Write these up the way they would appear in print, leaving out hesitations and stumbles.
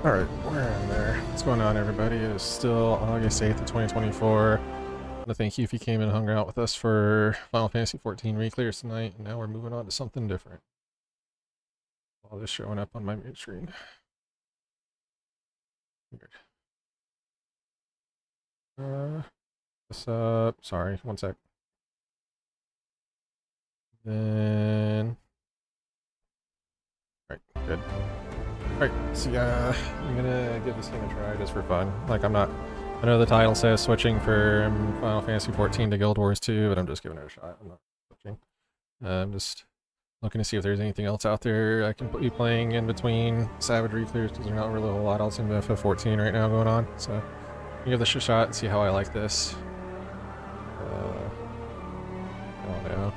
Alright, we're in there. What's going on, everybody? It is still August 8th of 2024. I want to thank you if you came and hung out with us for Final Fantasy 14 Reclears tonight, and now we're moving on to something different. All this showing up on my mute screen. Weird. What's up? Sorry, one sec. Then... Alright, good. Alright, so I'm gonna give this game a try just for fun. Like, I know the title says switching from Final Fantasy 14 to Guild Wars 2, but I'm just giving it a shot. I'm not switching. I'm just looking to see if there's anything else out there I can put you playing in between Savage Reclears, because there's not really a whole lot else in FF14 right now going on. So, I'm gonna give this a shot and see how I like this. I don't know.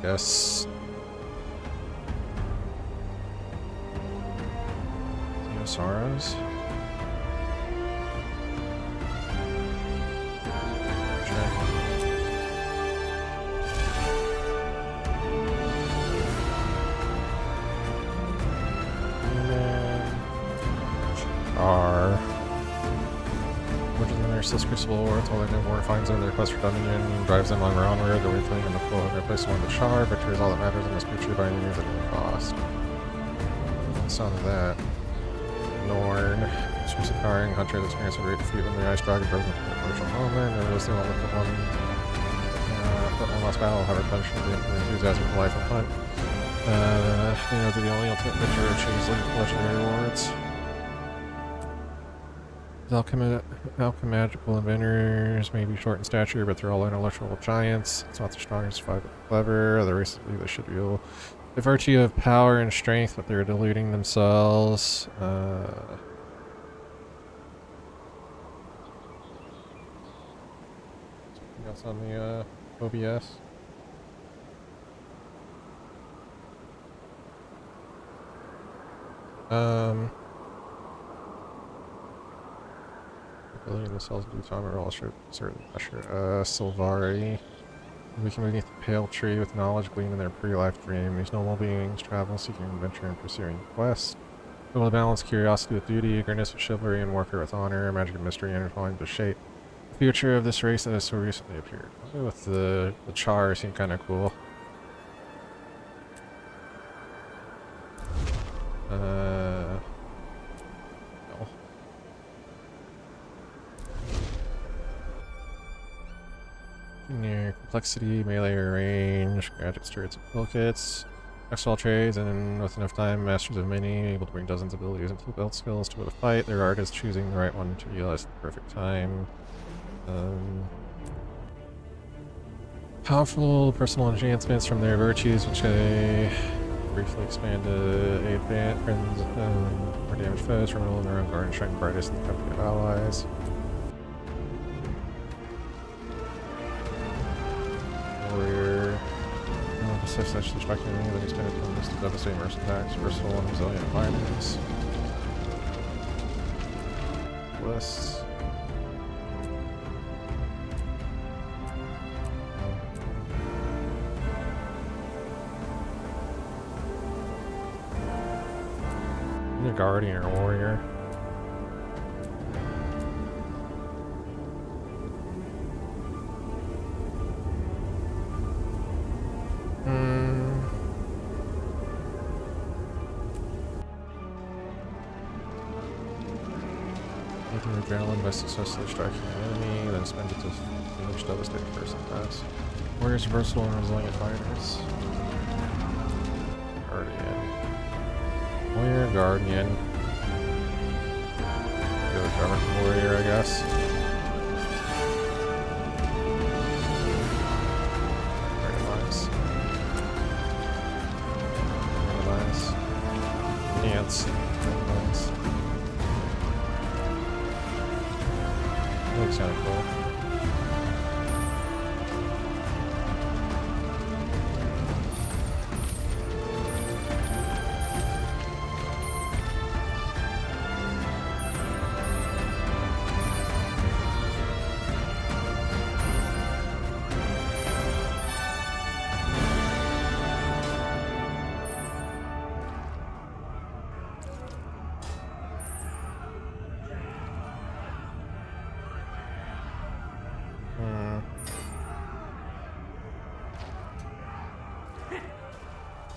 Guess... Sorrows. Which is the Nurseless Crucible War, until they more finds out their quest for Dominion, drives them on onward, the weakling in the flow of their place one of the Char, victory is all that matters and must be true by any means at any cost. Sound of that. Norn, Susakaring, Hunter has experienced a great defeat when the Ice Dragon broke into the original moment, and those two only put one last battle, however, punished the enthusiasm for life and fun. They know that the only ultimate victor achieves legendary rewards. Alchemical inventors may be short in stature, but they're all intellectual giants. It's not the strongest, but clever. The race believe they should be able. The virtue of power and strength, but they're deluding themselves. Something else on the OBS? Ability themselves due time or all certain pressure. Sylvari. We can beneath the pale tree with knowledge gleaned in their pre-life dream. These noble beings travel, seeking adventure and pursuing quests. Able to balance curiosity with duty, eagerness with chivalry, and warfare with honor, magic and mystery intertwined to shape the future of this race that has so recently appeared. I'll go with the Char, seem kind of cool. No. Near complexity, melee range, gadgets, turrets, and toolkits, external trades, and with enough time, masters of many, able to bring dozens of abilities and build skills to win a fight. Their art is choosing the right one to realize the perfect time. Powerful personal enhancements from their virtues, which I briefly expand to aid friends, more damage foes, terminal in their own guard, and shine brightest in the company of allies. Warrior. Assists actually striking enemy that expanded to list of devastating burst attacks, versatile and resilient fighters. Lists. Either guardian or warrior. Adrenaline by successfully striking an enemy, then spend it to finish devastating person pass. Warriors are versatile and resilient fighters. Guardian. Warrior, Guardian. Go with Government Warrior, I guess. Randomize. Randomize. Enhance. Randomize. Looks kind of cool.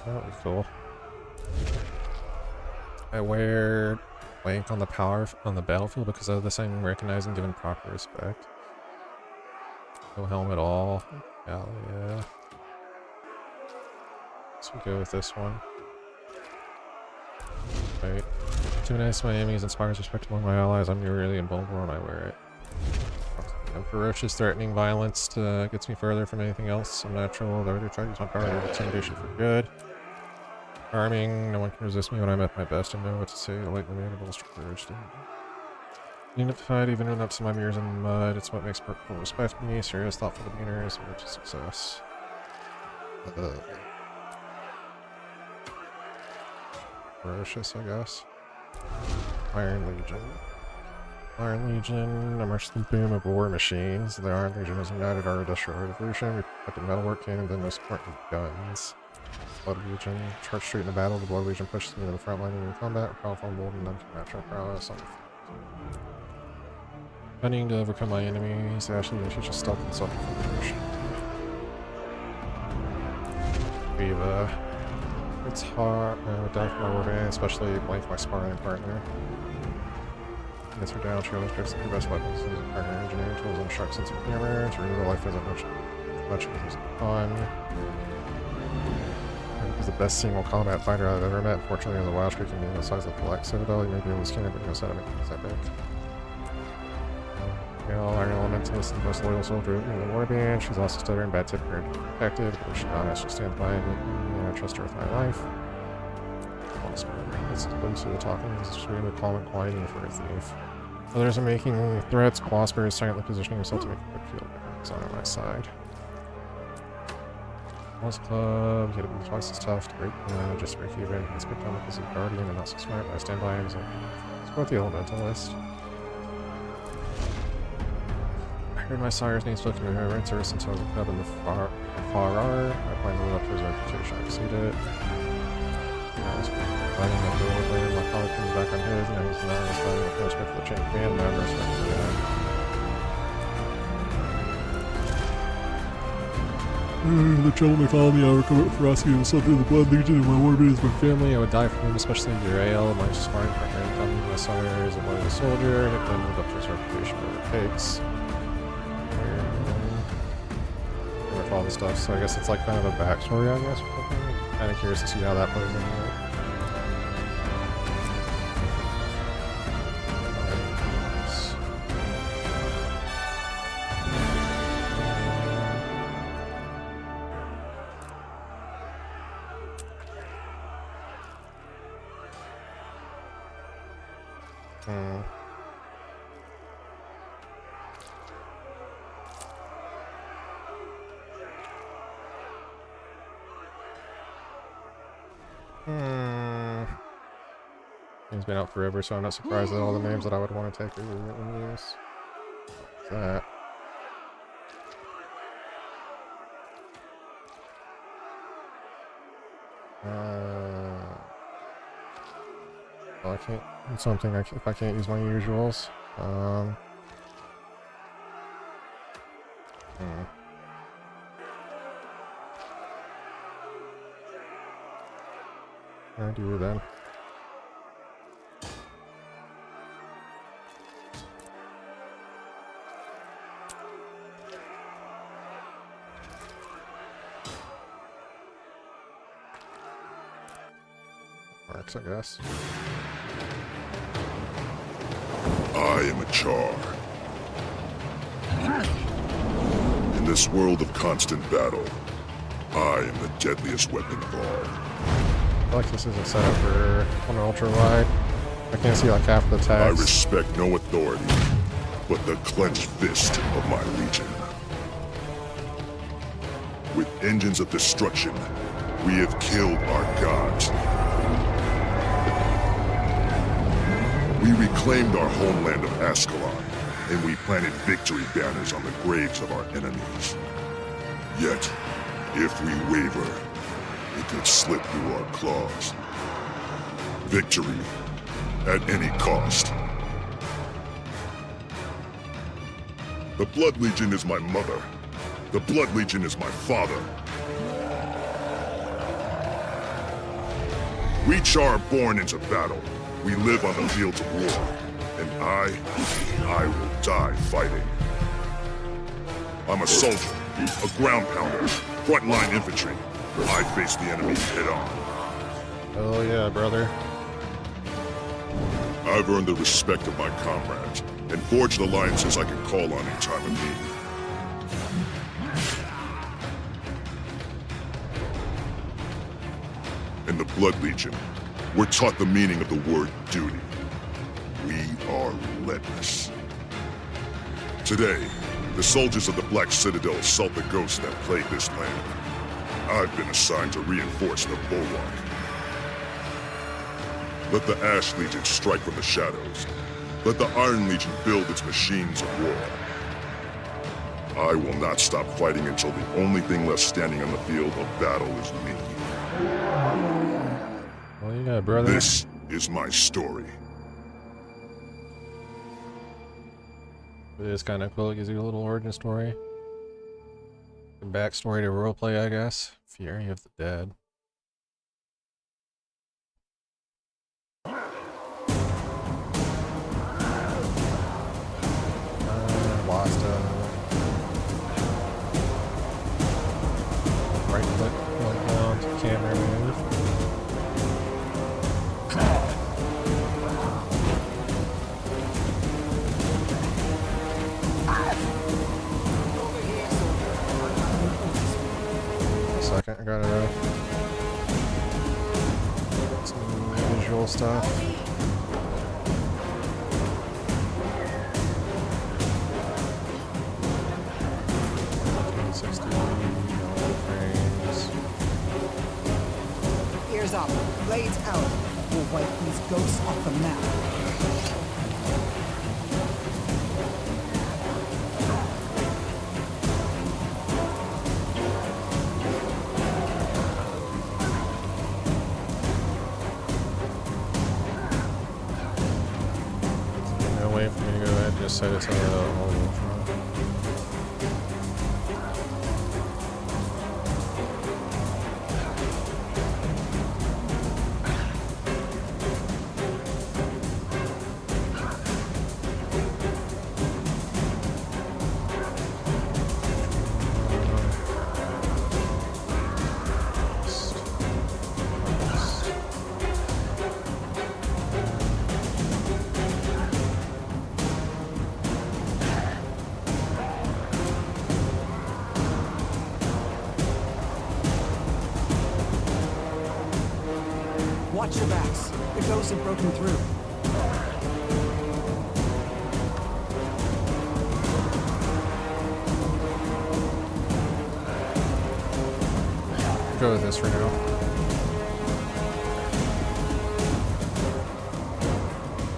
That would be cool. I wear blank on the battlefield because of this I'm recognizing given proper respect. No helm at all. Hell yeah. So we go with this one. Right. Too nice to my enemies inspires respect among my allies. I'm really invulnerable when I wear it. Ferocious, threatening violence gets me further from anything else unnatural. Though I do try to use my power of intimidation for good. Charming, no one can resist me when I'm at my best. I know what to say. Lightly manable, courage. Dignified, even when up to my mirrors in mud. It's what makes people respect me. Serious, thoughtful demeanor is the road to success. Ferocious, I guess. Iron Legion. Iron Legion, a merciless boom of war machines. The Iron Legion has united our industrial revolution. We protected metalwork cannons and most important guns. Blood Legion, charge straight into battle. The Blood Legion pushes me to the front line in combat. Powerful, bold, and none can match our prowess. Cunning to overcome my enemies. Actually, they teach us stealth and self-infiltration. Viva. It's hard. Down for my warband, especially blank my sparring partner. Gets her down, she always picks up her best weapons and partner engineering tools and sharp sense of humor. To renew life isn't much fun. He's the best single combat fighter I've ever met. Fortunately, the Wild Streak can be the size of the Black Citadel. You may be able to skin it, but you know how to make things epic. Iron Elementalist and the most loyal soldier in the warband. She's also stubborn, bad tempered, protected, but she's honest. She stands by me, and I trust her with my life. Let's do the talking. This is extremely calm and quiet even for a thief. Others are making threats. Quasper is silently positioning himself to make a quick field difference on my side. Walls Club, you gotta be twice as tough to break, just break even. It's become because he's a guardian and not so smart. I stand by him as a support the Elementalist. I heard my sire's name spoken in reverence ever since I was a cub in the Farar. I plan to live up to his reputation. I exceed it. Fighting my build later, my collar comes back on his, now he's not fighting with no respect for the chain command, and I have no respect for that. The gentleman followed me, I would come up for asking him something. The Blood Legion and my warband is my family. I would die for him, especially Urael, my sparring partner, and tell me my sire is a loyal soldier, and then live up to his reputation whatever it takes. With all the stuff, so I guess it's like kind of a backstory, I guess. I'm kind of curious to see how that plays into it. He's been out forever, so I'm not surprised that all the names that I would want to take are in use. What's that? Well, I can't do something if I can't use my usuals. I do then. Marks, I guess. I am a Char. In this world of constant battle, I am the deadliest weapon of all. I feel like this isn't set up for an ultra wide. I can't see like half the text. I respect no authority but the clenched fist of my legion. With engines of destruction, we have killed our gods. We reclaimed our homeland of Ascalon, and we planted victory banners on the graves of our enemies. Yet, if we waver, it could slip through our claws. Victory, at any cost. The Blood Legion is my mother. The Blood Legion is my father. We are born into battle. We live on the fields of war. And I will die fighting. I'm a soldier, a ground pounder, frontline infantry. I face the enemy head on. Oh yeah, brother. I've earned the respect of my comrades and forged alliances I can call on in time of need. In the Blood Legion, we're taught the meaning of the word duty. We are relentless. Today, the soldiers of the Black Citadel assault the ghosts that plague this land. I've been assigned to reinforce the bulwark. Let the Ash Legion strike from the shadows. Let the Iron Legion build its machines of war. I will not stop fighting until the only thing left standing on the field of battle is me. Oh yeah, brother. This is my story. It is kind of cool. It gives you a little origin story. And backstory to roleplay, I guess. Fury of the Dead. Lost right click, going down to camera move. Second, I gotta some visual stuff. 60 frames. Ears up, blades out. We'll wipe these ghosts off the map. No way for me to go ahead and just set it to the whole front. Watch your backs. The ghosts have broken through. Go with this for now.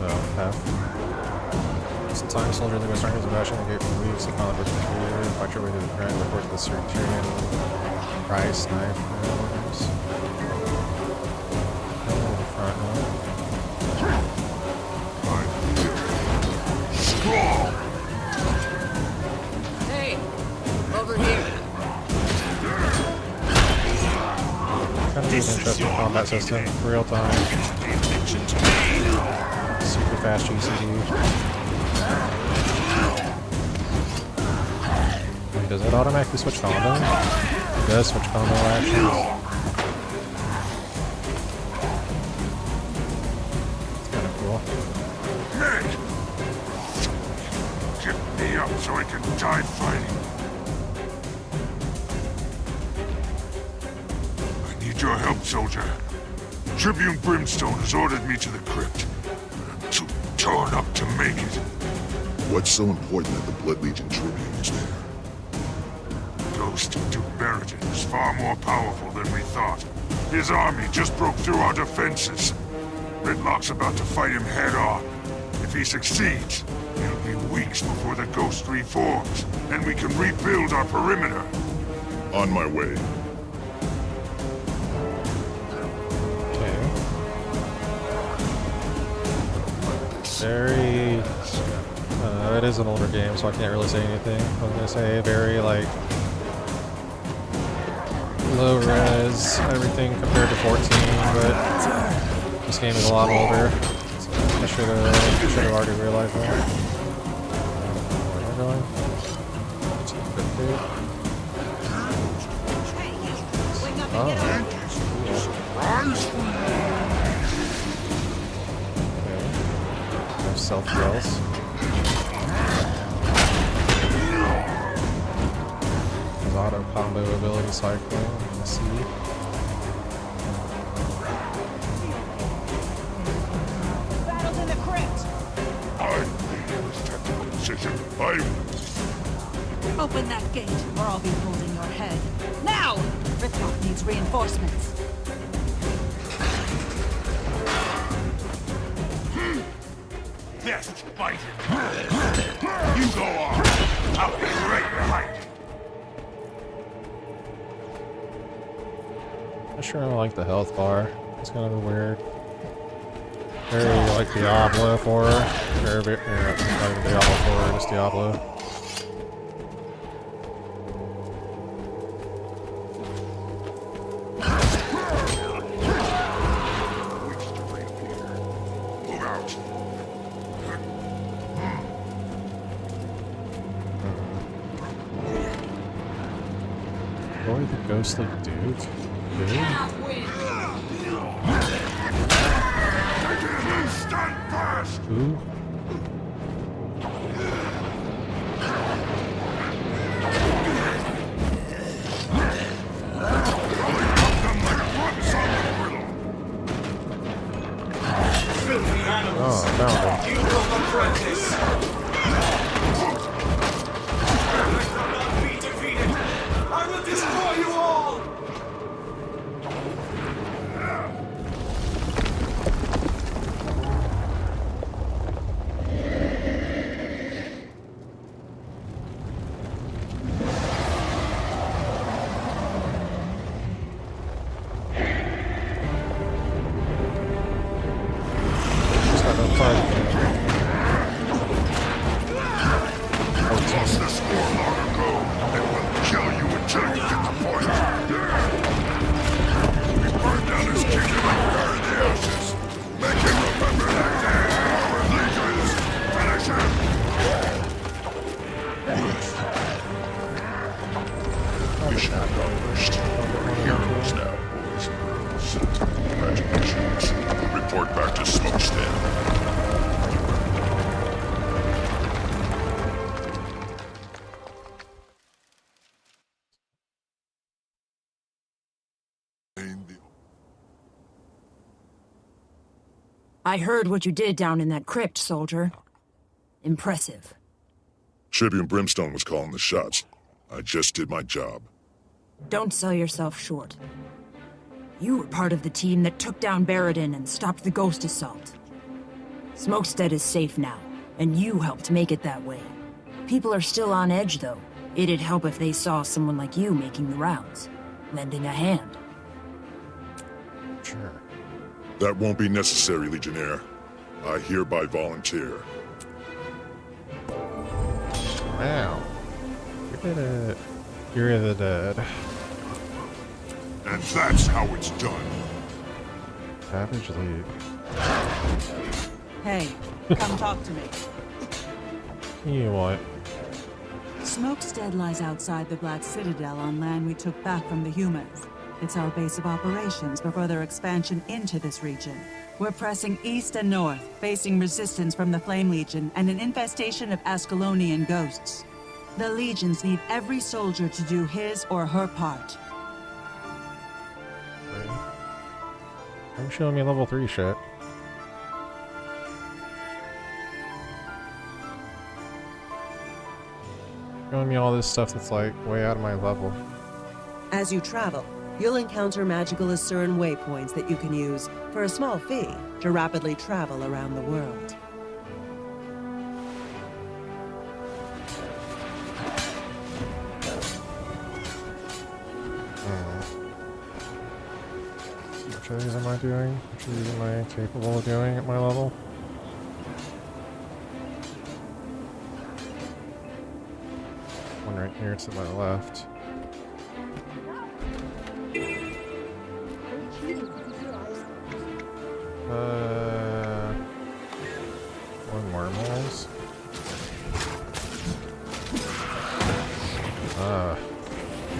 Oh, half. Some time soldier that was starting to bash in the gate for weeks. A pilot was computer. Fight your way to the ground. Report to the Centurion. Price, knife, orders. Strong! Hey, over here. Kind of an interesting combat system, real time. Super fast GCD. Wait, does it automatically switch combo? It does switch combo actions. So I can die fighting. I need your help, soldier. Tribune Brimstone has ordered me to the crypt, but I'm too torn up to make it. What's so important that the Blood Legion Tribune is there? Ghost of Duke Barrington is far more powerful than we thought. His army just broke through our defenses. Redlock's about to fight him head on. If he succeeds, it'll be weeks before the Ghost reforms, and we can rebuild our perimeter. On my way. Okay. Very... it is an older game, so I can't really say anything. I was gonna say very, like... low res, everything compared to 14, but... This game is a lot older. I should have already realized that. Where am I going? 250. Oh. Okay. There's self-heals. There's auto combo ability cycling. Let's see. Battles in the crypt! I made this tactical decision. Open that gate, or I'll be holding your head. Now! Rithlock needs reinforcements. Best fight. You go on. I'll be right behind you. I'm sure I don't like the health bar. It's kind of weird. Very like Diablo 4. Very, not even Diablo 4, just Diablo. Move out. Boy, the ghostly dude. Stand fast. Ooh. Oh, I found him. You will apprentice. I will not be defeated. I will destroy you all. Just got no fun. Lost this war long ago, and we'll kill you until you get the point. We burn down his kingdom and bury the ashes. Make him remember that day. Our allegiance. Finish him. Mission accomplished. We're heroes now, boys. Congratulations. Report back to Smokestead. I heard what you did down in that crypt, soldier. Impressive. Tribune Brimstone was calling the shots. I just did my job. Don't sell yourself short. You were part of the team that took down Baradin and stopped the ghost assault. Smokestead is safe now, and you helped make it that way. People are still on edge, though. It'd help if they saw someone like you making the rounds, lending a hand. Sure. That won't be necessary, Legionnaire. I hereby volunteer. Wow. We did it. You're the dead. And that's how it's done. Savage League. Hey, come talk to me. You what? Smokestead lies outside the Black Citadel on land we took back from the humans. It's our base of operations for further expansion into this region. We're pressing east and north, facing resistance from the Flame Legion and an infestation of Ascalonian ghosts. The Legions need every soldier to do his or her part. Are you showing me level 3 shit? Showing me all this stuff that's like way out of my level. As you travel, you'll encounter magical Asuran waypoints that you can use, for a small fee, to rapidly travel around the world. Which of these am I doing? Which of these am I capable of doing at my level? One right here to my left. One wormholes.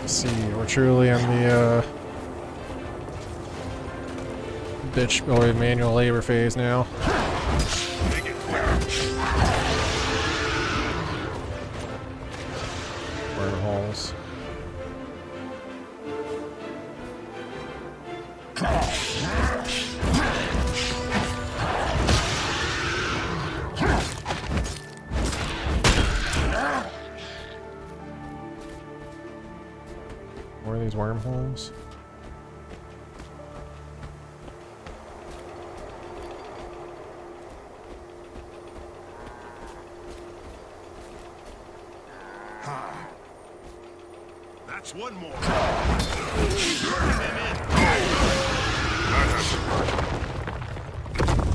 See, we're truly in the bitch boy manual labor phase now. Wormholes. More of these wormholes. That's one more.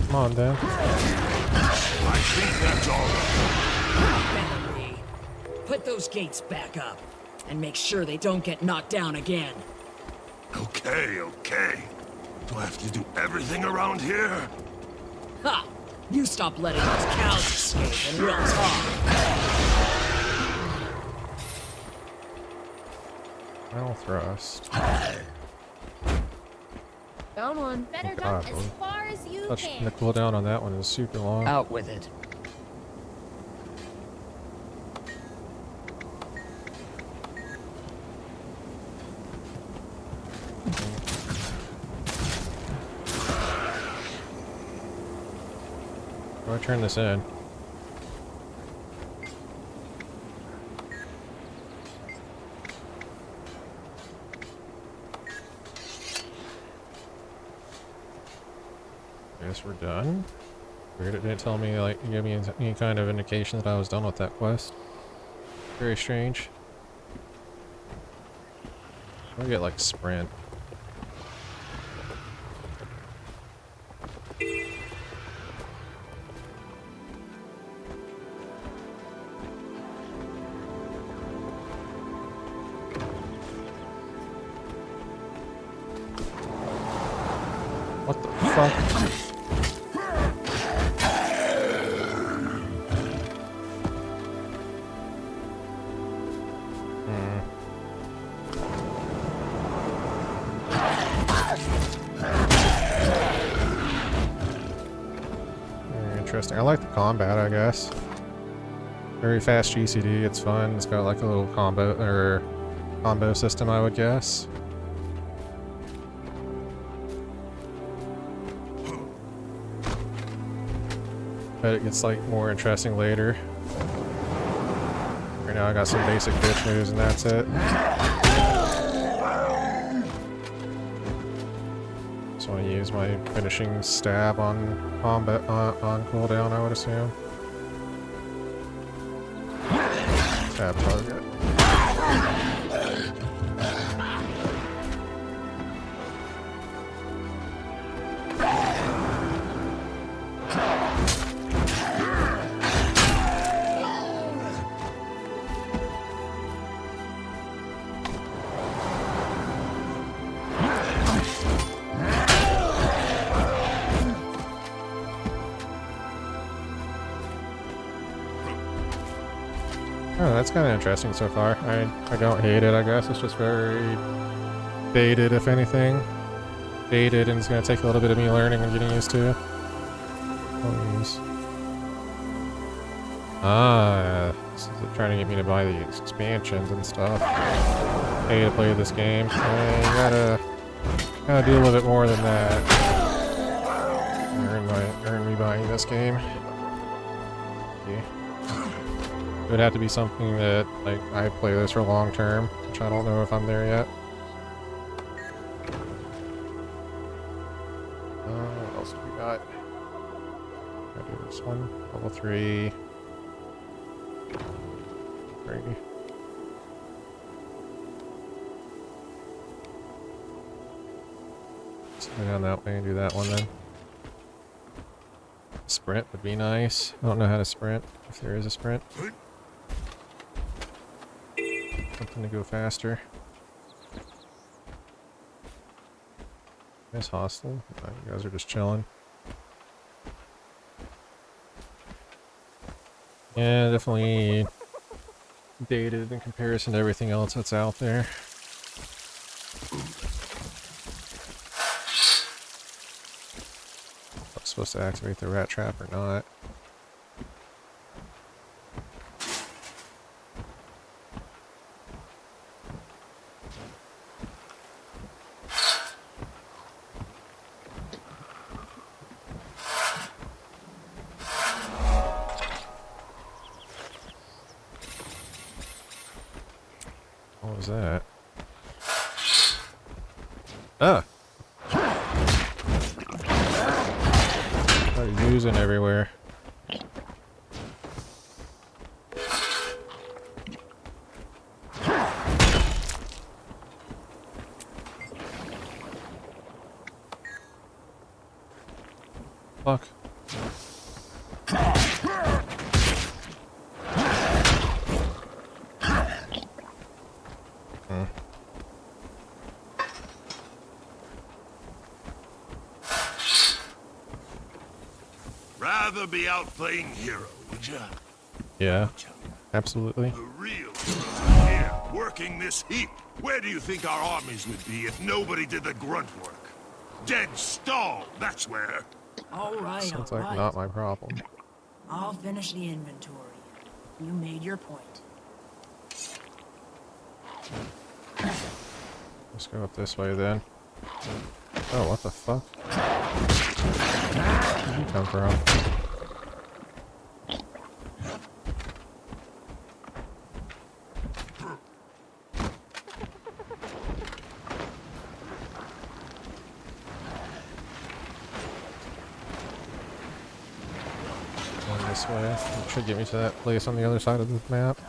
Come on, Dan. I think that's all. Better be. Put those gates back up. And make sure they don't get knocked down again. Okay, okay. Do I have to do everything around here? Ha! You stop letting those cows escape and we'll talk. Final thrust. Down one. Better God, duck as far as you the can. cooldown on that one is super long. Out with it. How do I turn this in? Guess we're done. Weird, it didn't tell me, like, give me any kind of indication that I was done with that quest. Very strange. I'll get, like, sprint. What the fuck? Very interesting. I like the combat, I guess. Very fast GCD, it's fun. It's got like a little combo system, I would guess. But it gets like more interesting later. Right now I got some basic bitch moves and that's it. Just want to use my finishing stab on combat on cooldown, I would assume. Stab target. Oh, that's kind of interesting so far. I don't hate it, I guess. It's just very dated, if anything. Dated, and it's going to take a little bit of me learning and getting used to. Please. This is trying to get me to buy the expansions and stuff. Pay to play this game. You gotta do a little bit more than that. Earn me buying this game. Okay. It would have to be something that, like, I play this for long term, which I don't know if I'm there yet. What else do we got? Gotta do this one. Level 3. 3. Let's go down that way and do that one then. Sprint would be nice. I don't know how to sprint, if there is a sprint. Something to go faster. Nice hostel. You guys are just chilling. Yeah, definitely dated in comparison to everything else that's out there. I'm supposed to activate the rat trap or not. What was that? Ah! Start using everywhere. Fuck. Rather be out playing hero, would ya? Yeah, absolutely. The real heroes are here, working this heap. Where do you think our armies would be if nobody did the grunt work? Dead stalled, that's where. All right, Sounds all like right. not my problem. I'll finish the inventory. You made your point. Let's go up this way then. Oh, what the fuck? Where'd you come from? Going this way. It should get me to that place on the other side of the map.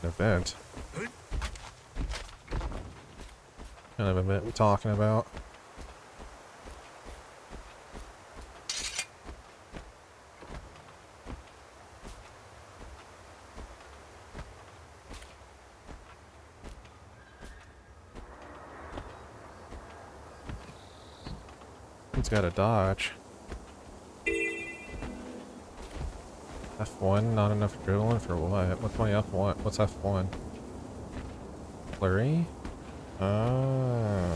An event. Kind of event we're talking about. It's got a dodge. F1, not enough adrenaline for what? What's my F1? What's F1? Flurry? Ah.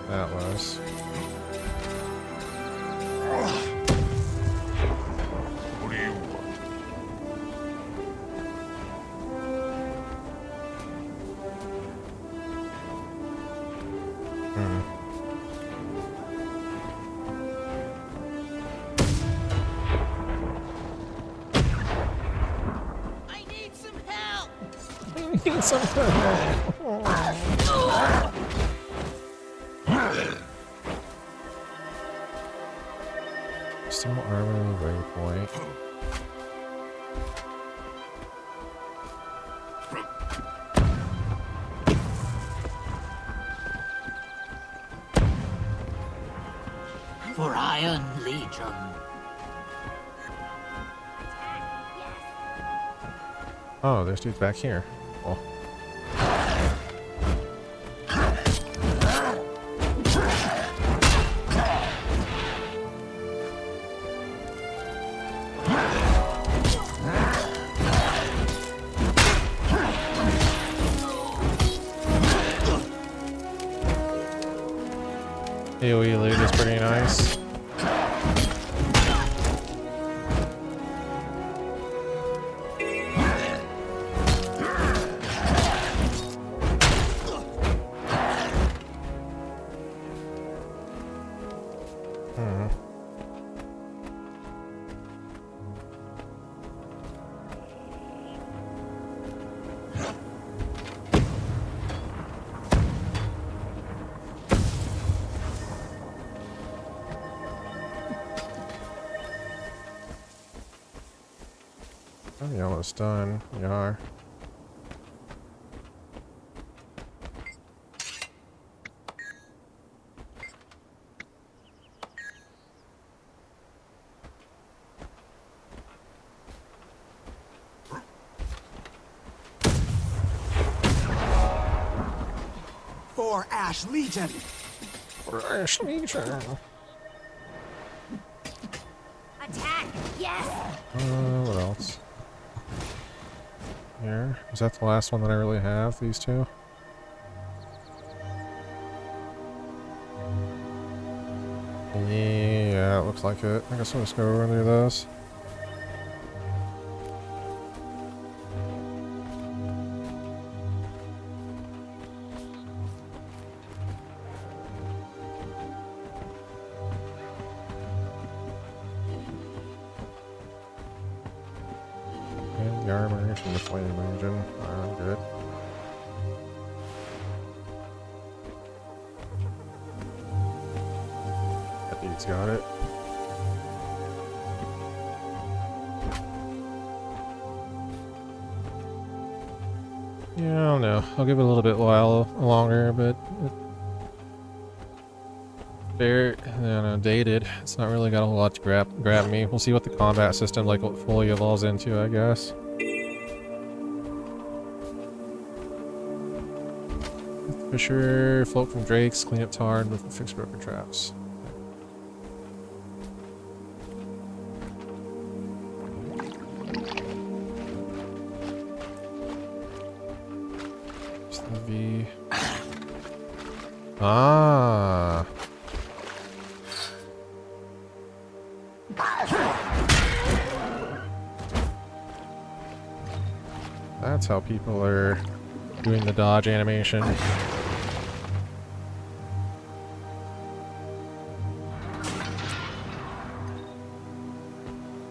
That was. What do you want? I need some help. Need some Still armory waypoint. For Iron Legion. Oh, there's dudes back here. Well. AoE loot is pretty nice. Probably almost done. We are. For Ash Legion. For Ash Legion. Attack! Yes! What else? Here. Is that the last one that I really have? These two? Yeah, it looks like it. I guess I'll just go over and do this. And the armor from the Flame Legion. I'm good. That dude's got it. Yeah, I don't know. I'll give it a little bit while longer, but very dated. It's not really got a whole lot to grab me. We'll see what the combat system like fully evolves into, I guess. Fisher, float from drakes, clean up tar, and fix broken traps. V. Ah. That's how people are doing the dodge animation.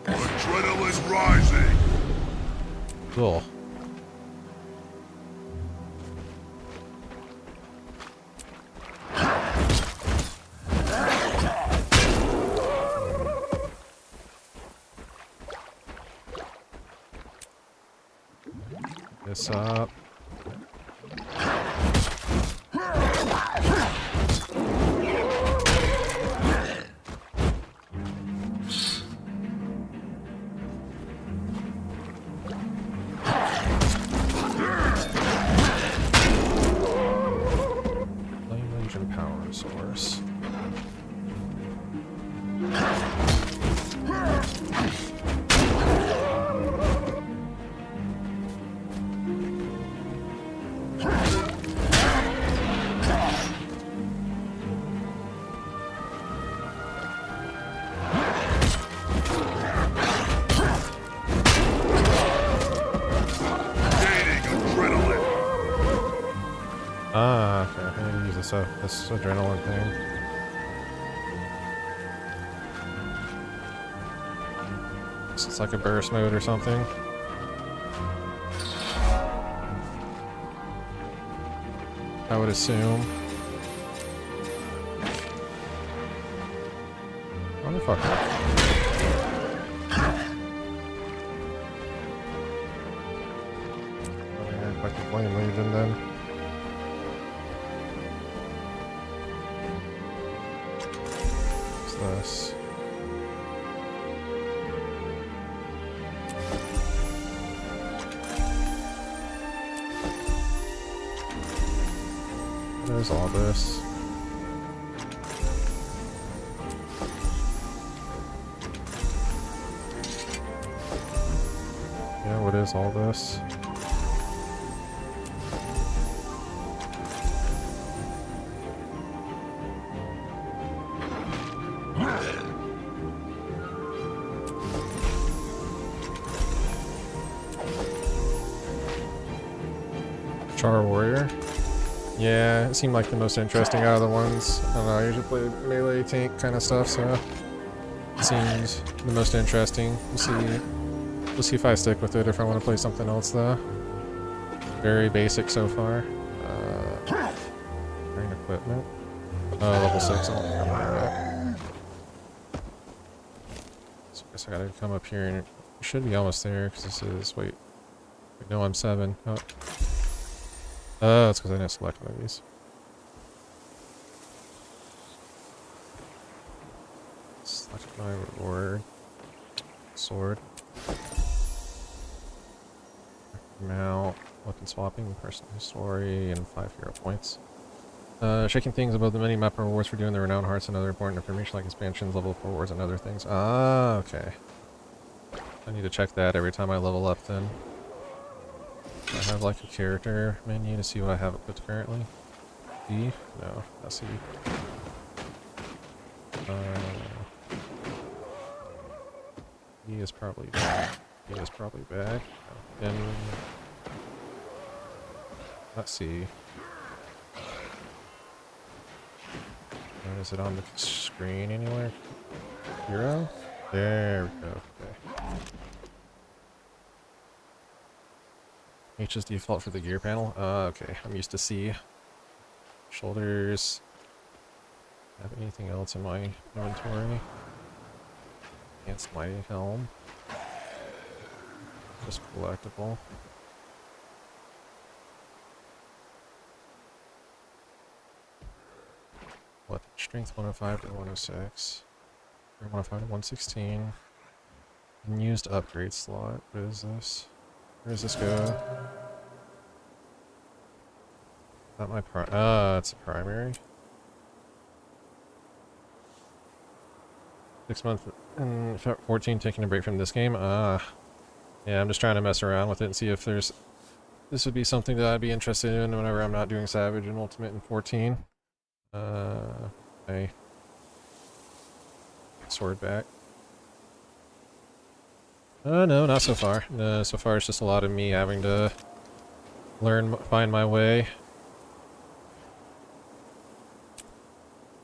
Adrenaline's rising. Cool. This up. Flame Legion power source. Ah, okay. I need to use this adrenaline thing. So it's like a burst mode or something. I would assume. Motherfucker. Okay, like the Flame Legion then. This. There's all this. Yeah, what is all this? Char Warrior. Yeah, it seemed like the most interesting out of the ones. I don't know, I usually play melee tank kind of stuff, so it seems the most interesting. We'll see if I stick with it, if I want to play something else though. Very basic so far. Train equipment. Level 6, I don't think I'm gonna that. So I guess I gotta come up here and it should be almost there, because this is, wait. No, I'm 7. Oh. Oh, it's because I didn't select one of these. Select my reward. Sword. Mount. Weapon swapping. Personal story. And 5 hero points. Shaking things above the mini-map rewards for doing the renowned hearts and other important information like expansions, level up rewards, and other things. Ah, okay. I need to check that every time I level up then. I have like a character menu to see what I have equipped currently. E? No, that's E. E is probably back. E is probably back. No. Then let's see. Is it on the screen anywhere? 0? There we go. Okay. H is default for the gear panel. Okay, I'm used to C. Shoulders. Have anything else in my inventory? Enhanced mighty helm. Just collectible. What? Strength 105 to 106. Or 105 to 116. Unused upgrade slot. What is this? Where does this go? Not my it's a primary. 6 months and FF14 taking a break from this game. Yeah, I'm just trying to mess around with it and see if there's... This would be something that I'd be interested in whenever I'm not doing Savage and Ultimate in 14. Okay. Sword back. No, not so far. No, so far it's just a lot of me having to find my way.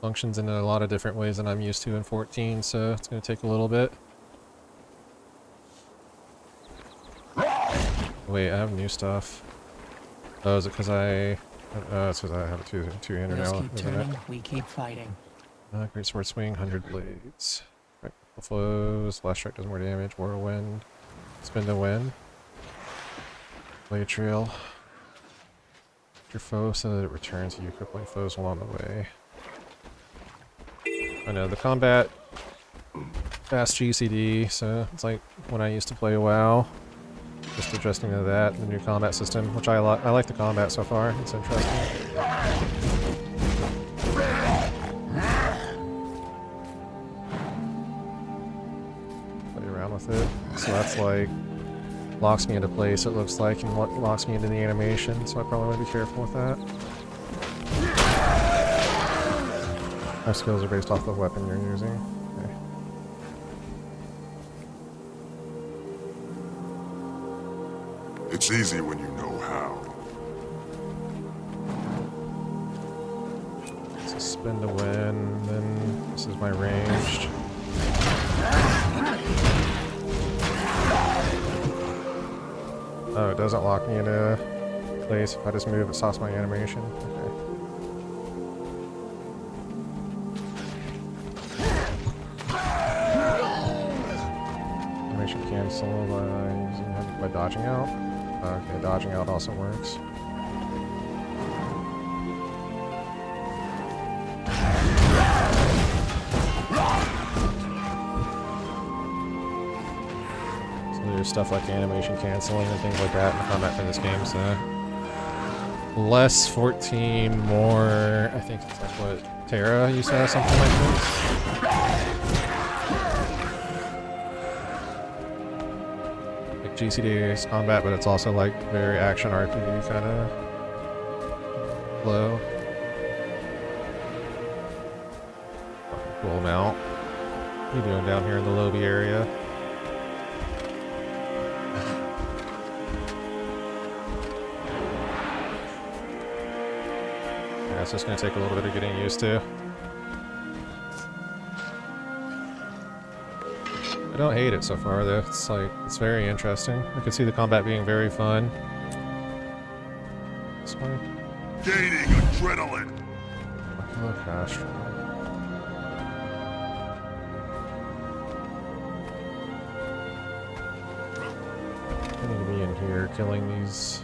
Functions in a lot of different ways than I'm used to in 14, so it's going to take a little bit. Wait, I have new stuff. Oh, is it because it's because I have a two-hander now. Keep turning, we keep fighting. Great sword swing, 100 blades. Right, flows, last strike does more damage, whirlwind, spin to win. Blade trail. Your foe so that it returns to you, crippling foes along the way. I know the combat, fast GCD, so it's like when I used to play WoW. Just adjusting to that, the new combat system, which I like the combat so far. It's interesting. Play around with it. So that's like locks me into place. It looks like, and what locks me into the animation. So I probably want to be careful with that. My skills are based off the weapon you're using. Okay. It's easy when you know how. So spin to win, then this is my ranged. Oh, it doesn't lock me into place. If I just move, it stops my animation. Okay. Animation cancel by dodging out. Okay, dodging out also works. So there's stuff like animation canceling and things like that in the combat for this game, so less 14, more, I think it's like what, Terra used to have something like this? Like GCD combat, but it's also like very action RPG kind of flow. Cool amount. What are you doing down here in the lobby area? Yeah, it's just gonna take a little bit of getting used to. I don't hate it so far though. It's like, it's very interesting. I could see the combat being very fun. This way. Gaining adrenaline. Oh gosh. I need to be in here killing these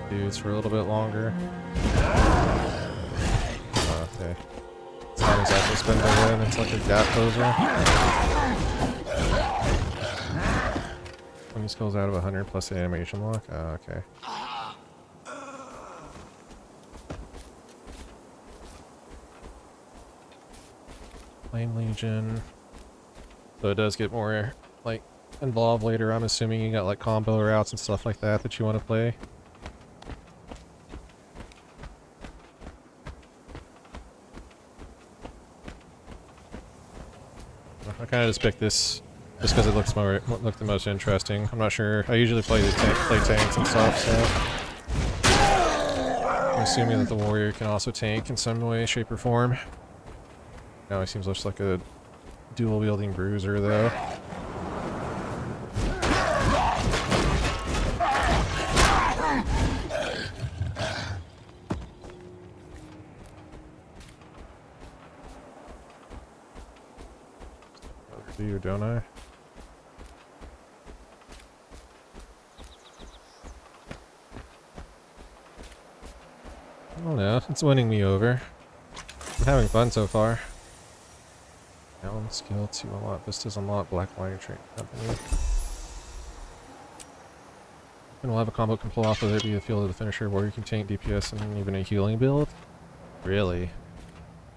dudes for a little bit longer. Okay. It's not exactly spin to win, it's like a gap poser. When he skills out of 100 plus the animation lock? Okay. Flame Legion. So it does get more, like, involved later. I'm assuming you got, like, combo routes and stuff like that that you want to play. I kind of just picked this just because it looks the most interesting. I'm not sure. I usually play tanks and stuff, so I'm assuming that the warrior can also tank in some way, shape, or form. Now he seems just like a dual-wielding bruiser, though. Do you, don't I? I don't know. It's winning me over. I'm having fun so far. Down skill to unlock vistas, unlock black lighting trade company. And we'll have a combo can pull off whether it be the field of the finisher, where you can tank DPS and even a healing build. Really?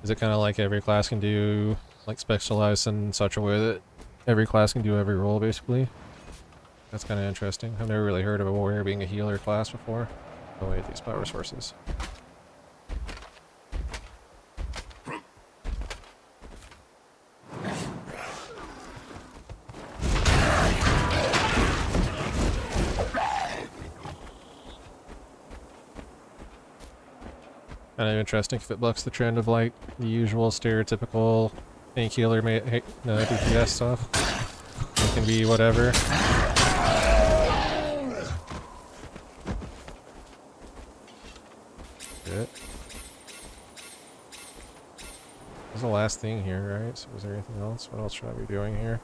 Is it kind of like every class can do, like, specialized in such a way that every class can do every role, basically? That's kind of interesting. I've never really heard of a warrior being a healer class before. Oh wait, these power sources. Kind of interesting if it bucks the trend of, like, the usual stereotypical tank healer DPS stuff. It can be whatever. Shit. This is the last thing here, right? So is there anything else? What else should I be doing here?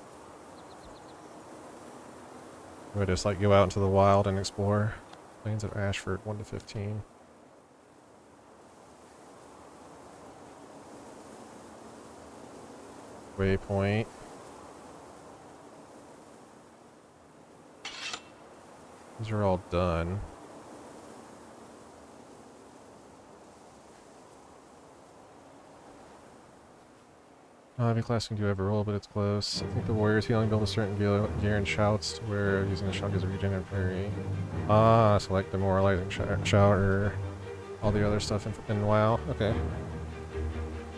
Do I just, like, go out into the wild and explore? Plains of Ashford, 1 to 15. Waypoint. These are all done. Every class can do every role, but it's close. I think the warrior's healing build a certain gear and shouts to where using the shock is a regenerate parry. Ah, so like demoralizing shout or all the other stuff in WoW. Okay.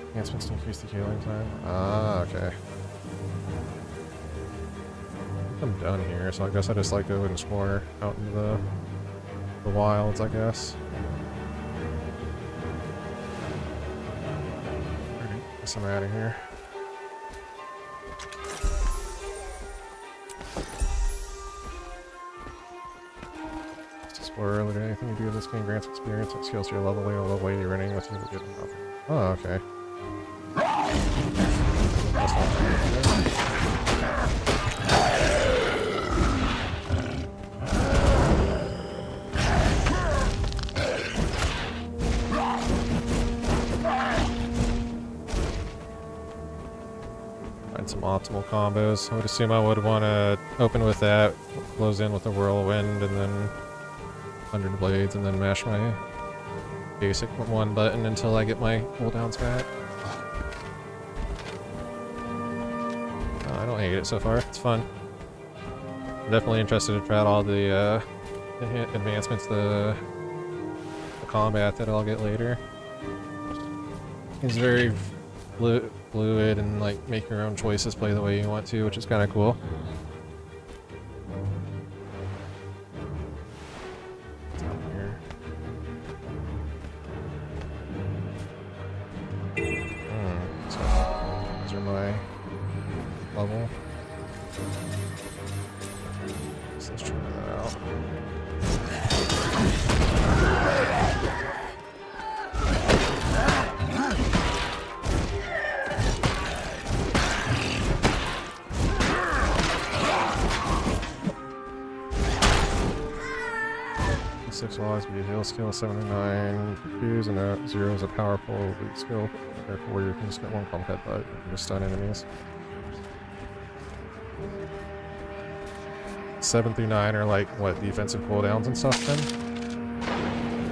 Enhancements to increase the healing time. Ah, okay. I'm done here, so I guess I just like go and explore out into the wilds, I guess. Alright, guess I'm out of here. Just explore earlier. Anything you do with this game grants experience and skills to your level 8 or level 80 running with you to get enough. Oh, okay. That's not find some optimal combos. I would assume I would want to open with that, close in with a whirlwind, and then 100 blades, and then mash my basic one button until I get my cooldowns back. Oh, I don't hate it so far. It's fun. I'm definitely interested to try out all the advancements, the combat that I'll get later. It's very fluid and, like, make your own choices, play the way you want to, which is kind of cool. Level. So let's try that out. Six will always be a heal skill, 7 to 9 fuse, and a 0 is a powerful elite skill. Therefore, you can just get one pump headbutt and just stun enemies. 7 through 9 are like, what, defensive cooldowns and stuff then?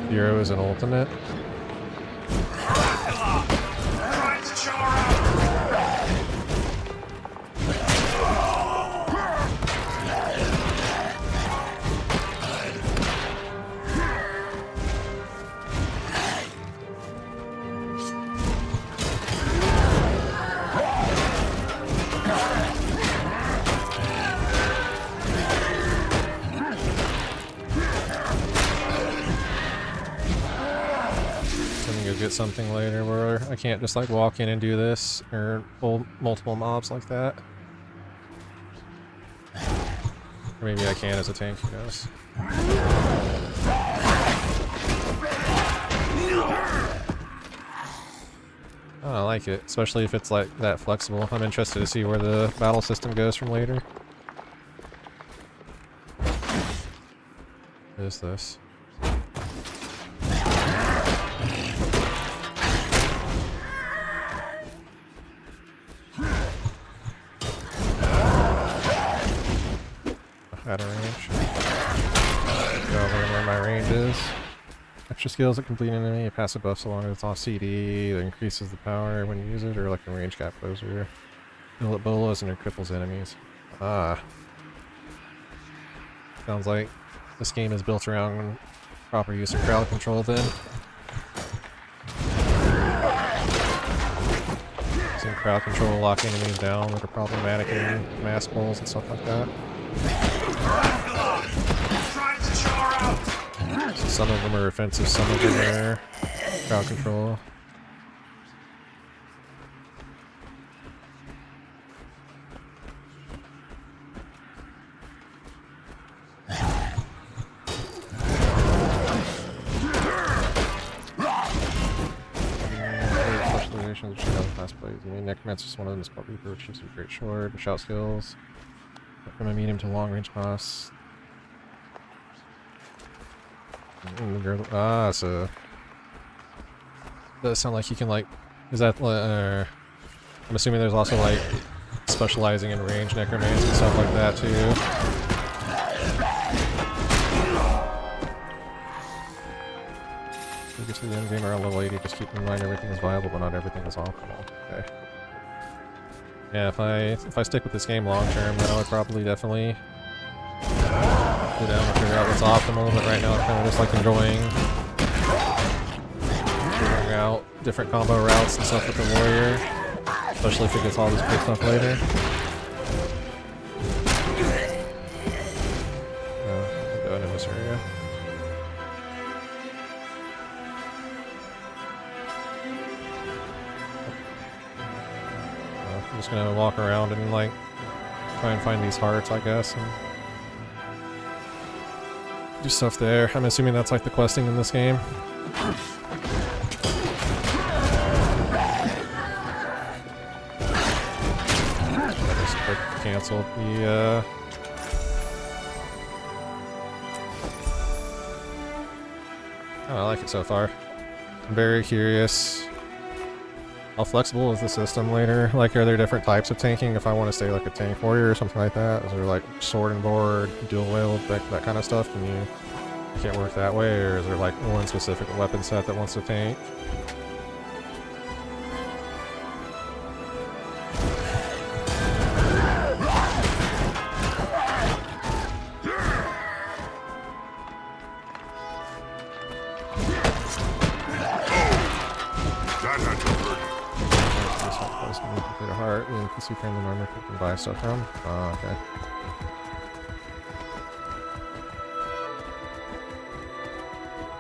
0 is an ultimate. get something later where I can't just like walk in and do this or pull multiple mobs like that. Or maybe I can as a tank, who knows. Oh, I like it, especially if it's like that flexible. I'm interested to see where the battle system goes from later. What is this? Out of range. Go over where my range is. Extra skills that complete an enemy. Passive buff so long as it's off CD. That increases the power when you use it, or like a range cap closer. Heal at bolas and it cripples enemies. Ah. Sounds like this game is built around proper use of crowd control then. Using crowd control, locking enemies down that are problematic in mass bowls and stuff like that. So some of them are offensive, some of them are crowd control. Specializations which have class plays. I mean, Necromancer is one of them. Is called Reaper, which gives you great sword, shout skills. From a medium to long range boss. Ah, so does sound like you can like. Is that? I'm assuming there's also like specializing in range necromancy and stuff like that too. You get to the end game around level 80. Just keep in mind everything is viable, but not everything is optimal. Okay. Yeah, if I stick with this game long term, then I would probably definitely go down and figure out what's optimal, but right now I'm kind of just like enjoying figuring out different combo routes and stuff with the warrior, especially if it gets all this good stuff later. I'll go into this area. I'm just gonna walk around and like try and find these hearts, I guess, and do stuff there. I'm assuming that's like the questing in this game. Just quick canceled the oh, I like it so far. I'm very curious how flexible is the system later. Like, are there different types of tanking if I want to stay like a tank warrior or something like that? Is there like sword and board, dual wield, that kind of stuff? Can you can't work that way, or is there like one specific weapon set that wants to tank? Super random armor you can buy stuff from. Oh, okay.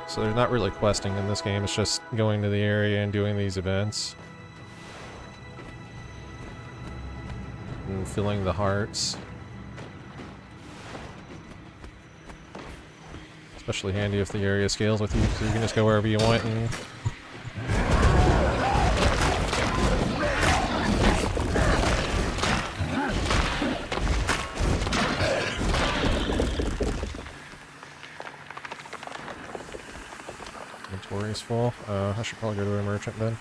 So there's not really questing in this game, it's just going to the area and doing these events. And filling the hearts. Especially handy if the area scales with you, so you can just go wherever you want and is full. I should probably go to a merchant then.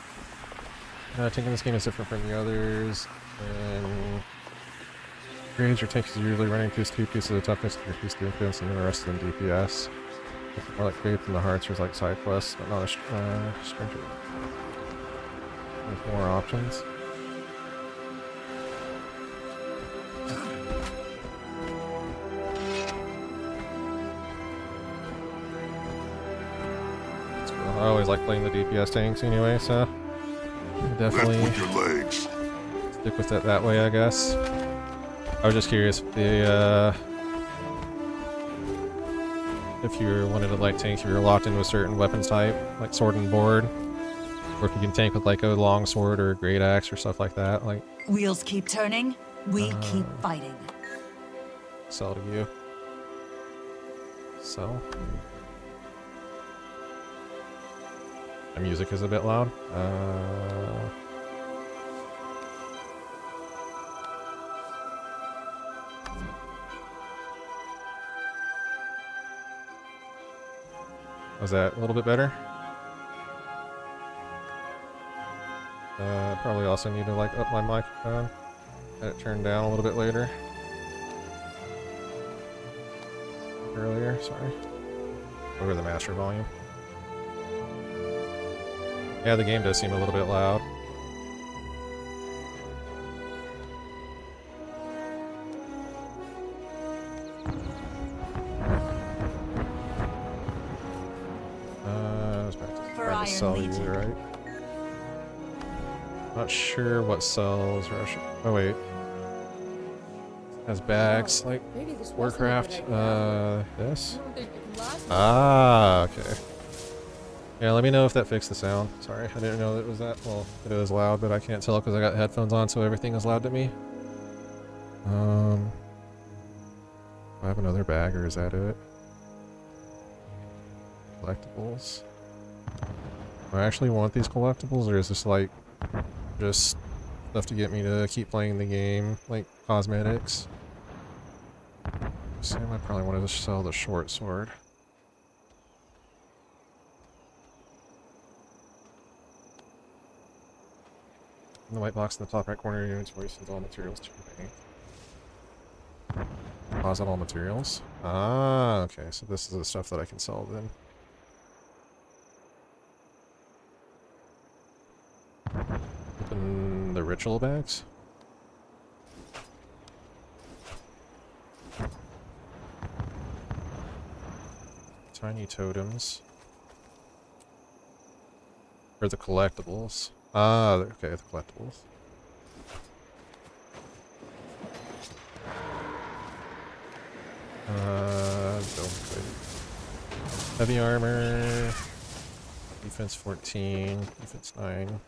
Taking this game is different from the others. And grades your tank is usually running through 2 pieces of toughness, 3 pieces of defense, and then the rest of them DPS. More like grades in the hearts, there's like side quests, but not a stringent. There's more options. I always like playing the DPS tanks anyway, so definitely stick with it that way, I guess. I was just curious if you wanted to like tank, if you were locked into a certain weapons type, like sword and board, Or if you can tank with like a long sword or a great axe or stuff like that, like Wheels keep turning, we keep fighting. sell to you. So the music is a bit loud. Was that a little bit better? Probably also need to like up my microphone. Had it turned down a little bit later. Earlier, sorry. Over the master volume. Yeah, the game does seem a little bit loud. I was trying to sell you, right? Not sure what sells Russian. Oh wait. Has bags like Warcraft. This? Ah, okay. Yeah, let me know if that fixed the sound. Sorry, I didn't know that it was that. Well, it was loud, but I can't tell because I got headphones on, so everything is loud to me. I have another bag, or is that it? Collectibles. Do I actually want these collectibles, or is this like just stuff to get me to keep playing the game, like cosmetics? Sam, I probably wanted to sell the short sword. In the white box in the top right corner of your inventory says all materials to be paid. Deposit all materials? Ah, okay, so this is the stuff that I can sell then. Open the ritual bags. Tiny totems. Or the collectibles. Ah, okay, the collectibles. Don't quit. Heavy armor. Defense 14. Defense 9.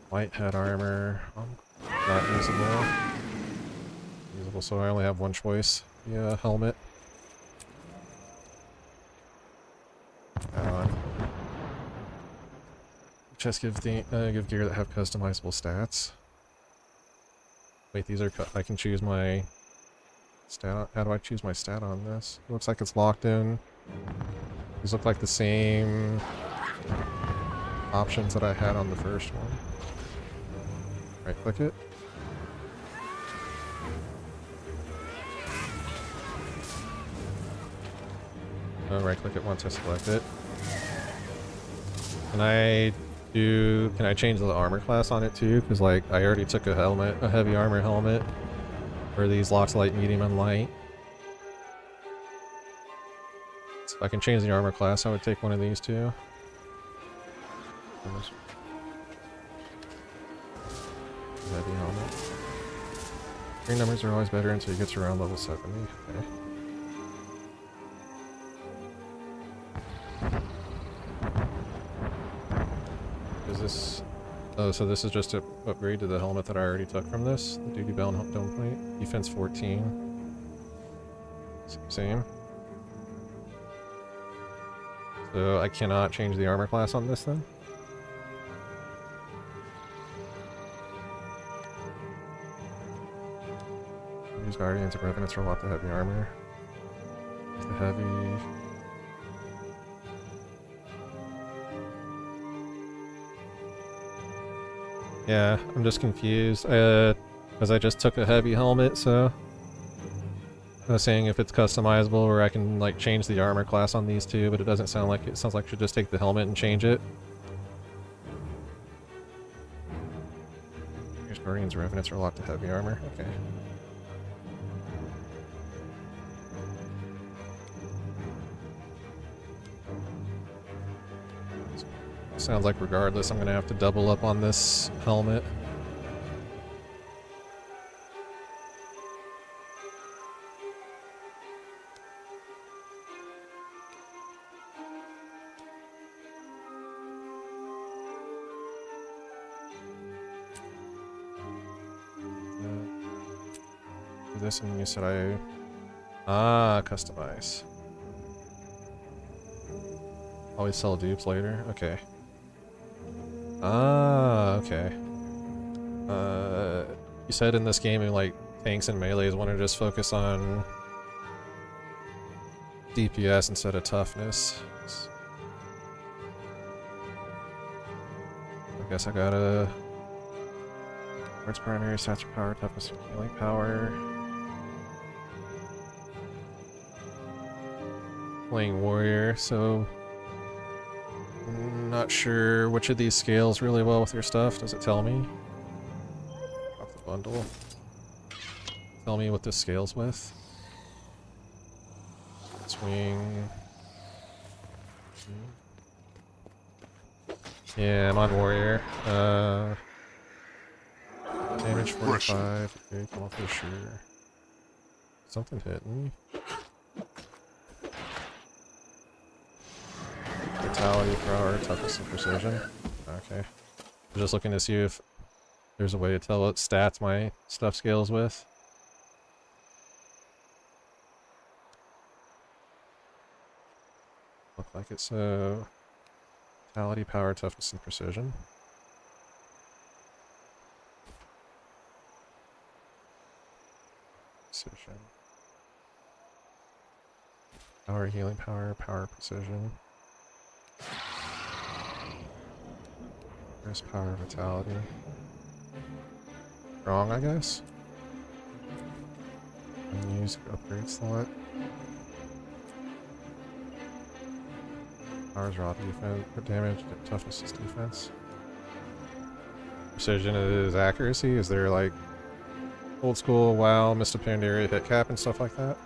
White head armor. Not usable. Usable, so I only have one choice. Yeah, helmet. Add-on. Chests give gear that have customizable stats. Wait, these are I can choose my stat. How do I choose my stat on this? It looks like it's locked in. These look like the same options that I had on the first one. Right click it. Oh, right click it once I select it. Can I change the armor class on it too? Because like I already took a helmet, a heavy armor helmet for these locks light, medium, and light. So if I can change the armor class, I would take one of these two. Heavy helmet. Green numbers are always better until you get to around level 70. Okay. Is this... Oh, so this is just to upgrade to the helmet that I already took from this? The duty belt and dome plate. Defense 14. Same. So I cannot change the armor class on this then? Use Guardians of Revenants roll out the heavy armor. The heavy... Yeah, I'm just confused, because I just took a heavy helmet, so... I was saying if it's customizable or I can, like, change the armor class on these two, but it doesn't sound like it. It sounds like I should just take the helmet and change it. Here's Guardians of Revenants roll out the heavy armor. Okay. Sounds like regardless, I'm gonna have to double up on this helmet. this, and you said I... Ah, customize. Always sell dupes later? Okay. Ah, okay. You said in this game, like, tanks and melees want to just focus on DPS instead of toughness. I guess I gotta... Where's primary stats for power, toughness, and healing power? Playing warrior, so... I'm not sure which of these scales really well with your stuff. Does it tell me? Off the bundle. Tell me what this scales with. Swing. Yeah, I'm on warrior. Damage 45. Okay, come off for sure. Something hit me. Vitality per hour, toughness and precision. Okay. I'm just looking to see if there's a way to tell what stats my stuff scales with. Look like it's vitality, power, toughness, and precision. Precision. Power, healing power, power, precision. There's power, vitality. Wrong, I guess. Unused upgrade slot. Power's raw defense, damage, toughness is defense. Precision is accuracy. Is there like old school WoW, Mist of Pandaria hit cap and stuff like that?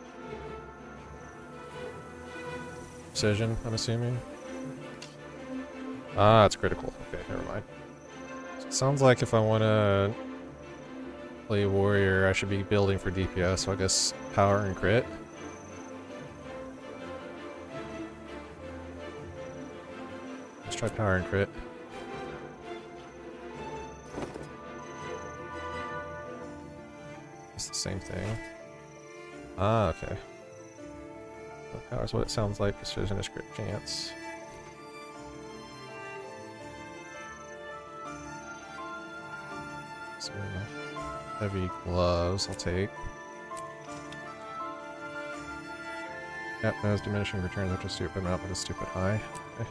Precision, I'm assuming. Ah, it's critical. Okay, never mind. So it sounds like if I want to play warrior, I should be building for DPS, so I guess power and crit. Let's try power and crit. It's the same thing. Ah, okay. So power's what it sounds like. Precision is crit chance. So heavy gloves I'll take. Yep, that has diminishing returns, which is stupid amount, but it's stupid high. Okay.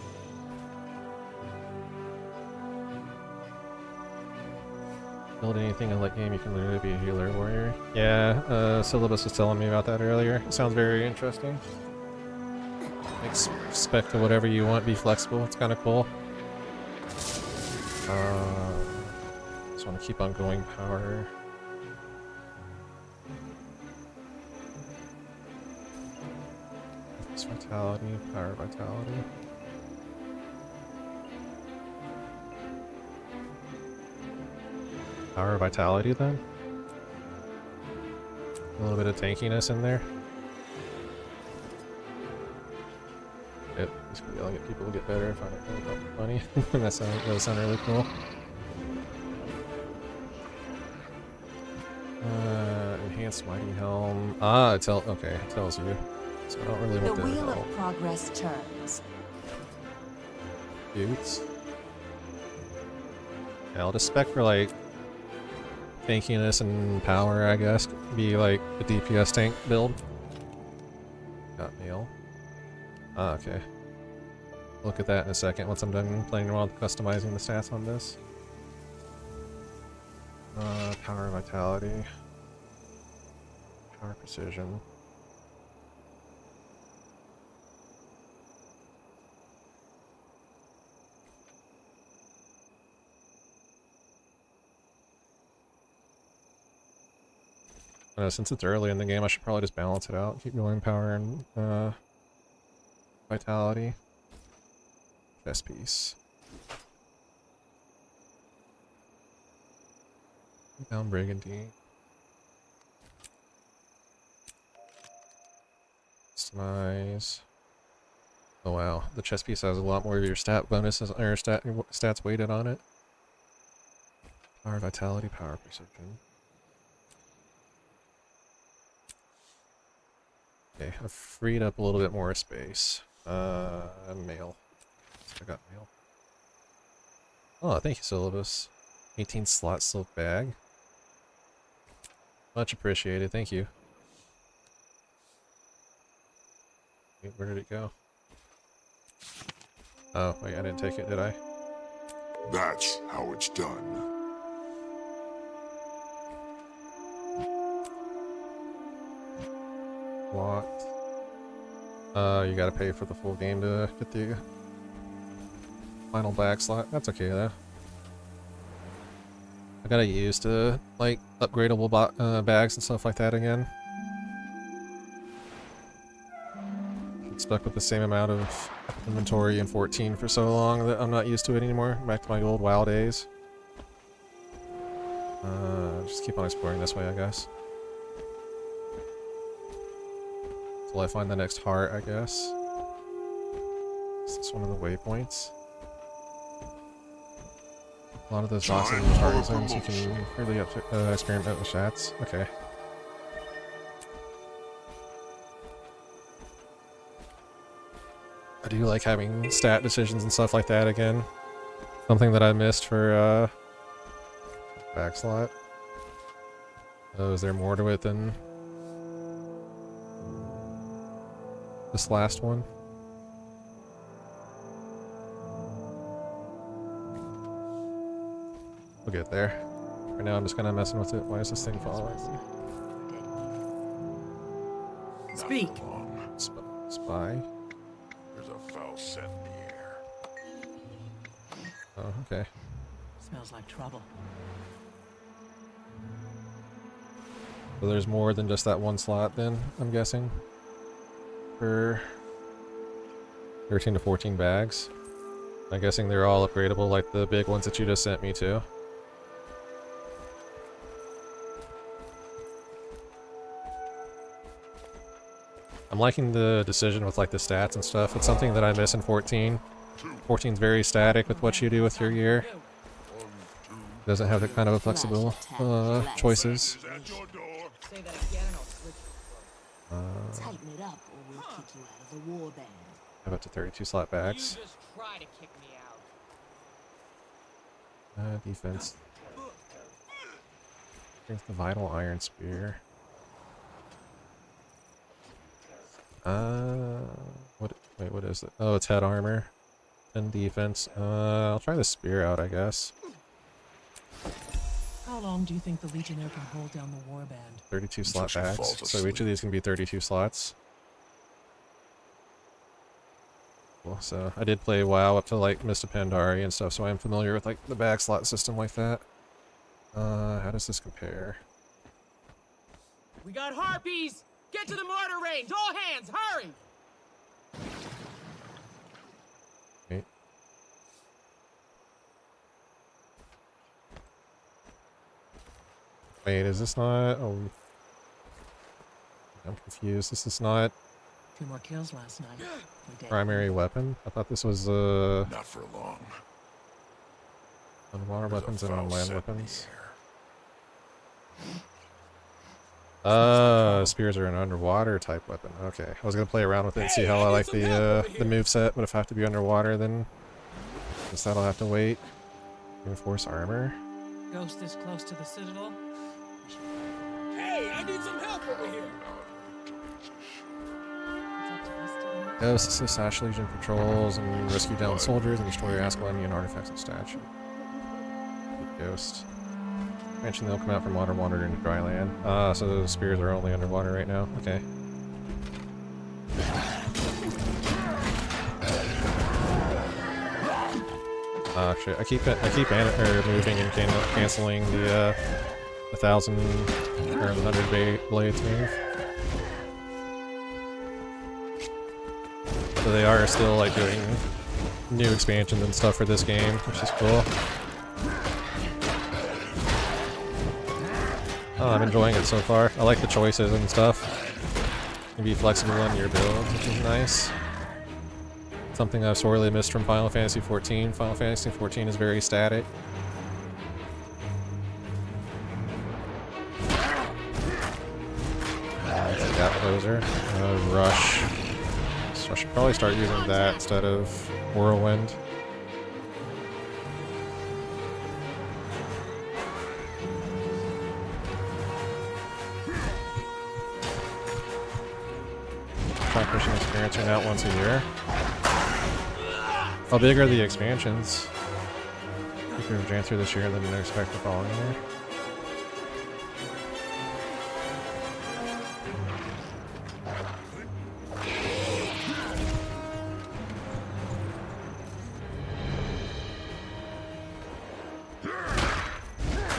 Build anything in late game, you can literally be a healer warrior. Yeah, Syllabus was telling me about that earlier. It sounds very interesting. Expect to whatever you want, be flexible. It's kind of cool. Just want to keep on going power. It's vitality, power, vitality. Power, vitality then? A little bit of tankiness in there. Yep, just gonna yell at people to get better if I don't really help money. That would sound really cool. Enhanced mighty helm. Ah, it tells you. So I don't really want The the wheel helm. of progress turns. Boots. Yeah, I'll just spec for like tankiness and power, I guess. Be like the DPS tank build. Got meal. Ah, okay. Look at that in a second once I'm done playing around with customizing the stats on this. Power, vitality. Power, precision. Since it's early in the game, I should probably just balance it out. Keep going power and vitality. Chest piece. Down brigandine. Customize. Oh wow, the chest piece has a lot more of your stat bonuses or stats weighted on it. Power, vitality, power, precision. Okay, I've freed up a little bit more space. Mail. I got mail. Oh, thank you, Syllabus. 18 slot silk bag. Much appreciated, thank you. Wait, where did it go? Oh, wait, I didn't take it, did I? That's how it's done. Locked. You gotta pay for the full game to get the final bag slot. That's okay though. I gotta get used to like upgradable bags and stuff like that again. Been stuck with the same amount of inventory in 14 for so long that I'm not used to it anymore. Back to my old WoW days. Just keep on exploring this way, I guess. Till I find the next heart, I guess. Is this one of the waypoints? A lot of those boxes and target zones you can really experiment with stats. Okay. I do like having stat decisions and stuff like that again. Something that I missed for back slot. Oh, is there more to it than this last one? We'll get there. Right now I'm just kind of messing with it. Why is this thing following me? Speak. Spy? There's a foul scent in the air. Oh, okay. Smells like trouble. So there's more than just that one slot then, I'm guessing? For 13 to 14 bags. I'm guessing they're all upgradable like the big ones that you just sent me to. I'm liking the decision with like the stats and stuff. It's something that I miss in 14. 14's very static with what you do with your gear. Doesn't have that kind of a flexible choices. Say that again and I'll switch. Tighten it up or we'll kick you out of the war band. I have up to 32 slot bags. You just try to kick me out. Defense. Here's the Vital Iron Spear. Wait, what is it? Oh, it's head armor. 10 defense. I'll try the spear out, I guess. How long do you think the Legionnaire can hold down the warband? 32 slot she bags. falls So each of these can be 32 slots. Cool. So I did play WoW up to like Mist of Pandaria and stuff, so I'm familiar with like the bag slot system like that. How does this compare? We got harpies! Get to the mortar range! All hands, hurry! Wait. Wait, is this not... Oh. I'm confused. This is not 2 more kills last night. We're dead. primary weapon? I thought this was, Not for long. on water There's a weapons and foul on land scent in the weapons. air. Spears are an underwater type weapon. Okay, I was gonna play around with it and see how I like the moveset, but if I have to be underwater, then I guess that'll have to wait. Reinforce armor. Ghost this close to the Citadel? Hey, I need some help over here! Ghost assist Ash Legion patrols and rescue downed soldiers and destroy your Ascalonian artifacts and statue. Ghost. Mention they'll come out from water into dry land. So those spears are only underwater right now. Okay. Shit. I keep moving and canceling the 1,000 or 100 blades move. So they are still like doing new expansions and stuff for this game, which is cool. Oh, I'm enjoying it so far. I like the choices and stuff. You can be flexible on your build, which is nice. Something I've sorely missed from Final Fantasy XIV. Final Fantasy XIV is very static. Gap closer. Rush. So I should probably start using that instead of Whirlwind. Try pushing expansion out once a year. How big are the expansions? Bigger of Jancer this year than I expect the following year.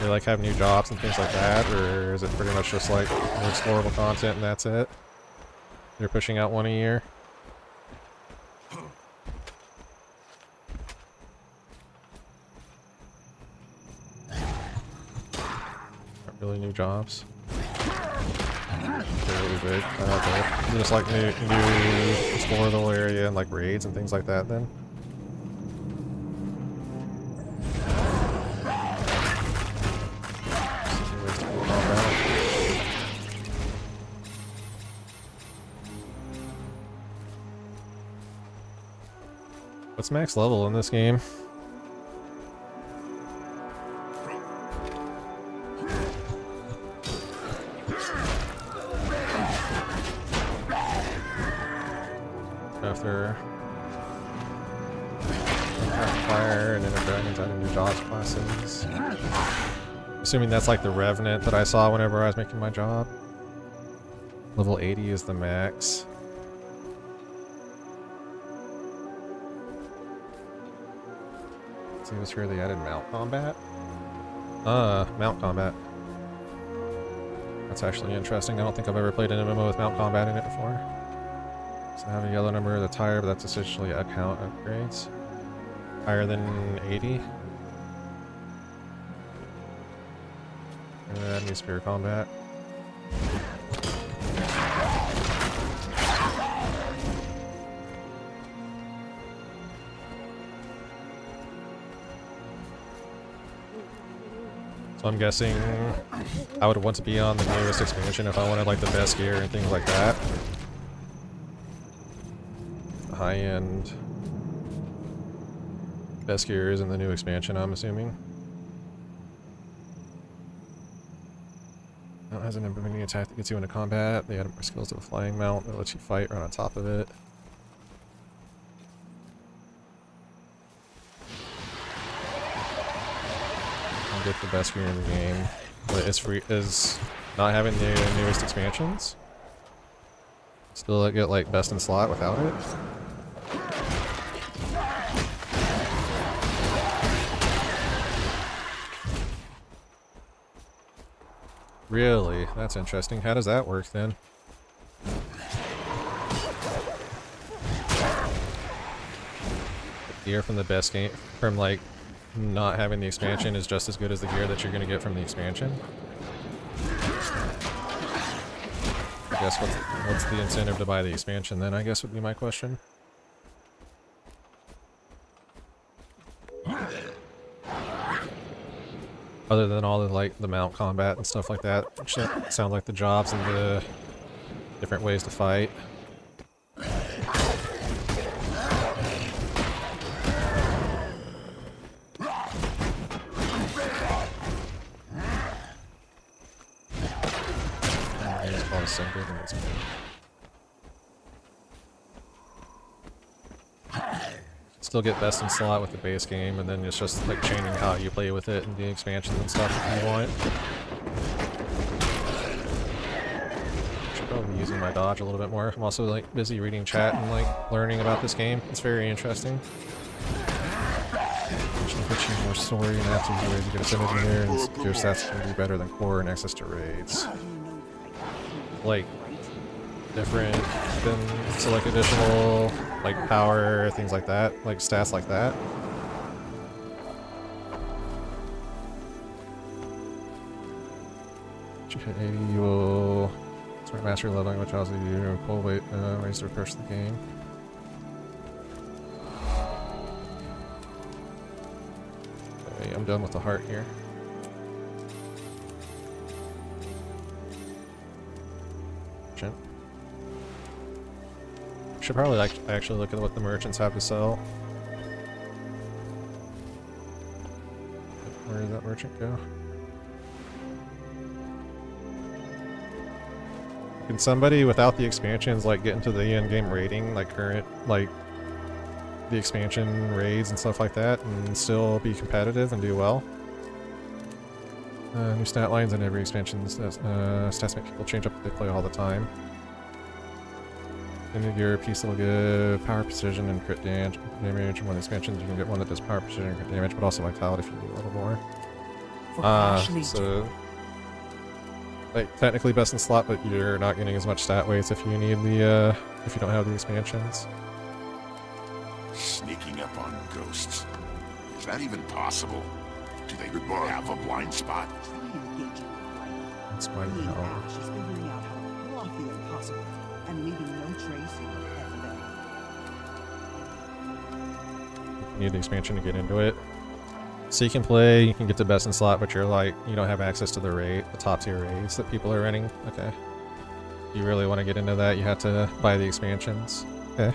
They like have new jobs and things like that, or is it pretty much just like more explorable content and that's it? They're pushing out one a year. Not really new jobs. They're really big. Okay. Just like new explorable area and like raids and things like that then. What's max level in this game? After Fire and Inner Dragons adding new jobs classes. Assuming that's like the Revenant that I saw whenever I was making my job. Level 80 is the max. See what's here, they added mount combat? Mount combat. That's actually interesting. I don't think I've ever played an MMO with mount combat in it before. So I have a yellow number of the tire, but that's essentially account upgrades. Higher than 80. And add new spear combat. So I'm guessing I would want to be on the newest expansion if I wanted like the best gear and things like that. The high-end best gear is in the new expansion, I'm assuming. Mount has an implementing attack that gets you into combat. They added more skills to the flying mount that lets you fight right on top of it. Get the best gear in the game, but it's free. Is not having the newest expansions. Still get like best in slot without it. Really? That's interesting. How does that work then? Gear from the best game, from like not having the expansion is just as good as the gear that you're going to get from the expansion. I guess what's the incentive to buy the expansion then, I guess would be my question. Other than all the like the mount combat and stuff like that, which sound like the jobs and the different ways to fight. Still get best in slot with the base game, and then it's just like changing how you play with it and the expansions and stuff if you want. Should probably be using my dodge a little bit more. I'm also like busy reading chat and like learning about this game. It's very interesting. Put you more story and after ways you get a synergy there, and your stats can be better than core and access to raids. Like different than so like additional like power, things like that, like stats like that. You hit 80, you will start master leveling, which allows you to pull weight ways to approach the game. Okay, I'm done with the heart here. Shit. Should probably like actually look at what the merchants have to sell. Where did that merchant go? Can somebody without the expansions like get into the in-game rating, like current, like the expansion raids and stuff like that, and still be competitive and do well? New stat lines in every expansion. Stats make people change up if they play all the time. End of your piece will give power, precision, and crit damage. One of the expansions you can get one that does power, precision, and crit damage, but also vitality if you do a little more. So like technically best in slot, but you're not getting as much stat weights if you need the if you don't have the expansions. Sneaking up on ghosts. Is that even possible? Do they have a blind spot? That's why you know. She's figuring out how to pull off the impossible and leaving no trace in the FF. You need the expansion to get into it. So you can play, you can get to best in slot, but you're like, you don't have access to the raid, the top tier raids that people are running. Okay. You really want to get into that, you have to buy the expansions. Okay.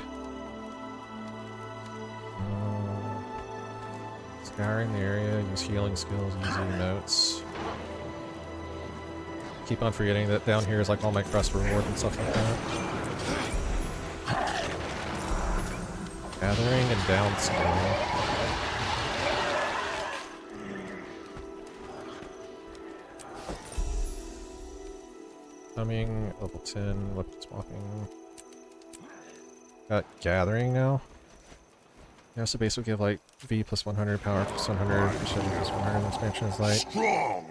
Scouring the area, use healing skills, use your notes. Keep on forgetting that down here is like all my crest reward and stuff like that. Gathering and downscale. Coming, level 10, weapon swapping. Got gathering now. Yeah, so basically give like V plus 100, power plus 100, precision plus 100, expansion is like Strong.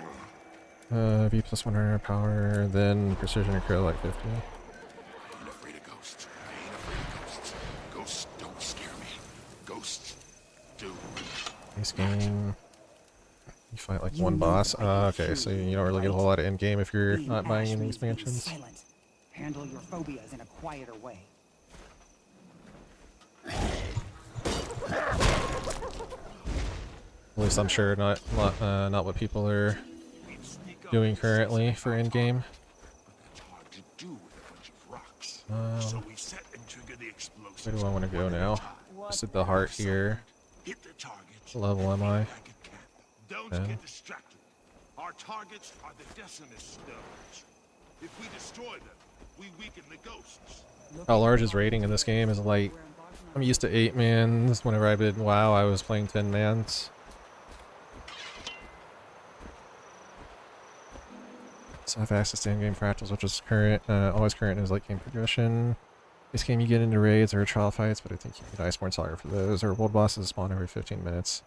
V plus 100 power, then precision and crit like 50. I ain't afraid of ghosts. I ain't afraid of ghosts. Ghosts don't scare me. Ghosts do. Base game. You fight like one boss. Okay, so you don't really get a whole lot of end game if you're not buying any expansions. Silent. Handle your phobias in a quieter way. At least I'm sure not what people are doing currently for end game. It's hard to do with a bunch of rocks. So we set and trigger the explosives. Where do I want to go now? Just at the heart here. Hit the targets. What level am I? Don't get distracted. Our targets are the Decimus stones. If we destroy them, we weaken the ghosts. How large is rating in this game? Is like, I'm used to 8 mans. Whenever I did WoW, I was playing 10 mans. So I have access to in-game fractals, which is current, always current in his late game progression. This game you get into raids or trial fights, but I think you need Iceborne Saga for those, or world bosses spawn every 15 minutes.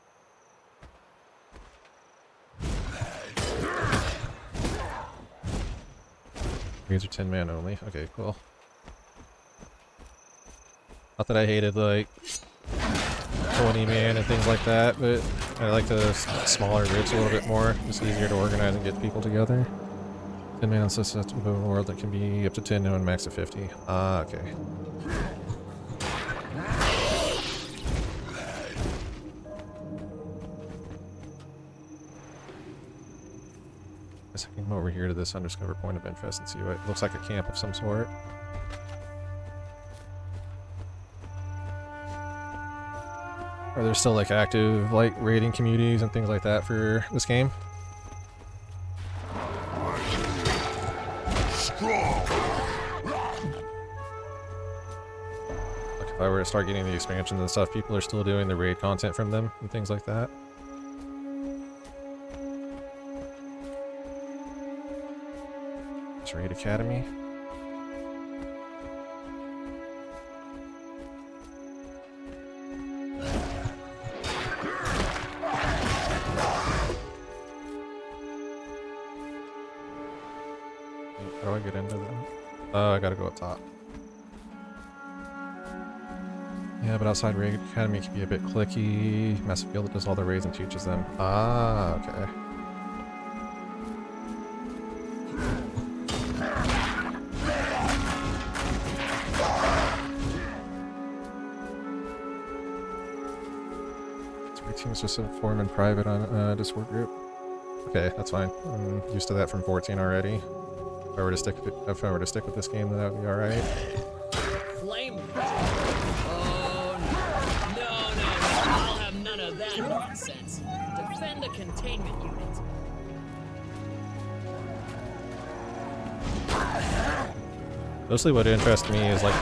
Raids are 10 man only. Okay, cool. Not that I hated like 20 man and things like that, but I like the smaller groups a little bit more. It's easier to organize and get people together. 10 man consists of a world that can be up to 10 and max of 50. Ah, okay. Guess I can come over here to this undiscovered point of interest and see what it looks like a camp of some sort. Are there still like active like raiding communities and things like that for this game? Like if I were to start getting the expansions and stuff, people are still doing the raid content from them and things like that. Raid Academy. How do I get into them? Oh, I gotta go up top. Yeah, but outside Raid Academy can be a bit clicky. Massive Guild that does all the raids and teaches them. Ah, okay. Teams just form in private on a Discord group. Okay, that's fine. I'm used to that from 14 already. If I were to stick with this game, then that would be alright. Flame Oh, no. No. I'll have none of that nonsense. Defend the containment unit. Mostly what interests me is like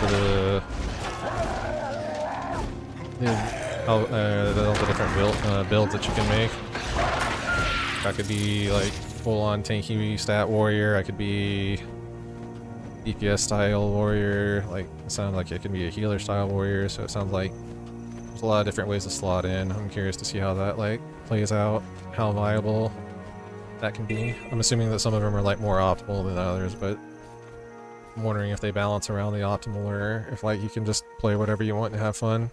all the different builds that you can make. I could be like full-on tanky stat warrior. I could be DPS style warrior. Like it sounds like it can be a healer style warrior. So it sounds like there's a lot of different ways to slot in. I'm curious to see how that like plays out, how viable that can be. I'm assuming that some of them are like more optimal than others, but I'm wondering if they balance around the optimal or if like you can just play whatever you want and have fun.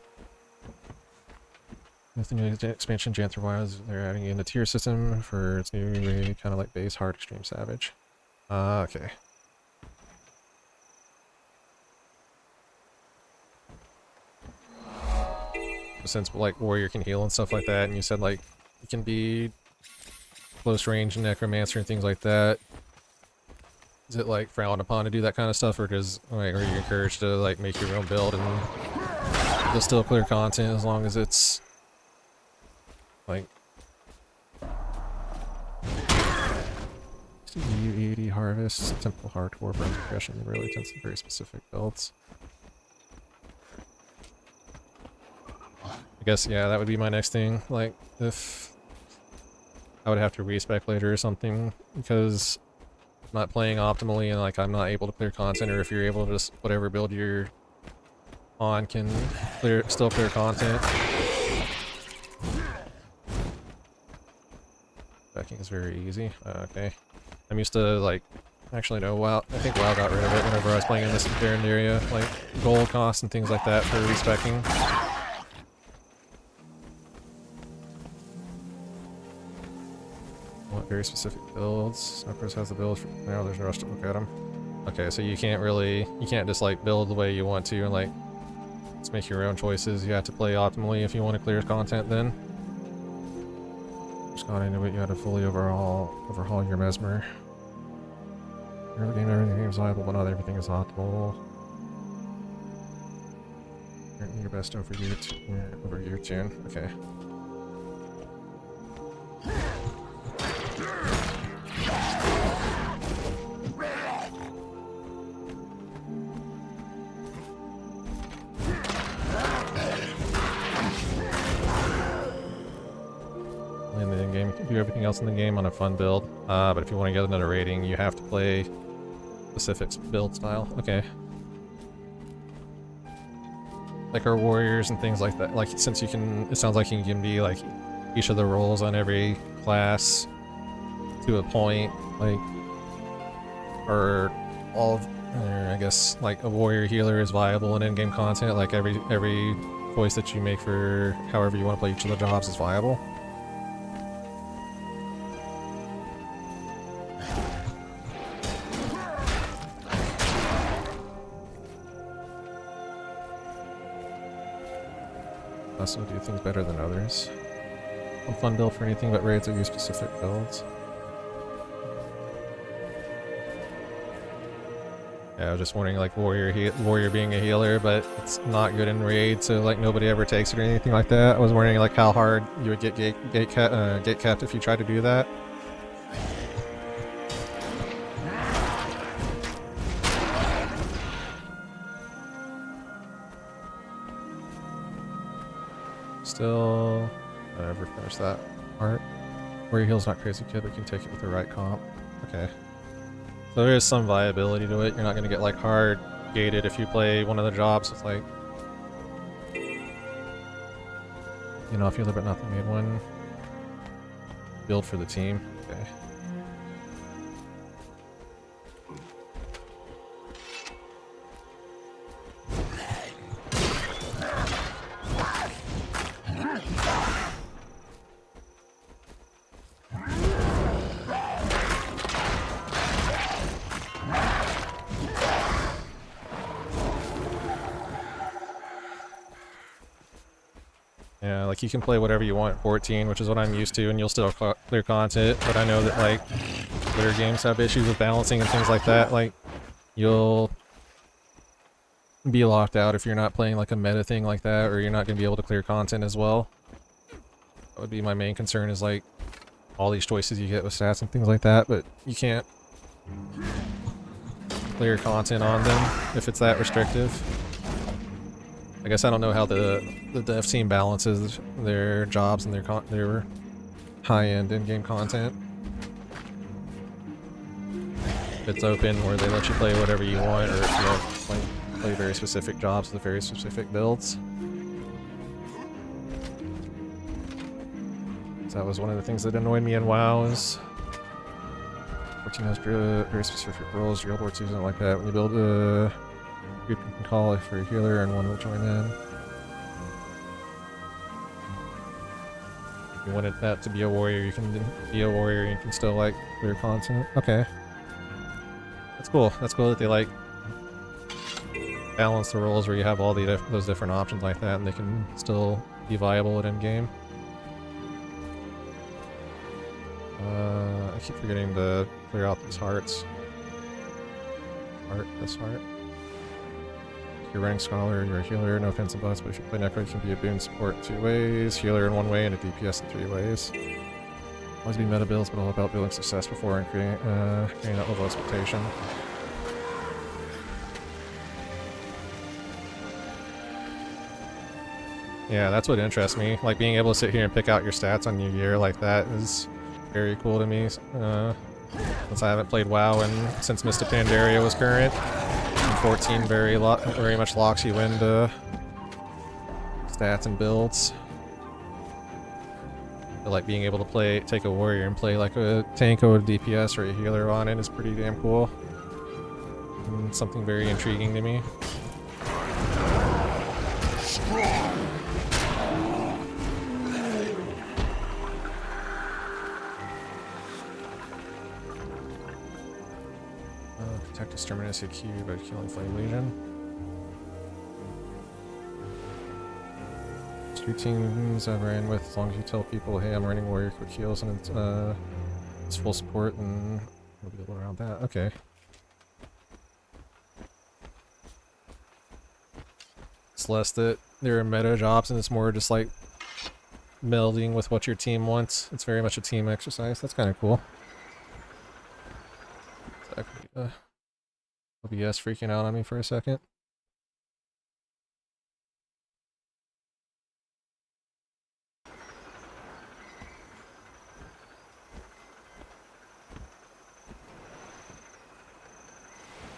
With the new expansion, Janther-wise, they're adding in a tier system for its new raid, kind of like base, hard, extreme, savage. Okay. Since like warrior can heal and stuff like that, and you said like you can be close range and necromancer and things like that, is it like frowned upon to do that kind of stuff, or does like are you encouraged to like make your own build and you'll still clear content as long as it's like U80 harvest, temple hardcore, burn progression, really tends to very specific builds. I guess yeah, that would be my next thing. Like if I would have to respec later or something because I'm not playing optimally and like I'm not able to clear content, or if you're able to just whatever build you're on can still clear content. Backing is very easy. Okay. I'm used to like, actually no, WoW, I think WoW got rid of it whenever I was playing in this barren area, like gold costs and things like that for respecking. Want very specific builds. Snipers has the build for now, there's no rush to look at them. Okay, so you can't just like build the way you want to and like, let's make your own choices. You have to play optimally if you want to clear content then. Just got into it, you had to fully overhaul your mesmer. Early game, everything is viable, but not everything is optimal. Your best over year 10. Okay. In the game, do everything else in the game on a fun build. But if you want to get another rating, you have to play specific build style. Okay. Like our warriors and things like that. Like since you can, it sounds like you can be like each of the roles on every class to a point. Like, or all of, I guess like a warrior healer is viable in in-game content. Like every choice that you make for however you want to play each of the jobs is viable. Also do things better than others. One fun build for anything but raids or use specific builds. Yeah, I was just wondering like warrior being a healer, but it's not good in raid, so like nobody ever takes it or anything like that. I was wondering like how hard you would get gate capped if you tried to do that. Still, I never finished that part. Warrior heal's not crazy good, but you can take it with the right comp. Okay. So there is some viability to it. You're not going to get like hard gated if you play one of the jobs with like, you know, if you live but nothing made one. Build for the team. Okay. Yeah, like you can play whatever you want at 14, which is what I'm used to, and you'll still clear content, but I know that like later games have issues with balancing and things like that. Like you'll be locked out if you're not playing like a meta thing like that, or you're not going to be able to clear content as well. That would be my main concern, is like all these choices you get with stats and things like that, but you can't clear content on them if it's that restrictive. I guess I don't know how the dev team balances their jobs and their high-end in-game content. If it's open where they let you play whatever you want, or if you have play very specific jobs with very specific builds. So that was one of the things that annoyed me in WoW, is 14 has very specific roles. GW2 isn't like that. When you build a group, you can call it for a healer and one will join in. If you wanted that to be a warrior, you can be a warrior and you can still like clear content. Okay. That's cool. That's cool that they like balance the roles where you have all those different options like that and they can still be viable at end game. I keep forgetting to clear out these hearts. This heart. If you're running Scholar, you're a healer, no offensive buffs, but if you play Necro, you can be a boon support 2 ways, healer in 1 way, and a DPS in 3 ways. Always be meta builds, but all about building success before and creating that level of expectation. Yeah, that's what interests me. Like, being able to sit here and pick out your stats on your gear like that is very cool to me. Since I haven't played WoW and since Mist of Pandaria was current. And 14 very much locks you into stats and builds. But like being able to take a warrior and play like a tank or a DPS or a healer on it is pretty damn cool. And something very intriguing to me. Protect Exterminatus AQ by killing Flame Legion. Routines I've ran with, as long as you tell people, hey, I'm running warrior quick heals and it's full support, and we'll be able around that. Okay. It's less that there are meta jobs and it's more just like melding with what your team wants. It's very much a team exercise. That's kind of cool. Exactly. OBS freaking out on me for a second.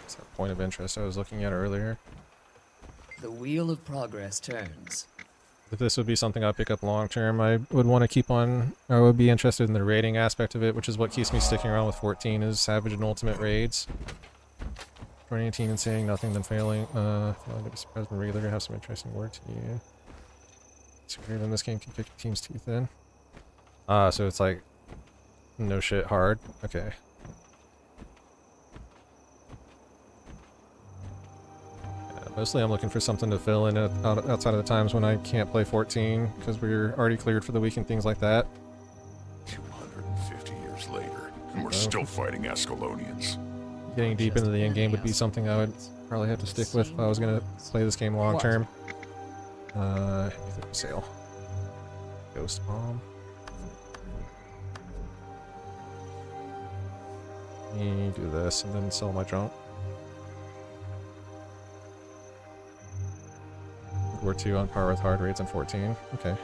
It's that point of interest I was looking at earlier. The wheel of progress turns. If this would be something I'd pick up long term, I would want to keep on, I would be interested in the raiding aspect of it, which is what keeps me sticking around with 14, is Savage and Ultimate raids. Joining a team and saying nothing, then failing to be surprised when regular have some interesting work to you. Secretary in this game can kick your team's teeth in. So it's like, no shit hard. Okay. Mostly I'm looking for something to fill in outside of the times when I can't play 14, because we're already cleared for the week and things like that. 250 years later, and we're still fighting Ascalonians. Getting deep into the end game would be something I would probably have to stick with if I was going to play this game long term. Sale. Ghost Bomb. Me do this and then sell my junk. War 2 on par with hard raids in 14. Okay.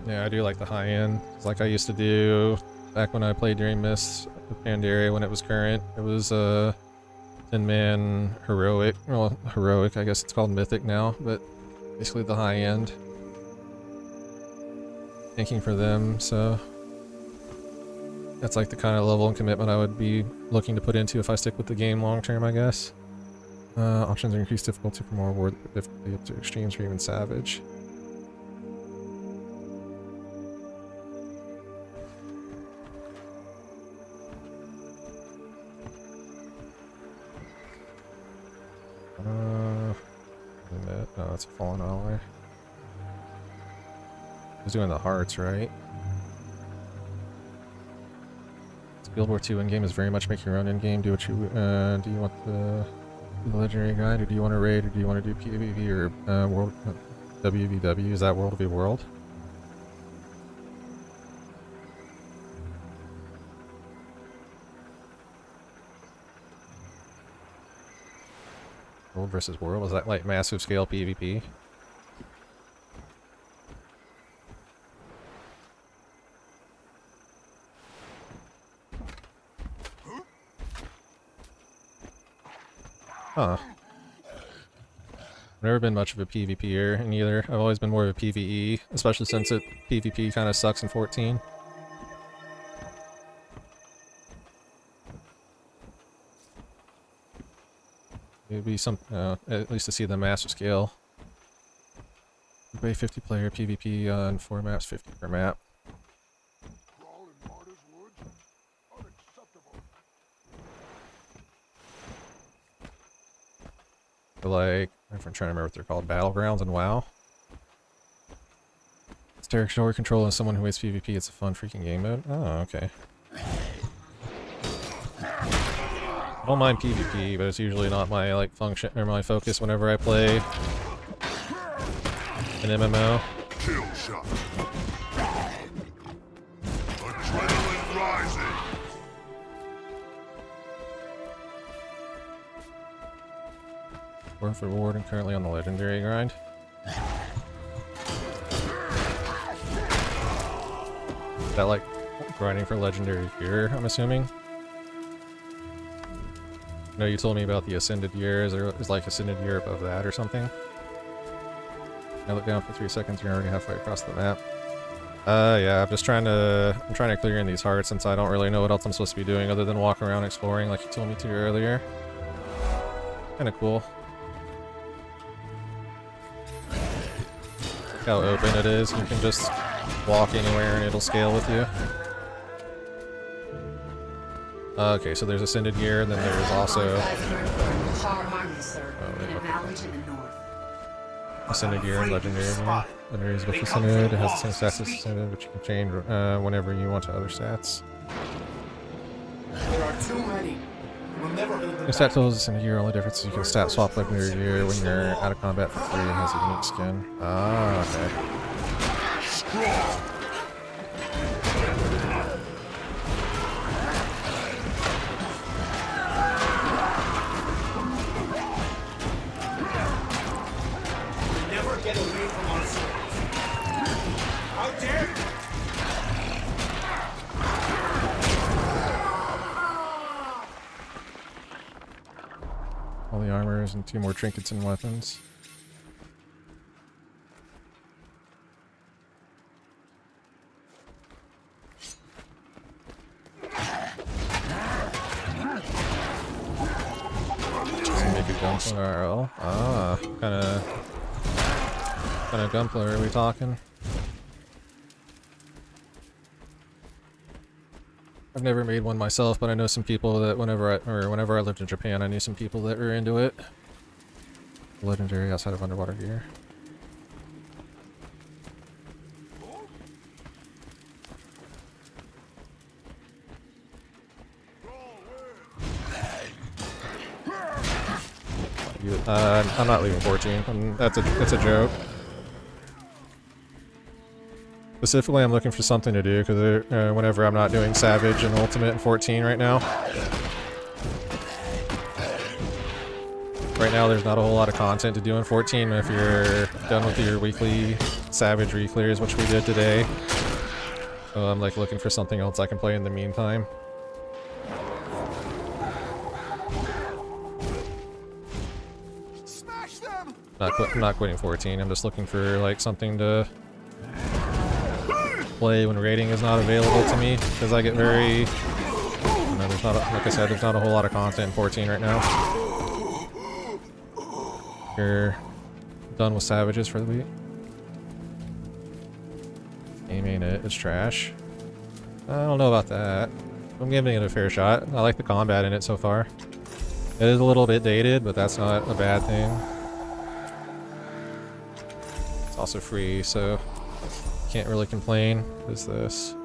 Yeah, I do like the high end. It's like I used to do back when I played during Mist of Pandaria when it was current. It was 10-man heroic. Well, heroic, I guess it's called mythic now, but basically the high end. Thinking for them, so that's like the kind of level and commitment I would be looking to put into if I stick with the game long term, I guess. Options are increased difficulty for more ward difficulty up to extremes or even savage. No, that's a fallen ally. I was doing the hearts, right? Let's Guild War 2 in-game is very much make your own in-game. Do what you do. You want the legendary guide, or do you want to raid, or do you want to do PvP or world WVW? Is that World v World? World versus World? Is that like massive scale PvP? Huh. I've never been much of a PvPer in either. I've always been more of a PvE, especially since PvP kind of sucks in 14. It'd be some, at least to see the massive scale. Play 50 player PvP on 4 maps, 50 per map. Like, I'm trying to remember what they're called, Battlegrounds and WoW. It's territory control and someone who hates PvP. It's a fun freaking game mode. Oh, okay. I don't mind PvP, but it's usually not my like function or my focus whenever I play an MMO. Kill shot. Adrenaline rising. Worth reward and currently on the legendary grind. Is that like grinding for legendary gear, I'm assuming? No, you told me about the ascended year. Is there like ascended year above that or something? I look down for 3 seconds, you're already halfway across the map. Yeah, I'm trying to clear in these hearts since I don't really know what else I'm supposed to be doing other than walk around exploring like you told me to earlier. Kinda cool. Look how open it is, you can just walk anywhere and it'll scale with you. Okay, so there's ascended gear, and then there's also ascended gear and legendary gear. Legendary is with ascended, it has the same stats as ascended, but you can change whenever you want to other stats. There are too many. We'll never hold them The stat totals ascended gear, only difference is you can stat swap legendary gear when you're out of combat for free and has a unique skin. Ah, okay. get away from our swords. How dare you! All the armors and 2 more trinkets and weapons. Make a gunpowder. Ah, kind of gunpowder are we talking? I've never made one myself, but I know some people that whenever I lived in Japan, I knew some people that were into it. Legendary outside of underwater gear. I'm not leaving 14. That's a joke. Specifically, I'm looking for something to do because whenever I'm not doing Savage and Ultimate in 14 right now. Right now, there's not a whole lot of content to do in 14. If you're done with your weekly Savage reclears, which we did today, so I'm like looking for something else I can play in the meantime. I'm not quitting 14. I'm just looking for like something to play when raiding is not available to me, because I get very, you know, there's not like I said, there's not a whole lot of content in 14 right now. You're done with Savages for the week. Game ain't it? It's trash. I don't know about that. I'm giving it a fair shot. I like the combat in it so far. It is a little bit dated, but that's not a bad thing. It's also free, so can't really complain. What is this?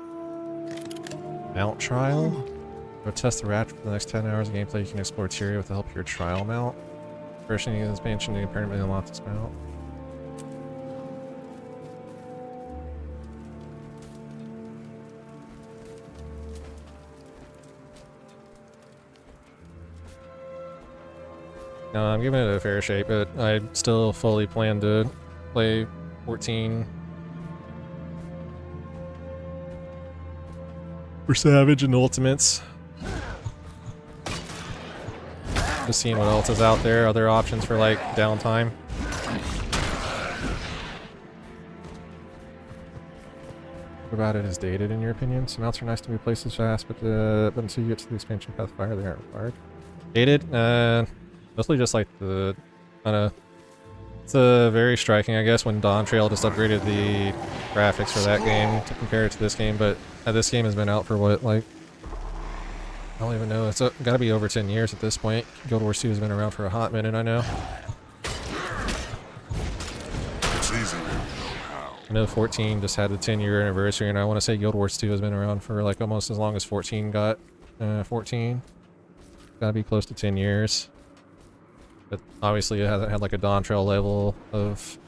Mount Trial? Go test the Ratchet for the next 10 hours of gameplay. You can explore Tyria with the help of your trial mount. First, the expansion to apparently unlock this mount. No, I'm giving it a fair shake, but I still fully plan to play 14 for Savage and Ultimates. Just seeing what else is out there, other options for like downtime. What about it is dated in your opinion? Some mounts are nice to be places fast, but until you get to the expansion path fire, they aren't required. Dated? Mostly just like the kind of. It's very striking, I guess, when Dawn Trail just upgraded the graphics for that game to compare it to this game, but this game has been out for what, like, I don't even know. It's gotta be over 10 years at this point. Guild Wars 2 has been around for a hot minute, I know. It's easy. I know 14 just had the 10-year anniversary, and I want to say Guild Wars 2 has been around for like almost as long as 14 got. 14. Gotta be close to 10 years. But obviously it hasn't had like a Dawn Trail level of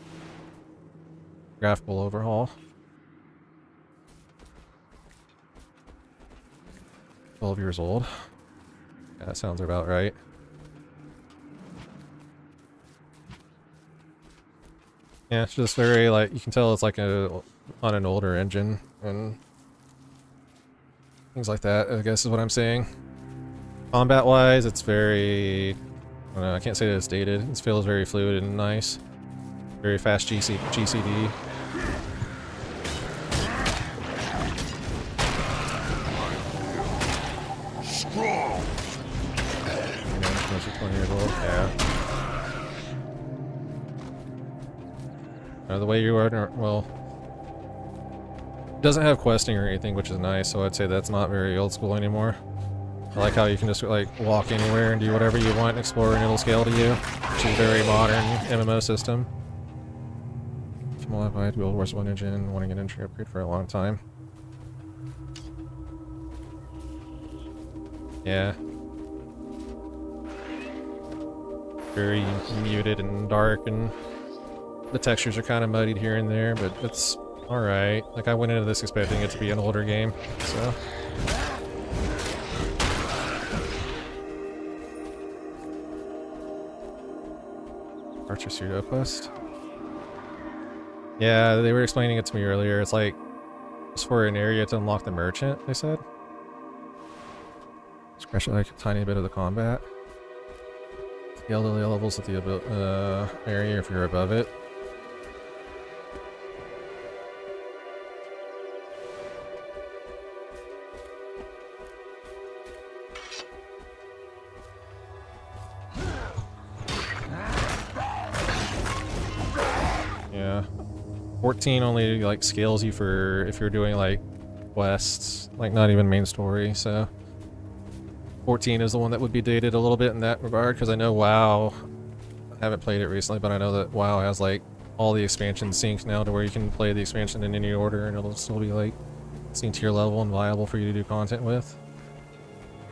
graphical overhaul. 12 years old. Yeah, that sounds about right. Yeah, it's just very like, you can tell it's like on an older engine and things like that, I guess is what I'm saying. Combat wise, it's very, I don't know, I can't say that it's dated. It feels very fluid and nice. Very fast GCD. Strong. Close to 20 years old. Yeah. The way you are, well, it doesn't have questing or anything, which is nice. So I'd say that's not very old school anymore. I like how you can just like walk anywhere and do whatever you want and explore, and it'll scale to you, which is a very modern MMO system. I've had Guild Wars 1 engine, wanting an entry upgrade for a long time. Yeah. Very muted and dark, and the textures are kind of muddied here and there, but it's alright. Like, I went into this expecting it to be an older game, so. Archer pseudo quest. Yeah, they were explaining it to me earlier. It's like, it's for an area to unlock the merchant, they said. Scratch like a tiny bit of the combat. Scale the levels of the area if you're above it. Yeah. 14 only like scales you for if you're doing like quests, like not even main story, so 14 is the one that would be dated a little bit in that regard, because I know WoW, I haven't played it recently, but I know that WoW has like all the expansions synced now to where you can play the expansion in any order and it'll still be like synced to your level and viable for you to do content with.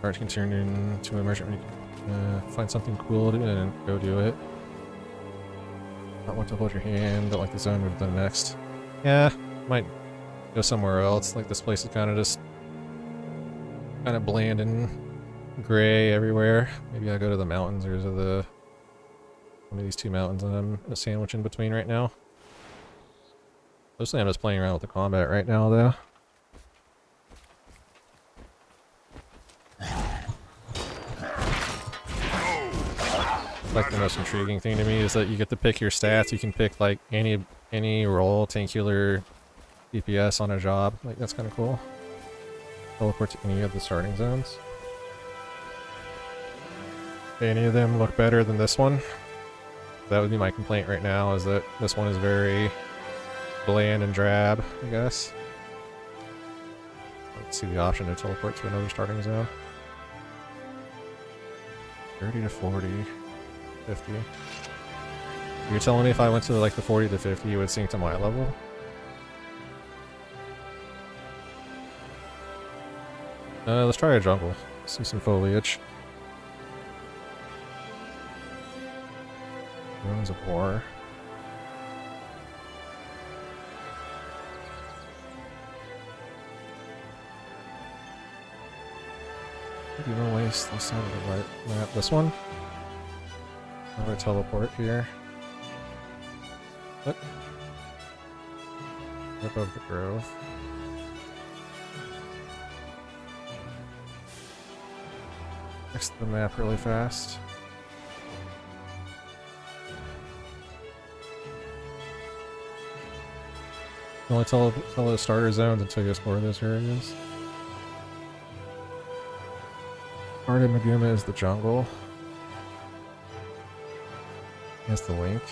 Or it can turn into a merchant when you find something cool to do and go do it. Not want to hold your hand, don't like the zone, move to the next. Yeah, might go somewhere else. Like this place is kind of just kind of bland and gray everywhere. Maybe I go to the mountains, or is it the one of these two mountains that I'm a sandwich in between right now. Mostly I'm just playing around with the combat right now though. Like the most intriguing thing to me is that you get to pick your stats. You can pick like any role, tankular, DPS on a job. Like that's kind of cool. Teleport to any of the starting zones. Any of them look better than this one? That would be my complaint right now, is that this one is very bland and drab, I guess. Let's see the option to teleport to another starting zone. 30 to 40. 50. You're telling me if I went to like the 40 to 50, you would sync to my level? Let's try a jungle. See some foliage. Ruins of war. Maybe no waste this side of the right map. This one? I'm gonna teleport here. What? Above the grove. Next to the map really fast. You only tell the starter zones until you explore those areas. Part of Maguma is the jungle. Here's the link.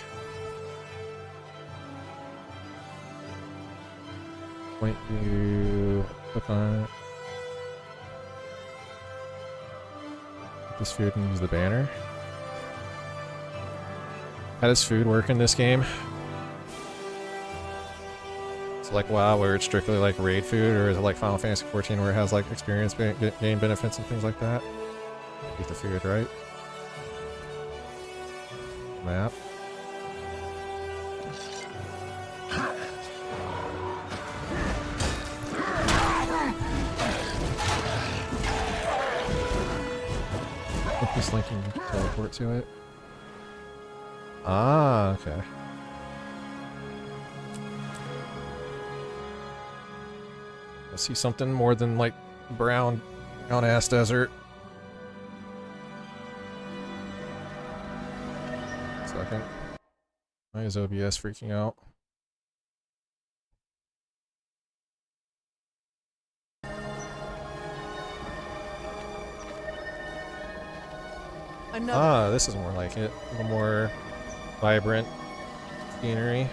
Point you click on it. Get this food and use the banner. How does food work in this game? It's like WoW where it's strictly like raid food, or is it like Final Fantasy 14 where it has like experience gain benefits and things like that? Eat the food, right? Map. Click this link and teleport to it. Ah, okay. I see something more than like brown ass desert. Second. Why is OBS freaking out? Ah, this is more like it. A little more vibrant scenery.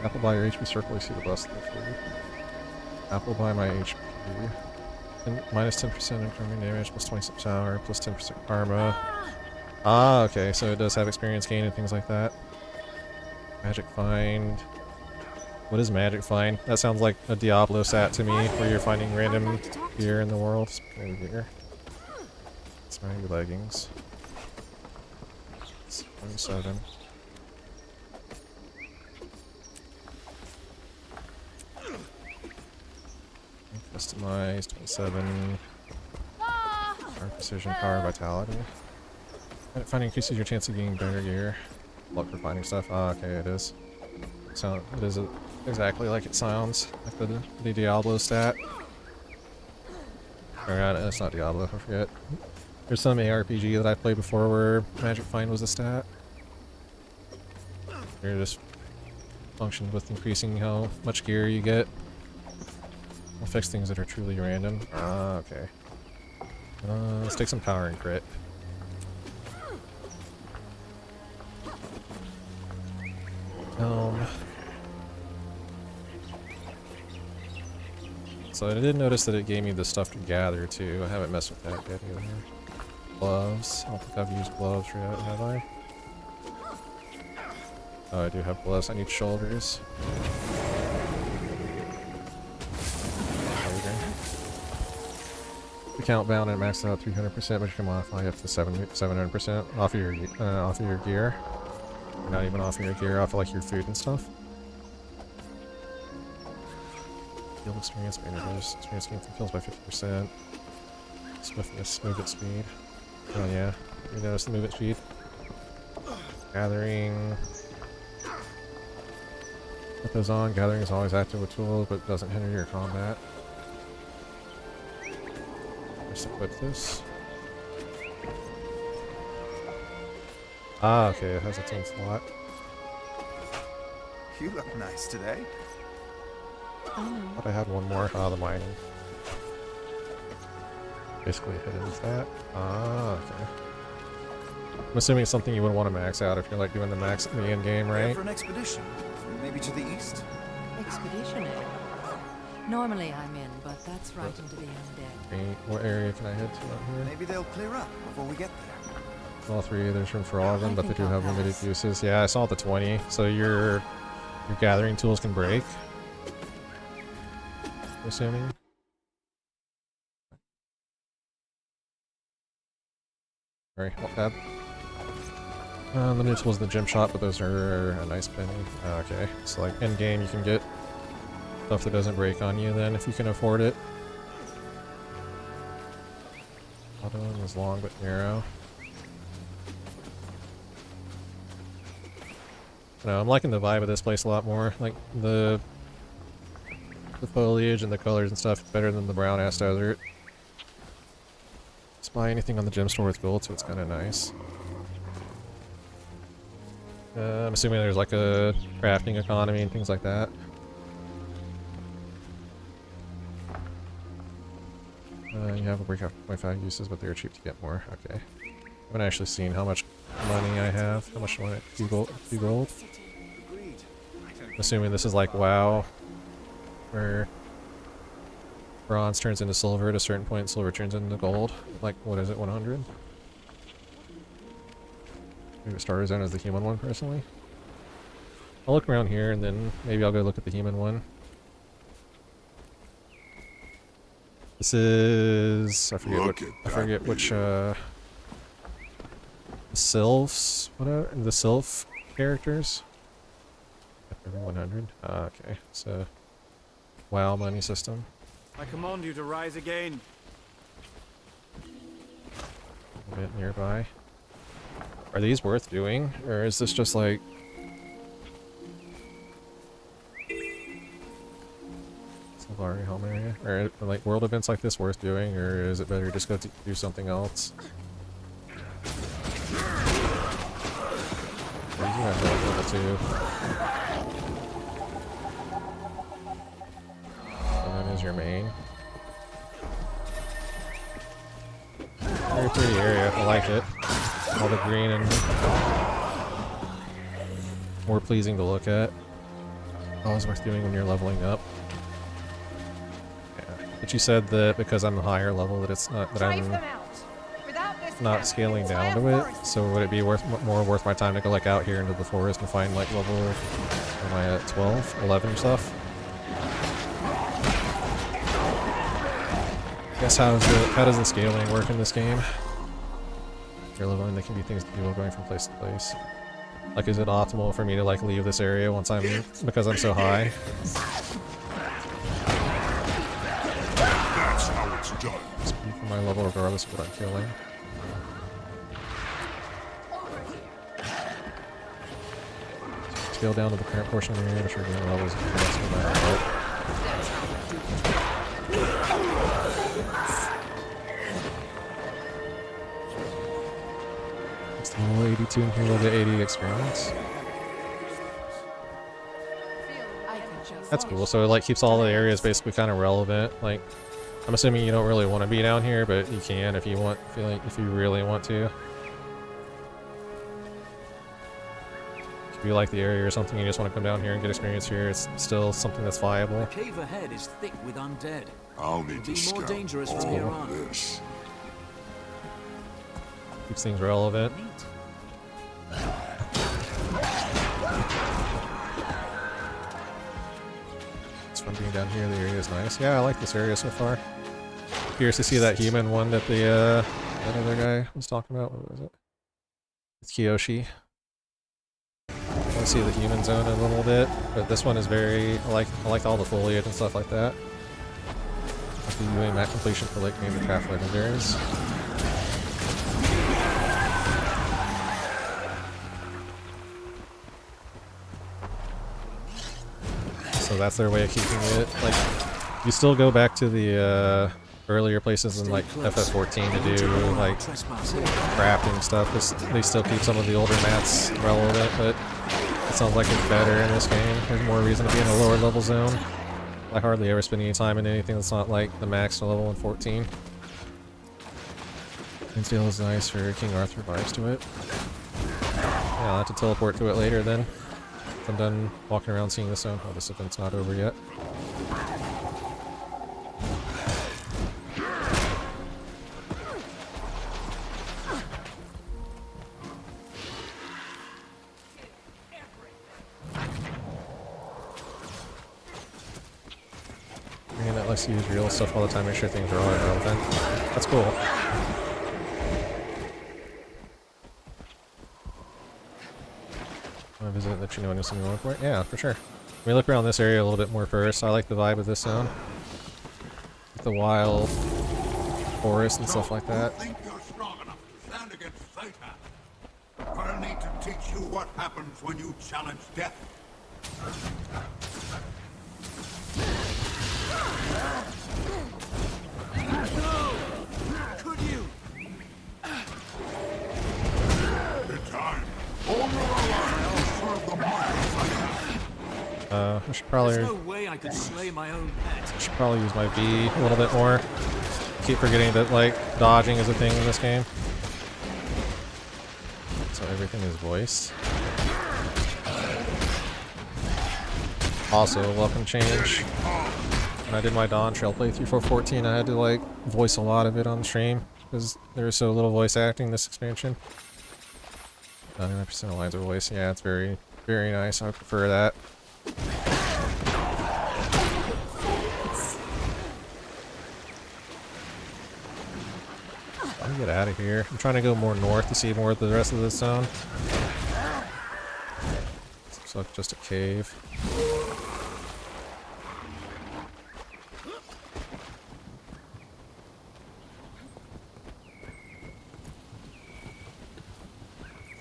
Apple by your HP circle, you see the bust of the food. Apple by my HP. And minus 10% incoming damage, plus 26 power, plus 10% karma. Ah, okay, so it does have experience gain and things like that. Magic find. What is magic find? That sounds like a Diablo stat to me, where you're finding random gear in the world. Speaking of gear. It's my leggings. It's 27. Customize 27. Power, precision, power, vitality. Finding increases your chance of getting better gear. Luck for finding stuff. Ah, okay, it is. So it is exactly like it sounds, like the Diablo stat. Or it's not Diablo. I forget. There's some ARPG that I played before where Magic Find was a stat. It just functions with increasing how much gear you get. We'll fix things that are truly random. Ah, okay. Let's take some power and crit. So I did notice that it gave me the stuff to gather too. I haven't messed with that yet either. Gloves. I don't think I've used gloves yet, have I? Oh, I do have gloves. I need shoulders. The count bound and maxed out 300%, but you can modify up to 700% off of your gear. Not even off of your gear, off of like your food and stuff. Field experience may reduce experience gain from kills by 50%. Swiftness, movement speed. Oh yeah, you notice the movement speed. Gathering. Put those on. Gathering is always active with tools, but doesn't hinder your combat. Just equip this. Ah, okay, it has its own slot. You look nice today. Thought I had one more. Ah, the mining. Basically hidden with that. Ah, okay. I'm assuming it's something you would want to max out if you're like doing the max in the end game, right? For an expedition, maybe to the east. Expedition, eh? Normally I'm in, but that's right into the undead. What area can I head to out here? Maybe they'll clear up before we get there. All three, there's room for all of them, but they do have limited uses. Yeah, I saw the 20, so your gathering tools can break. I'm assuming. Sorry, what tab? The new tools in the gym shop, but those are a nice penny. Okay, so like in game you can get stuff that doesn't break on you then if you can afford it. Bottom is long but narrow. No, I'm liking the vibe of this place a lot more. Like the foliage and the colors and stuff better than the brown ass desert. Just buy anything on the gem store with gold, so it's kind of nice. I'm assuming there's like a crafting economy and things like that. You have a break after 25 uses, but they're cheap to get more. Okay. I haven't actually seen how much money I have. How much do I want? 2 gold? I'm assuming this is like WoW, where bronze turns into silver at a certain point, silver turns into gold. Like, what is it, 100? Maybe starter zone is the human one, personally. I'll look around here, and then maybe I'll go look at the human one. This is... I forget which, the sylphs? Whatever? The sylph characters? Every 100? Okay, so... WoW money system. I command you to rise again. A bit nearby. Are these worth doing? Or is this just like... Solari home area? Or like world events like this worth doing? Or is it better just go to do something else? You have level 2. And that is your main. Very pretty area, I like it. All the green and more pleasing to look at. Always worth doing when you're leveling up. Yeah. But you said that because I'm the higher level that it's not that I'm not scaling down to it. So would it be more worth my time to go like out here into the forest and find like level, am I at 12, 11 stuff? I guess how does the scaling work in this game? If you're leveling, there can be things to do while going from place to place. Like, is it optimal for me to like leave this area once because I'm so high? That's how it's done. Speed for my level regardless of what I'm killing. Scale down to the current portion of the area, which are going levels of the rest of my It's level 82 and here we'll get 80 experience. That's cool, so it like keeps all the areas basically kind of relevant. Like, I'm assuming you don't really want to be down here, but you can if you want, if you really want to. If you like the area or something, you just want to come down here and get experience here, it's still something that's viable. The cave ahead is thick with undead. I'll need to scout dangerous all from here of on. this. Keeps things relevant. It's fun being down here, the area is nice. Yeah, I like this area so far. Curious to see that human one that the that other guy was talking about. What was it? It's Kiyoshi. I want to see the human zone a little bit, but this one is very... I like all the foliage and stuff like that. I'll be doing that completion for like maybe craft legendaries. So that's their way of keeping it. Like, you still go back to the earlier places in like FF14 to do like crafting stuff, because they still keep some of the older mats relevant, but it sounds like it's better in this game. There's more reason to be in a lower level zone. I hardly ever spend any time in anything that's not like the max level in 14. And feels nice for King Arthur vibes to it. Yeah, I'll have to teleport to it later then. I'm done walking around seeing this zone. Oh, this event's not over yet. And that lets you use real stuff all the time, make sure things are all relevant. That's cool. let you know when there's something going for it. Yeah, for sure. We look around this area a little bit more first. I like the vibe of this zone. With the wild forest and stuff like that. Think you're strong enough to stand against Satan? I'll need to teach you what happens when you challenge death. Could you? It's time. All your allies serve the might. I should probably... There's no way I could slay my own pet. I should probably use my V a little bit more. Keep forgetting that, like, dodging is a thing in this game. So everything is voiced. Also, welcome change. When I did my Dawn Trail playthrough for 14, I had to, like, voice a lot of it on the stream. Because there was so little voice acting in this expansion. 99% of lines are voiced. Yeah, it's very, very nice. I prefer that. Let me get out of here. I'm trying to go more north to see more of the rest of the zone. Looks like just a cave.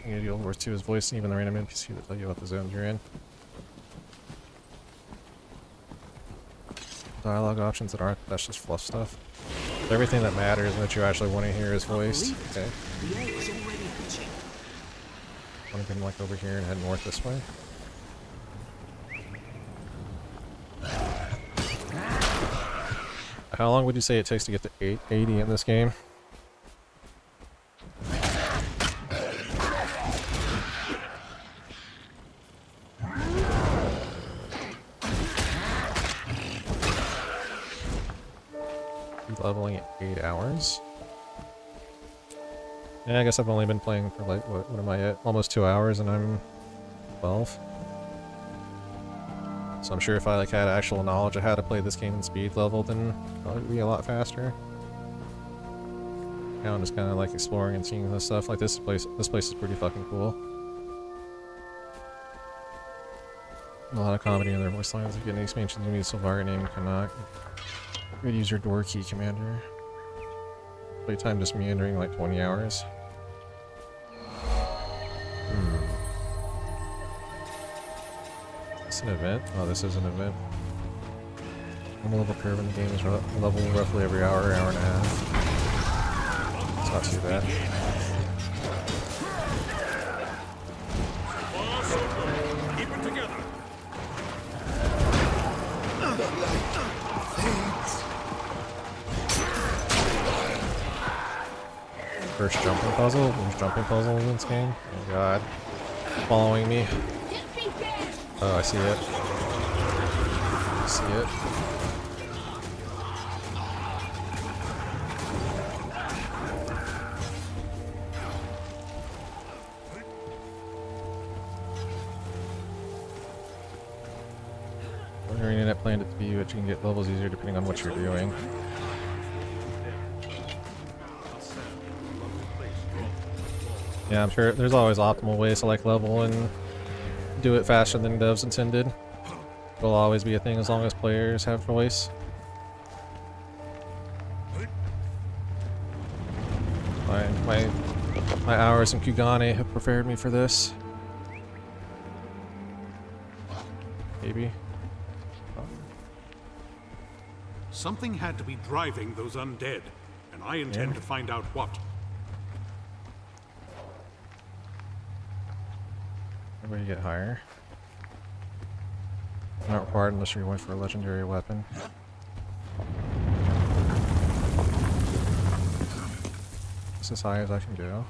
Guild Wars 2 is voicing even the random NPC that tell you what the zones you're in. Dialogue options that aren't, that's just fluff stuff. Everything that matters and that you actually want to hear is voiced. Okay. I'm gonna like over here and head north this way. How long would you say it takes to get to 880 in this game? Leveling at 8 hours. Yeah, I guess I've only been playing for like, what am I at? Almost 2 hours and I'm 12. So I'm sure if I like had actual knowledge of how to play this game in speed level, then it would be a lot faster. Now I'm just kind of like exploring and seeing this stuff. Like this place is pretty fucking cool. A lot of comedy in their voice lines. If you get any expansions, you need Sylvaria name cannot. Good use your door key, Commander. Playtime just meandering like 20 hours. Is this an event? Oh, this is an event. Normal level curve in the game is level roughly every hour, hour and a half. It's not too bad. Keep it together. First jumping puzzle? There's jumping puzzle in this game? Oh god. Following me. Oh, I see it. I see it. On your internet planned it to be, but you can get levels easier depending on what you're doing. Yeah, I'm sure there's always optimal ways to like level and do it faster than devs intended. Will always be a thing as long as players have voice. My hours in Kugane have prepared me for this. Maybe. Something had to be driving those undead, and I intend to find out what. Everybody get higher. Not required unless you're going for a legendary weapon. This is as high as I can go.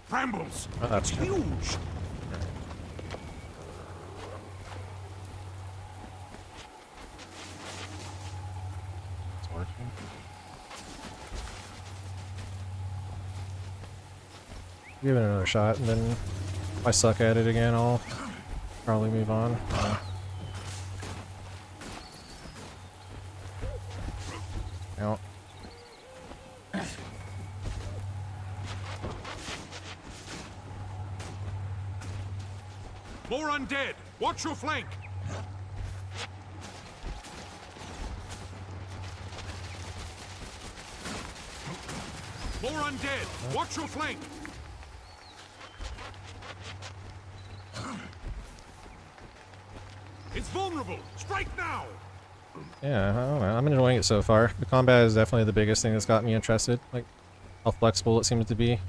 Brambles! Oh, that's huge! Give it another shot, and then if I suck at it again, I'll probably move on. Out. More undead! Watch your flank! More undead! Watch your flank! It's vulnerable! Strike now! Yeah, I don't know. I'm enjoying it so far. The combat is definitely the biggest thing that's got me interested. Like, how flexible it seems to be.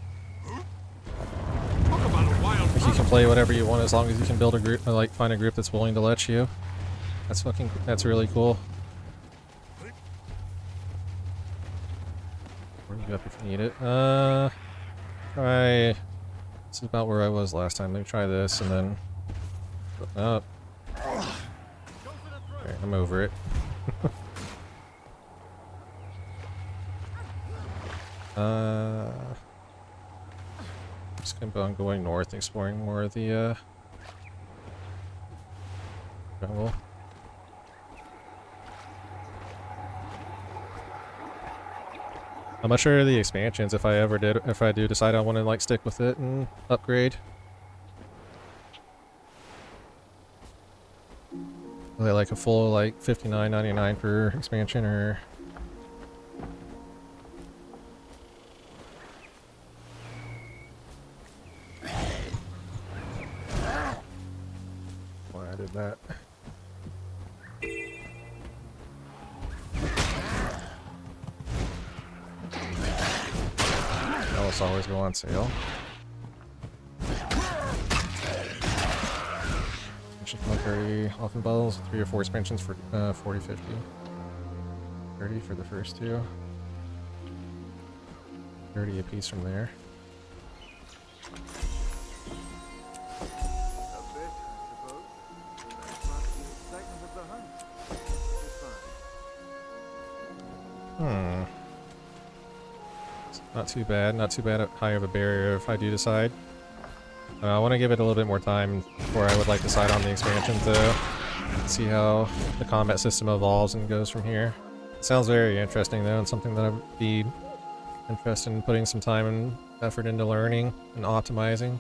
Like, you can play whatever you want as long as you can build a group, like, find a group that's willing to let you. That's really cool. Where you up if you need it? Try... This is about where I was last time. Let me try this and then... Up. Okay, I'm over it. Just gonna go on going north, exploring more of the jungle. I'm not sure of the expansions if I do decide I want to like stick with it and upgrade. Are they like a full like $59.99 per expansion or? Why I did that. Those always go on sale. Very often bundles, 3 or 4 expansions for 40, 50. 30 for the first 2. 30 a piece from there. Not too bad. Not too bad high of a barrier if I do decide. I want to give it a little bit more time before I would like decide on the expansion though. See how the combat system evolves and goes from here. It sounds very interesting though, and something that I'd be interested in putting some time and effort into learning and optimizing.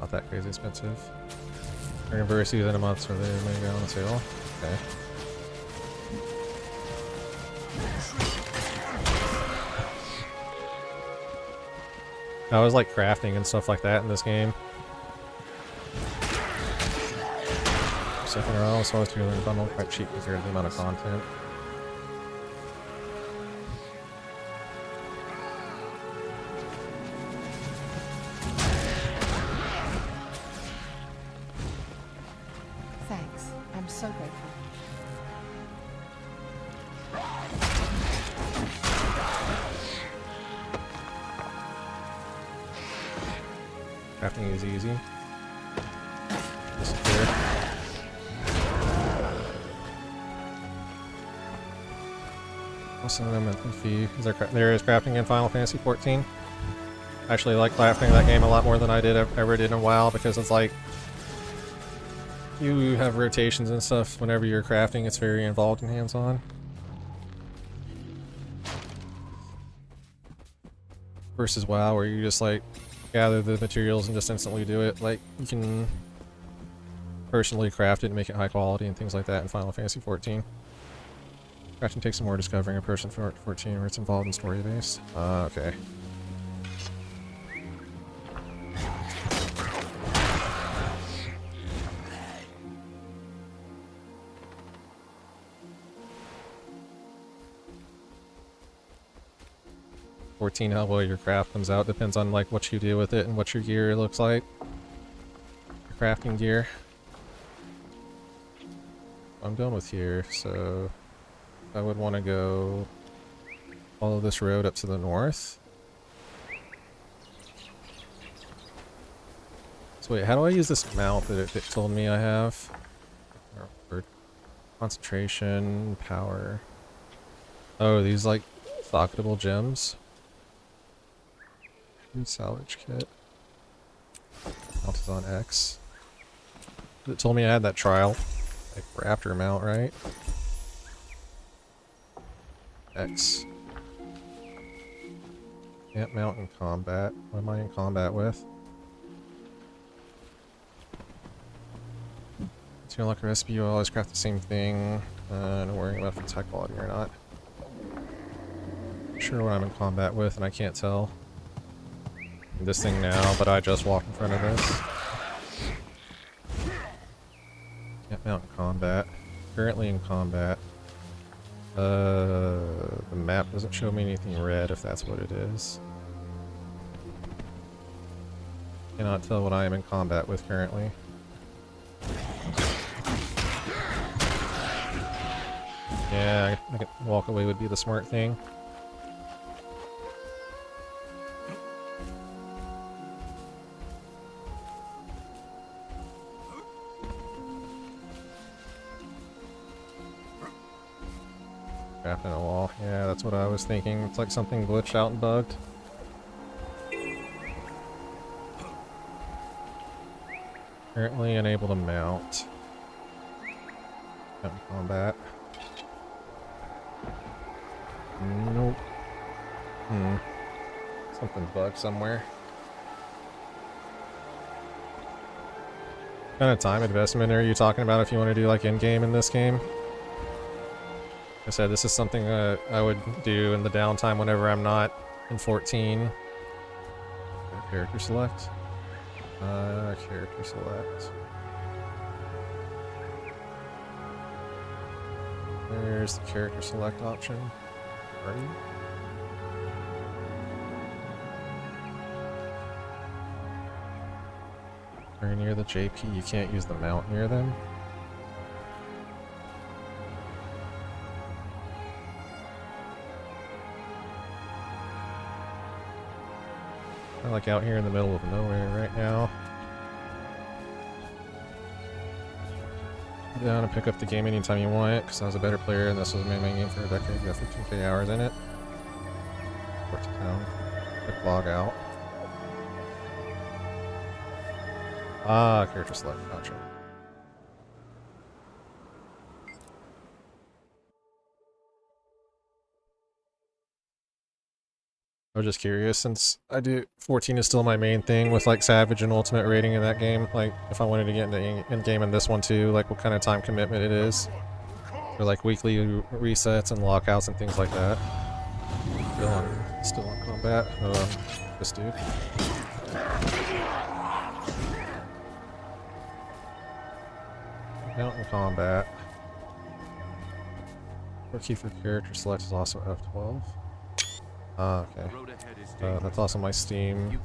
Not that crazy expensive. University within a month, so they may go on sale. Okay. I always like crafting and stuff like that in this game. Second row, so I was doing bundle quite cheap compared to the amount of content. Thanks. I'm so grateful. Crafting is easy. Disappear. What's another monthly fee? There is crafting in Final Fantasy 14. I actually like crafting that game a lot more than I ever did in WoW because it's like you have rotations and stuff whenever you're crafting. It's very involved and hands-on. Versus WoW, where you just like gather the materials and just instantly do it. Like, you can personally craft it and make it high quality and things like that in Final Fantasy 14. Crafting takes some more discovering a person for 14 where it's involved in story based. Okay. How well your craft comes out depends on like what you do with it and what your gear looks like. Your crafting gear. I'm done with here, so I would want to go follow this road up to the north. So wait, how do I use this mount that it told me I have? Or concentration, power. Oh, these like socketable gems. Salvage kit. is on X. It told me I had that trial, like raptor mount, right? X. Can't mount in combat. What am I in combat with? It's gonna look at recipe, you always craft the same thing. No worrying about if it's high quality or not. Not sure what I'm in combat with, and I can't tell this thing now, but I just walked in front of this. Can't mount in combat. Currently in combat. The map doesn't show me anything red, if that's what it is. Cannot tell what I am in combat with currently. Yeah, I could walk away would be the smart thing. Trapped in a wall. Yeah, that's what I was thinking. It's like something glitched out and bugged. Currently unable to mount. Mount in combat. Nope. Something's bugged somewhere. What kind of time investment are you talking about if you want to do like in-game in this game? Like I said, this is something that I would do in the downtime whenever I'm not in 14. Character select. Character select. There's the character select option. Are you? Are you near the JP? You can't use the mount near them. I'm like out here in the middle of nowhere right now. Go down and pick up the game anytime you want, because I was a better player and this was my main game for a decade. You got 15k hours in it. Port to town. Click log out. Ah, character select. Gotcha. I was just curious, since I do 14 is still my main thing with like Savage and Ultimate rating in that game. Like, if I wanted to get into in-game in this one too, like what kind of time commitment it is. For like weekly resets and lockouts and things like that. Still on combat. This dude. Out in combat. Key for character select is also F12. Ah, okay. That's also my Steam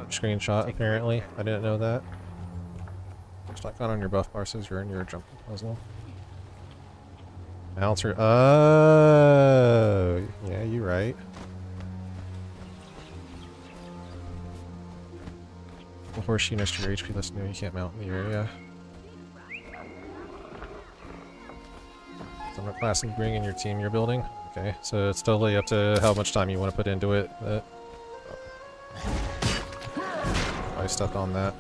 screenshot, apparently. I didn't know that. Looks like on your buff bar says you're in your jumping puzzle. Bouncer. Oh, yeah, you're right. The horseshoe next to your HP list, no, you can't mount in the area. So what class and bring in your team you're building? Okay, so it's totally up to how much time you want to put into it. I stuck on that.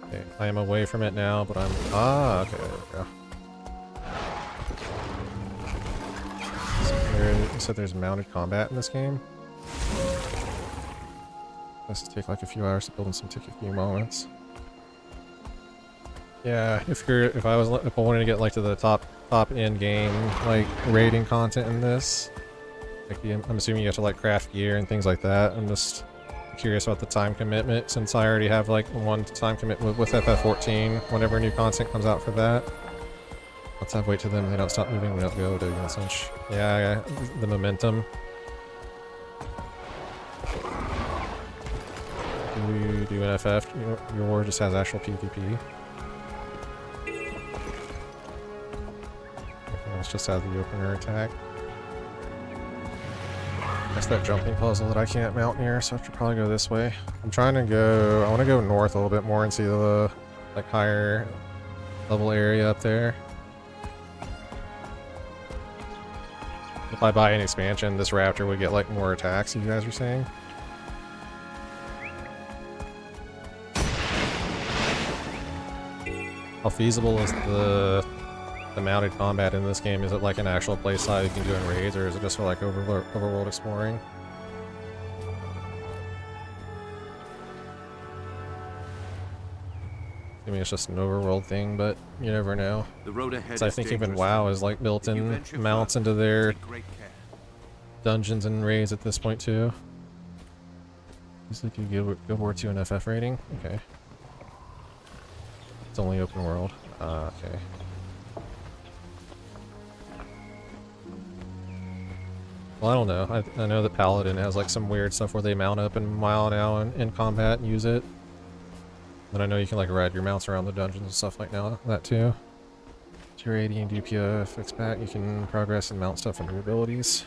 Okay, I am away from it now, but I'm... Ah, okay, there we go. So you said there's mounted combat in this game? This will take like a few hours to build and some take a few moments. Yeah, if I wanted to get like to the top end game like raiding content in this, like I'm assuming you have to like craft gear and things like that. I'm just curious about the time commitment, since I already have like one time commitment with FF14 whenever new content comes out for that. Let's have wait till them, they don't stop moving, we don't go to Cinch. Yeah, the momentum. You do an FF, your war just has actual PvP. Just have the opener attack. That's that jumping puzzle that I can't mount near, so I should probably go this way. I'm trying to go... I want to go north a little bit more and see the like higher level area up there. If I buy an expansion, this raptor would get like more attacks, you guys are saying? How feasible is the mounted combat in this game? Is it like an actual playstyle you can do in raids, or is it just for like overworld exploring? I mean, it's just an overworld thing, but you never know. The road ahead So I think even WoW is like built-in mounts into their dungeons and raids at this point too. Just like you Guild War 2 and FF rating? Okay. It's only open world. Okay. Well, I don't know. I know that Paladin has like some weird stuff where they mount up in WoW now in combat and use it. Then I know you can like ride your mounts around the dungeons and stuff like that too. Tier 80 and DPF fix back, you can progress and mount stuff and new abilities.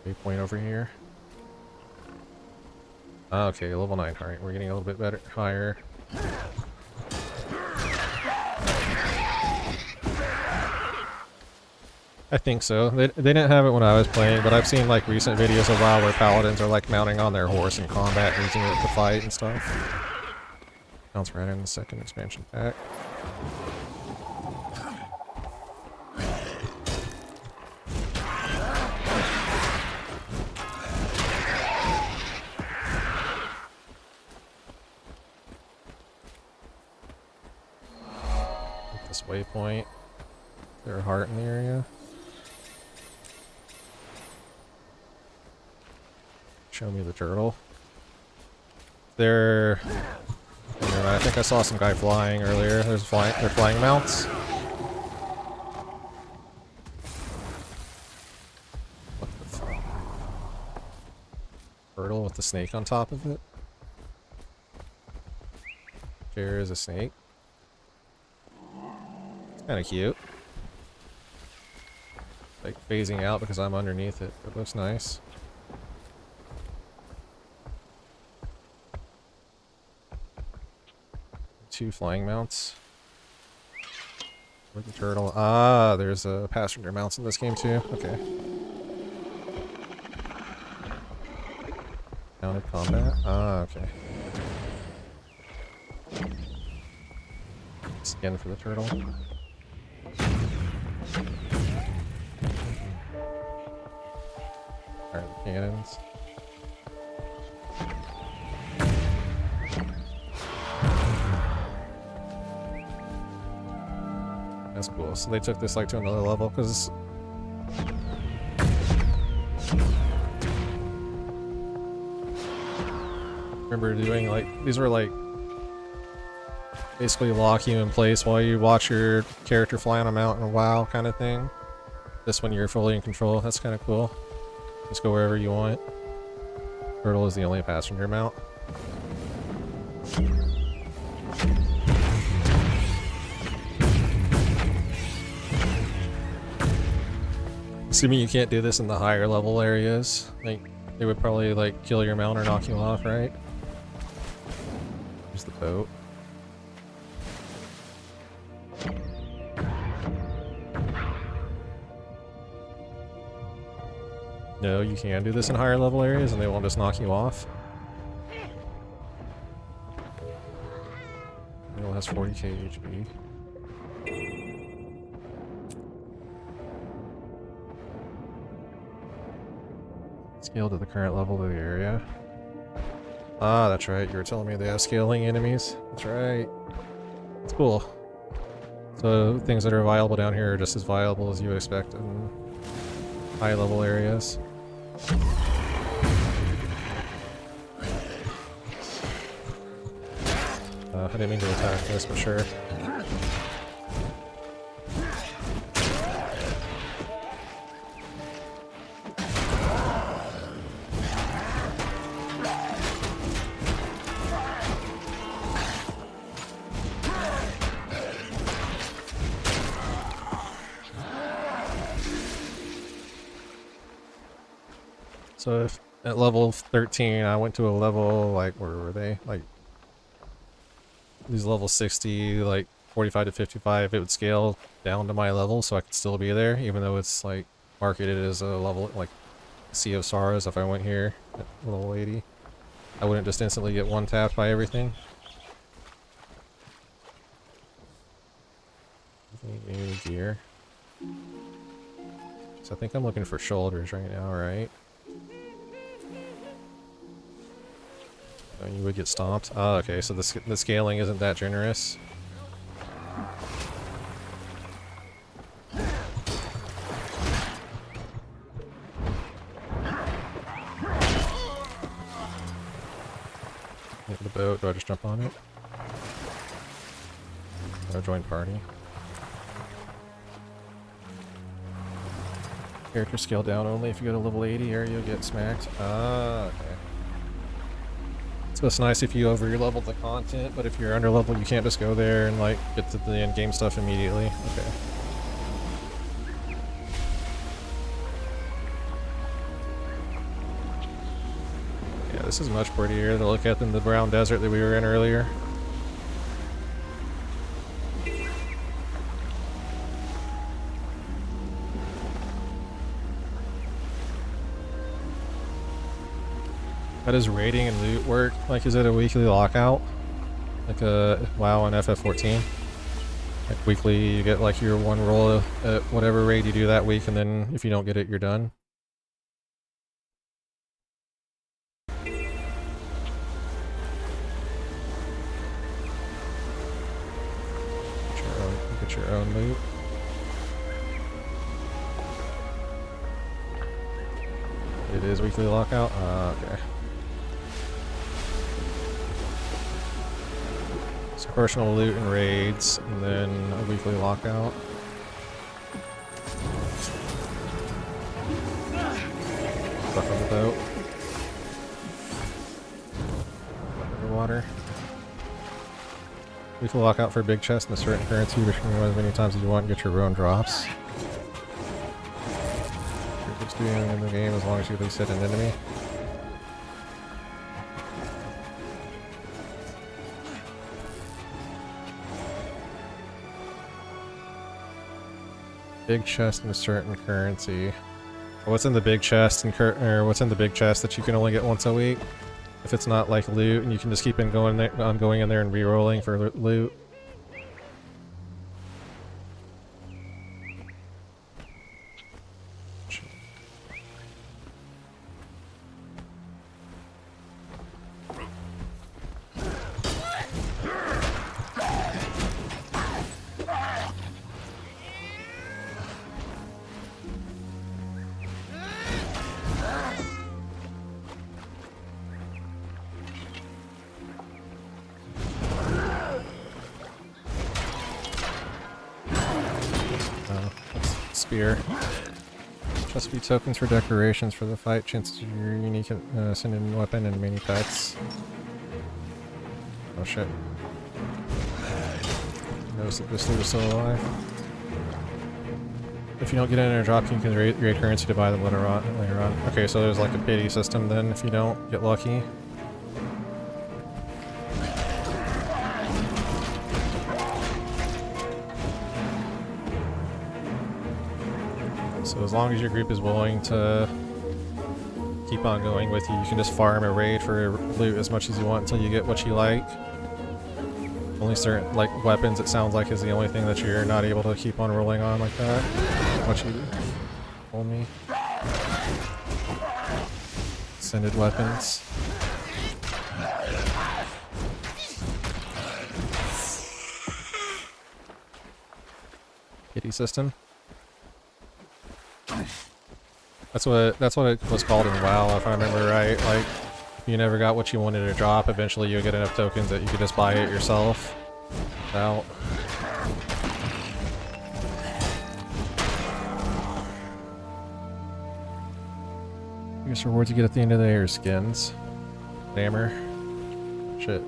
Waypoint over here. Okay, level 9. Alright, we're getting a little bit better, higher. I think so. They didn't have it when I was playing, but I've seen like recent videos of WoW where paladins are like mounting on their horse in combat and using it to fight and stuff. Sounds right in the second expansion pack. This waypoint. Is there a heart in the area? Show me the turtle. There. I think I saw some guy flying earlier. They're flying mounts. What the fuck? Turtle with the snake on top of it. There is a snake. It's kind of cute. Like phasing out because I'm underneath it. It looks nice. Two flying mounts. Where's the turtle? Ah, there's passenger mounts in this game too. Okay. Mounted combat. Ah, okay. Skin for the turtle. Alright, the cannons. That's cool. So they took this like to another level because remember doing like these were like basically lock you in place while you watch your character fly on a mountain, WoW kind of thing. This one you're fully in control. That's kind of cool. Just go wherever you want. Turtle is the only passenger mount. Assuming you can't do this in the higher level areas, like they would probably like kill your mount or knock you off, right? Here's the boat. No, you can do this in higher level areas and they won't just knock you off. It only has 40k HP. Scale to the current level of the area. Ah, that's right. You were telling me they have scaling enemies. That's right. It's cool. So things that are viable down here are just as viable as you would expect in high level areas. I didn't mean to attack this, but sure. So if at level 13 I went to a level, like, where were they? Like, these level 60, like 45 to 55, it would scale down to my level so I could still be there, even though it's like marketed as a level, like Sea of Sorrows if I went here, that little lady. I wouldn't just instantly get one tapped by everything. New gear. So I think I'm looking for shoulders right now, right? Oh, you would get stomped. Oh, okay, so the scaling isn't that generous. Hit the boat. Do I just jump on it? Or join party? Character scale down only if you go to level 80 or you'll get smacked. Ah, okay. So it's nice if you over-level the content, but if you're under-level you can't just go there and like get to the end game stuff immediately. Okay. Yeah, this is much prettier to look at than the brown desert that we were in earlier. How does raiding and loot work? Like, is it a weekly lockout? Like a WoW and FF14? Like weekly, you get like your one roll at whatever raid you do that week, and then if you don't get it, you're done? Get your own loot. It is weekly lockout? Okay. So personal loot and raids, and then a weekly lockout. Stuff on the boat. Underwater. Weekly lockout for a big chest and a certain currency, which can go as many times as you want and get your own drops. You're just doing it in the game as long as you at least hit an enemy. Big chest and a certain currency. What's in the big chest and what's in the big chest that you can only get once a week? If it's not like loot, and you can just keep going in there and re-rolling for loot. Spear. Just be tokens for decorations for the fight. Chances of your unique sending weapon and mini pets. Oh shit. Notice that this loot is still alive. If you don't get in a drop, you can raid currency to buy them later on. Okay, so there's like a pity system then if you don't get lucky. So as long as your group is willing to keep on going with you, you can just farm a raid for loot as much as you want until you get what you like. Only certain, like, weapons, it sounds like, is the only thing that you're not able to keep on rolling on like that. What you told me. Ascended weapons. Kitty system. That's what it was called in WoW, if I remember right. Like, if you never got what you wanted to drop, eventually you'll get enough tokens that you could just buy it yourself. Out. Biggest rewards you get at the end of the day are skins. Hammer. Shit.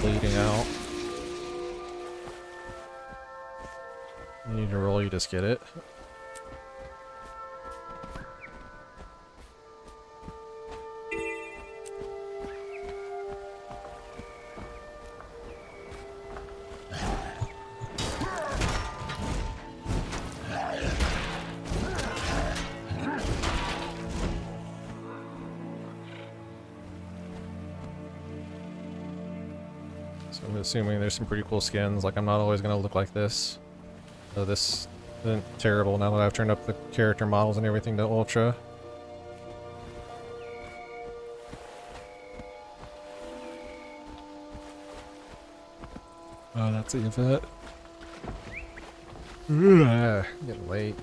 Bleeding out. You need to roll, you just get it. assuming there's some pretty cool skins. Like, I'm not always gonna look like this. So this isn't terrible now that I've turned up the character models and everything to ultra. Oh, that's the event. Getting late.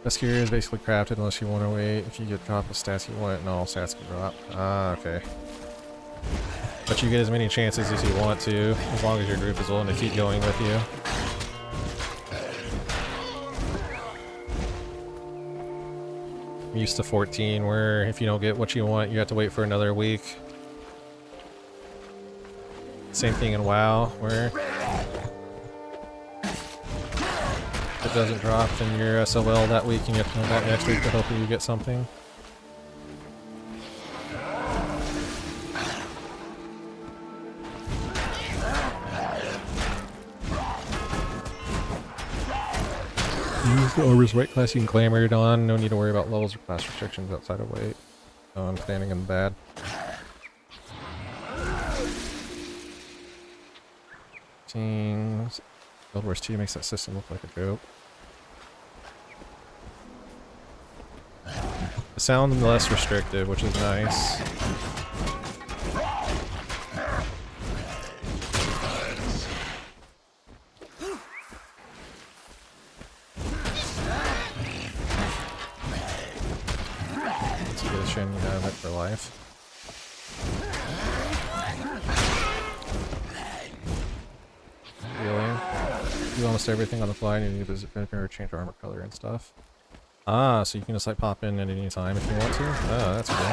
Best gear is basically crafted unless you want to wait. If you get dropped the stats you want, no, all stats can drop. Ah, okay. But you get as many chances as you want to, as long as your group is willing to keep going with you. I'm used to 14, where if you don't get what you want, you have to wait for another week. Same thing in WoW, where if it doesn't drop, then you're SOL that week and you have to come back next week to hopefully you get something. Use the Over's weight class you can claim earlier on. No need to worry about levels or class restrictions outside of weight. Oh, I'm standing in bad. Teams. Guild Wars 2 makes that system look like a joke. It sounds less restrictive, which is nice. Let's get a shin, you know, that for life. Healing. Do almost everything on the fly and you need to visit or change your armor color and stuff. Ah, so you can just like pop in at any time if you want to? Oh, that's cool.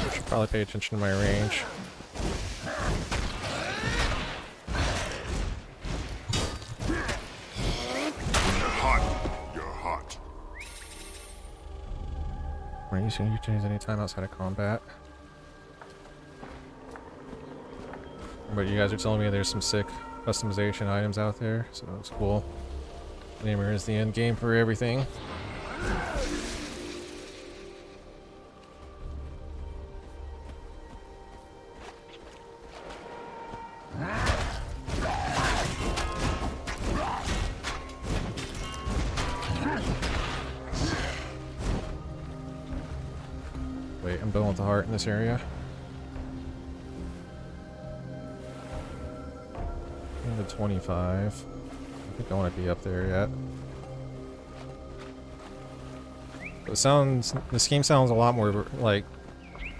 I should probably pay attention to my range. You can use any time outside of combat. But you guys are telling me there's some sick customization items out there, so that's cool. Namer is the end game for everything. Wait, I'm done with the heart in this area. Into 25. I think I want to be up there yet. This game sounds a lot more like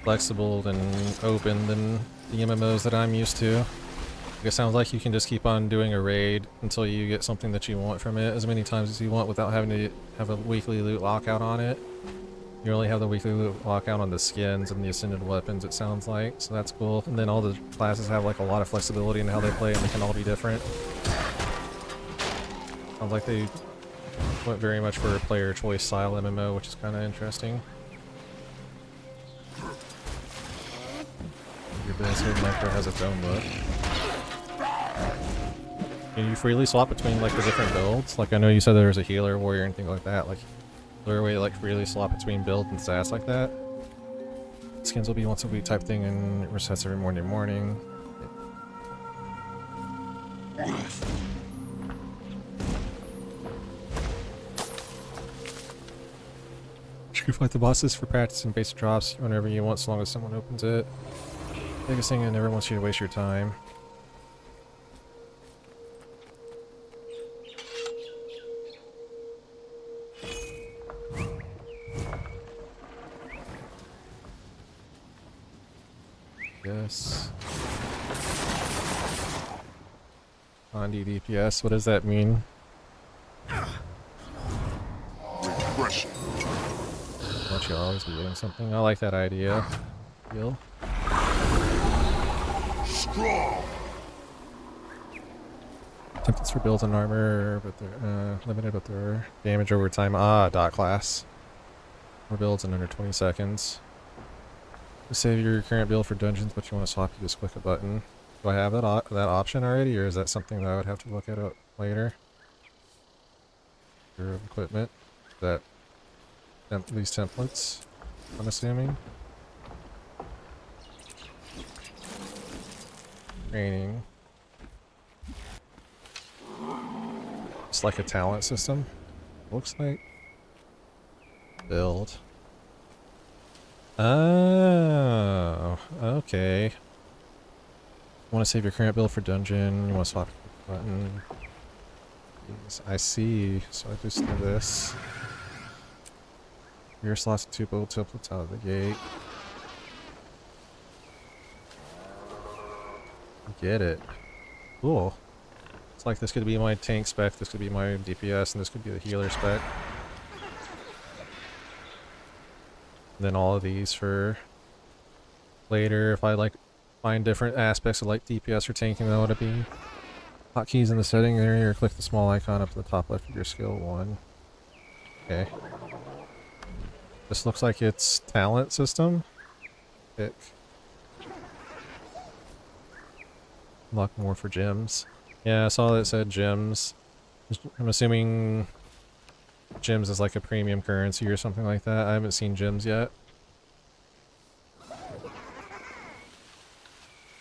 flexible and open than the MMOs that I'm used to. It sounds like you can just keep on doing a raid until you get something that you want from it as many times as you want without having to have a weekly loot lockout on it. You only have the weekly loot lockout on the skins and the ascended weapons, it sounds like, so that's cool. And then all the classes have like a lot of flexibility in how they play and they can all be different. Sounds like they went very much for a player choice style MMO, which is kind of interesting. Your business micro has its own look. Can you freely swap between like the different builds? Like I know you said there was a healer, warrior, and things like that. Like, is there a way to like freely swap between builds and stats like that? Skins will be once a week type thing and it resets every morning. You can fight the bosses for practice and basic drops whenever you want, as long as someone opens it. Biggest thing, I never want you to waste your time. Yes. On DPS, what does that mean? Regression. Won't you always be doing something? I like that idea. Heal. Strong. Templates for builds and armor, but they're limited, but they're damage over time. Ah, dot class. More builds in under 20 seconds. To save your current build for dungeons, but you want to swap, you just click a button. Do I have that option already, or is that something that I would have to look at later? Your equipment, these templates, I'm assuming. Training. It's like a talent system. Looks like. Build. Oh, okay. Want to save your current build for dungeon, you want to swap your button. Jeez, I see. So I just do this. Your slots 2 build templates out of the gate. Get it. Cool. It's like this could be my tank spec, this could be my DPS, and this could be the healer spec. And then all of these for later if I like find different aspects of like DPS or tanking that would be. Hotkeys in the setting area, click the small icon up at the top left of your skill 1. Okay. This looks like it's talent system. Pick. Unlock more for gems. Yeah, I saw that it said gems. I'm assuming gems is like a premium currency or something like that. I haven't seen gems yet.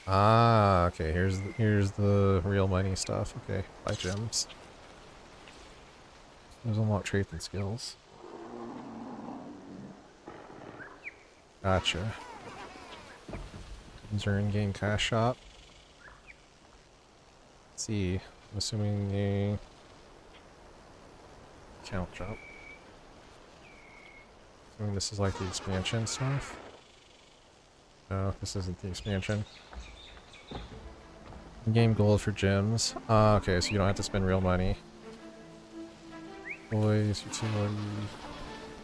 Ah, okay, here's the real money stuff. Okay, buy gems. There's unlock traits and skills. Gotcha. Is there in-game cash shop? Let's see. I'm assuming the account shop. Assuming this is like the expansion stuff. No, this isn't the expansion. In-game gold for gems. Ah, okay, so you don't have to spend real money. Boys, utility,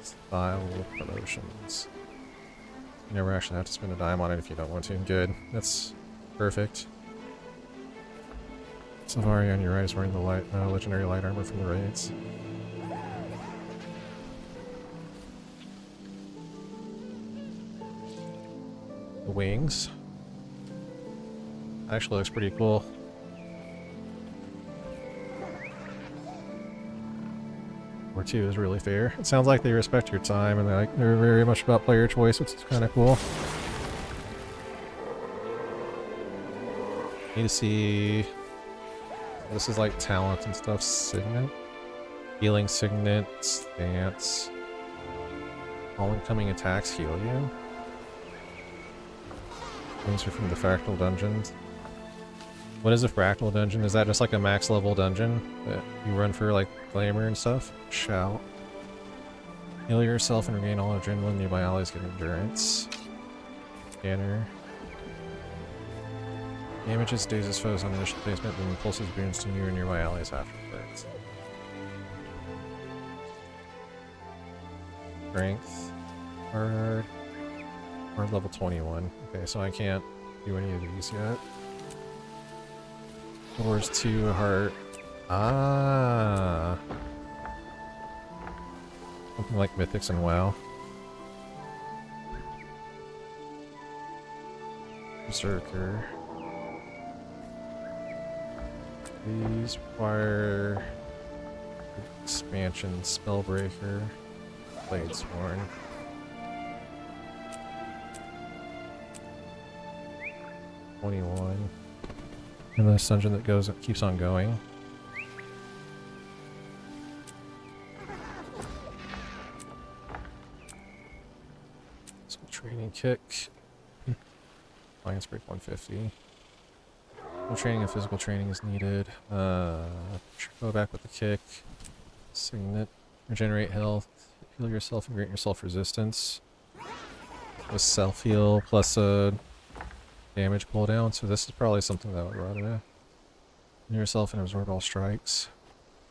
style, promotions. You never actually have to spend a dime on it if you don't want to. Good. That's perfect. Savari on your right is wearing the legendary light armor from the raids. The wings. Actually looks pretty cool. Or 2 is really fair. It sounds like they respect your time and they're very much about player choice, which is kind of cool. Need to see. This is like talent and stuff. Signet, healing signet, stance. All incoming attacks heal you. Things are from the fractal dungeons. What is a fractal dungeon? Is that just like a max level dungeon that you run for like glamour and stuff? Shout. Heal yourself and regain all adrenaline. Nearby allies get endurance. Scanner. Damages dazes foes on initial placement and impulses boons to you and nearby allies afterwards. Strength. Hard level 21. Okay, so I can't do any of these yet. Where's 2 heart? Ah. Something like Mythics and WoW. Berserker. These require expansion, Spellbreaker, Bladesworn. $21. And this dungeon that keeps on going. Some training kick. Alliance break 150. No training and physical training is needed. Go back with the kick. Signet. Regenerate health. Heal yourself and grant yourself resistance. With self heal plus a damage cooldown, so this is probably something that would run it. Heal yourself and absorb all strikes.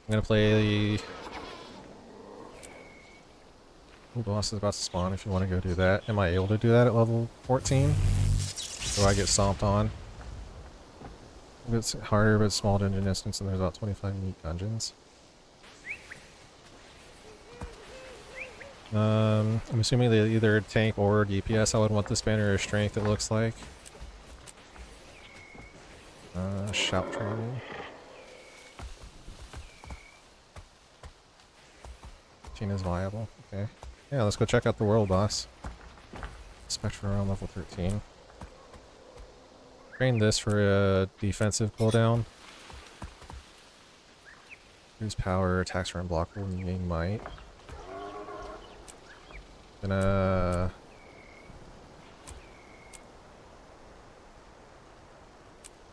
I'm gonna play the boss is about to spawn if you want to go do that. Am I able to do that at level 14? Do I get stomped on? It's harder, but small dungeon instance, and there's about 25 unique dungeons. I'm assuming they either tank or DPS. I would want this banner or strength, it looks like. Shout training. Tina's viable. Okay. Yeah, let's go check out the world boss. Spectre around level 13. Train this for a defensive cooldown. Use power, attacks are unblockable, and you gain might. Gonna...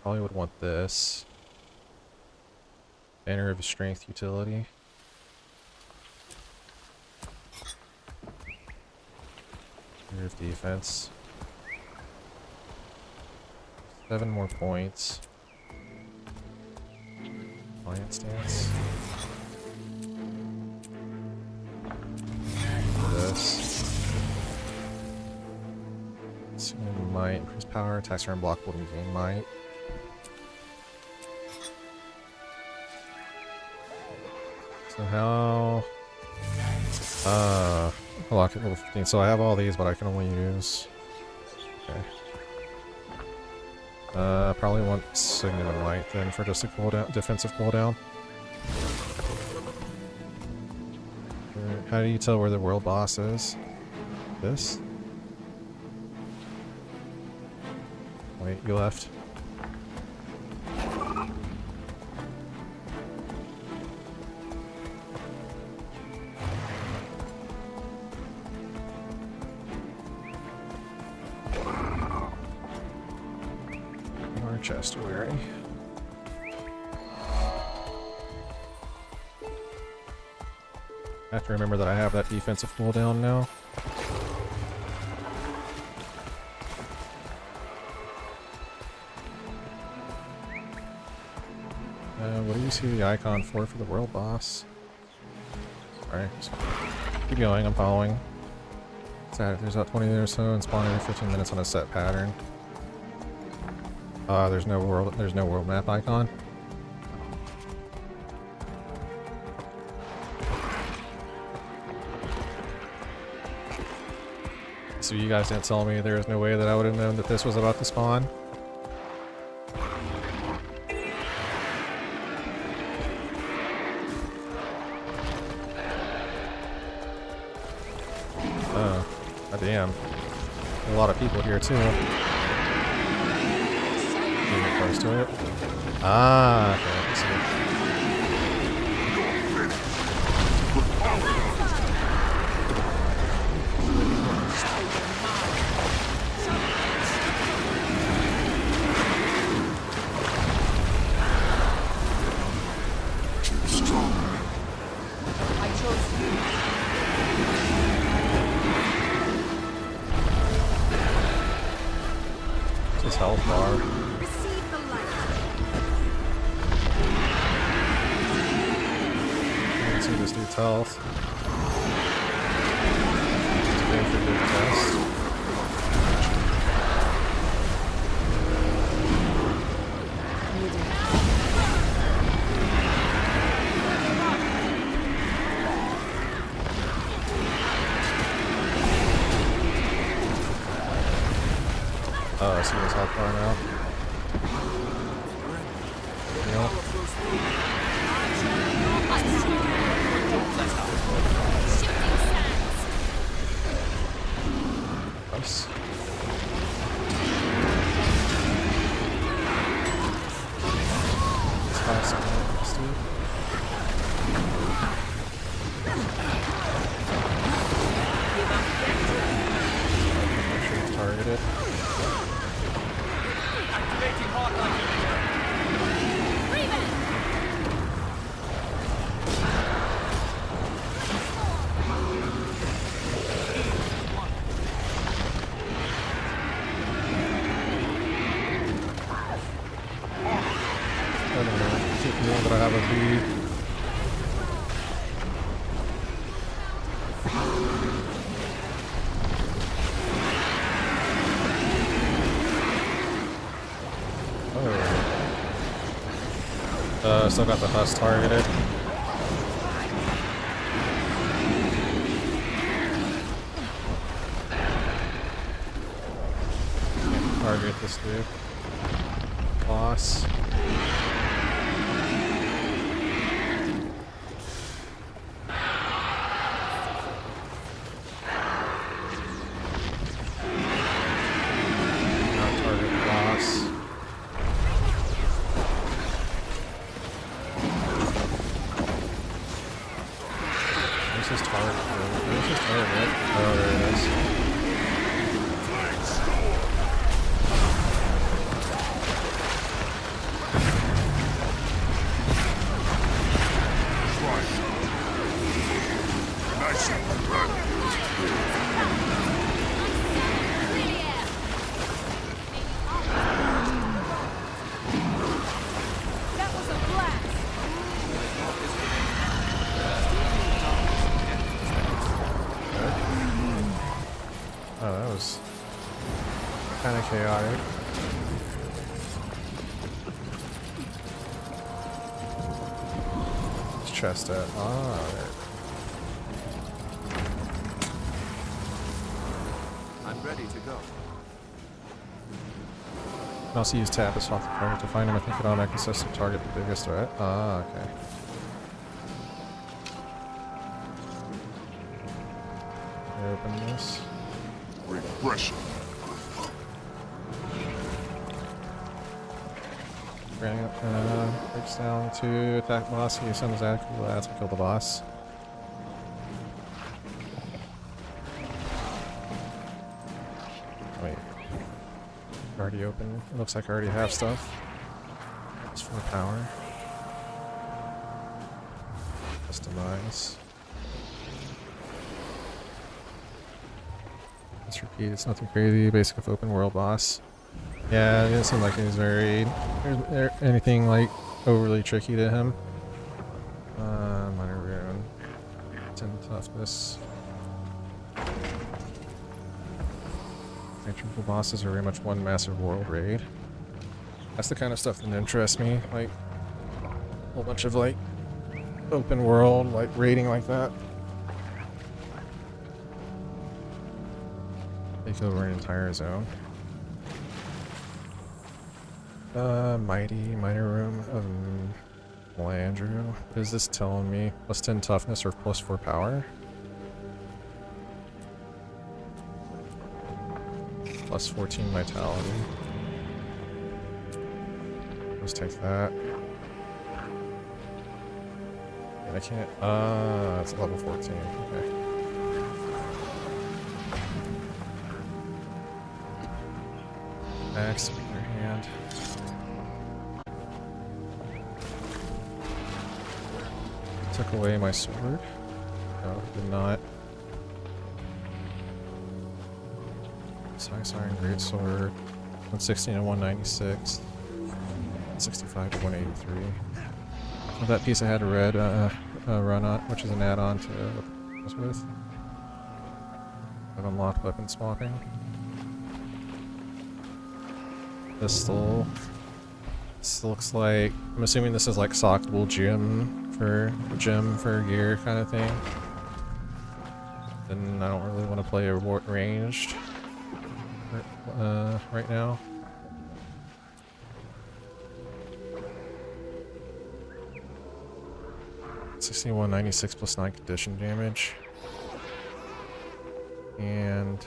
Probably would want this. Banner of Strength utility. Banner of Defense. 7 more points. Client stance. This. Assuming might. Increase power, attacks are unblockable, and gain might. So how... Lock at level 15. So I have all these, but I can only use... Okay. Probably want Signum and Light then for just a cooldown, defensive cooldown. How do you tell where the world boss is? This? Wait, you left. Chest weary. I have to remember that I have that defensive cooldown now. What do you see the icon for the world boss? Alright, keep going, I'm following. There's about 20 or so and spawn every 15 minutes on a set pattern. There's no world map icon. So you guys didn't tell me there was no way that I would have known that this was about to spawn. Oh, damn. A lot of people here too. Close to it. Ah, okay, I see. This is health bar. See this dude's health. Today for good test. Oh, I see this health bar now. Nice. Targeted. Activating hardline. But I have a lead. Oh. Still got the husk targeted. Target this dude. boss. Kind of chaotic. What's chest at? Ah, there. I'm ready to go. You can also use tab to swap the target to find him. I think it automatically sets the target the biggest threat. Ah, okay. Open this. Refreshing. Breaks down to attack boss. He summons that to kill the boss. Wait. Already open. It looks like I already have stuff. It's for power. Customize. Let's repeat. It's nothing crazy. Basic of open world boss. Yeah, it didn't seem like he was very anything like overly tricky to him. Minor rune, 10 toughness. Triple bosses are very much one massive world raid. That's the kind of stuff that interests me, like a whole bunch of like open world like raiding like that. Take over an entire zone. Mighty minor room of Landrew. What is this telling me? Plus 10 toughness or plus 4 power? Plus 14 vitality. Let's take that. And I can't. It's level 14. Okay. Axe in your hand. Took away my sword. No, did not. Size Iron Great Sword. 116 and 196. 65 to 183. So that piece I had a red run on, which is an add-on to what it was with. I've unlocked weapon swapping. Pistol. This looks like, I'm assuming this is like sockable gem for gear kind of thing. Then I don't really want to play a ranged right now. $61.96 plus 9 condition damage. And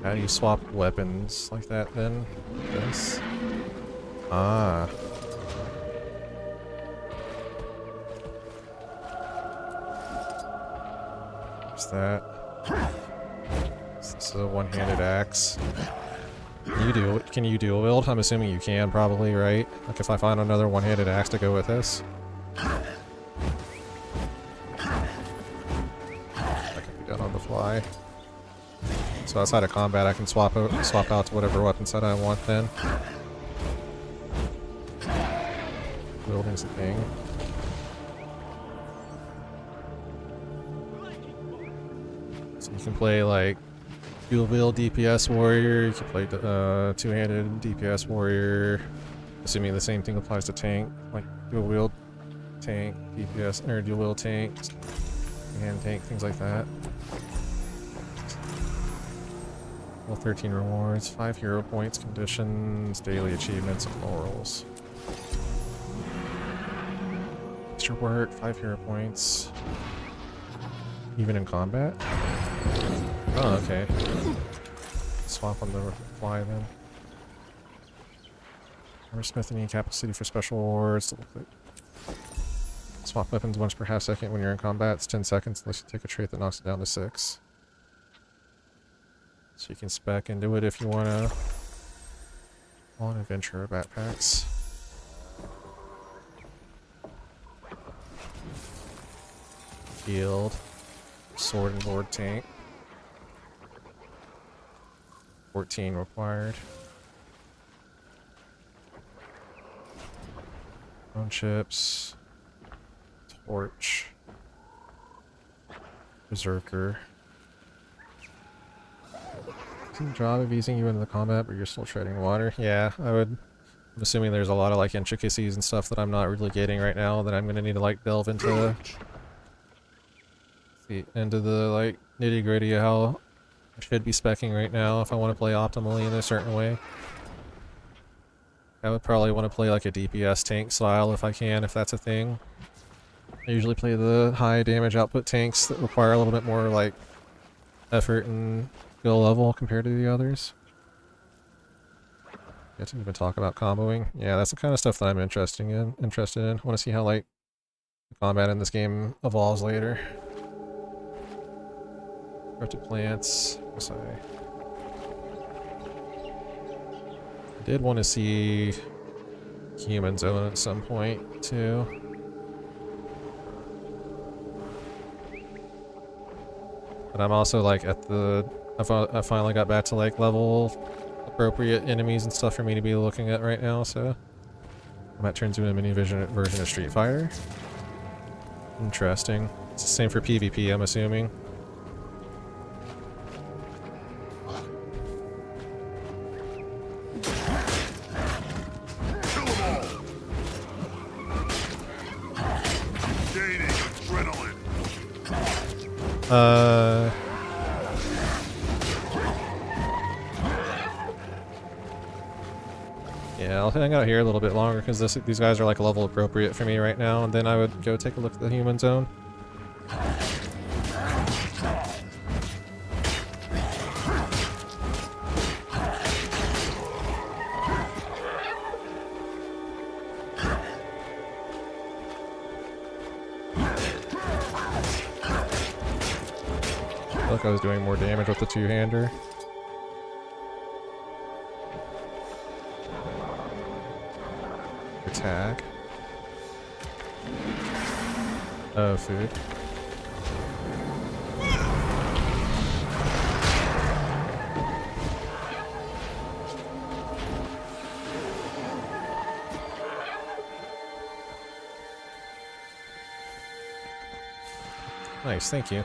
how do you swap weapons like that then? This. Ah. What's that? This is a one-handed axe. Can you dual wield? I'm assuming you can probably, right? Like if I find another one-handed axe to go with this. That can be done on the fly. So outside of combat, I can swap out to whatever weapon set I want then. Wielding's a thing. So you can play like dual wield DPS warrior, you can play two-handed DPS warrior, assuming the same thing applies to tank, like dual wield tank, DPS, or dual wield tank, and tank, things like that. Level 13 rewards, 5 hero points, conditions, daily achievements, and morals. Extra work, 5 hero points. Even in combat? Oh, okay. Swap on the fly then. Hammersmith and capacity for special rewards. Swap weapons once per half second when you're in combat. It's 10 seconds unless you take a trait that knocks it down to 6. So you can spec into it if you want to. On adventure backpacks. Field. Sword and board tank. 14 required. Drone chips. Torch. Berserker. Some job of easing you into the combat, but you're still treading water. Yeah, I'm assuming there's a lot of like intricacies and stuff that I'm not really getting right now that I'm gonna need to like delve into. Into the like nitty gritty of how I should be speccing right now if I want to play optimally in a certain way. I would probably want to play like a DPS tank style if I can, if that's a thing. I usually play the high damage output tanks that require a little bit more like effort and skill level compared to the others. I didn't even talk about comboing. Yeah, that's the kind of stuff that I'm interested in. I want to see how like the combat in this game evolves later. Corrupted plants. Sorry. I did want to see human zone at some point too. But I'm also like at the I finally got back to like level appropriate enemies and stuff for me to be looking at right now, so I might turn into a mini version of Street Fighter. Interesting. It's the same for PvP, I'm assuming. Yeah, I'll hang out here a little bit longer because these guys are like level appropriate for me right now, and then I would go take a look at the human zone. I feel like I was doing more damage with the two-hander. Attack. Oh, food. Nice, thank you.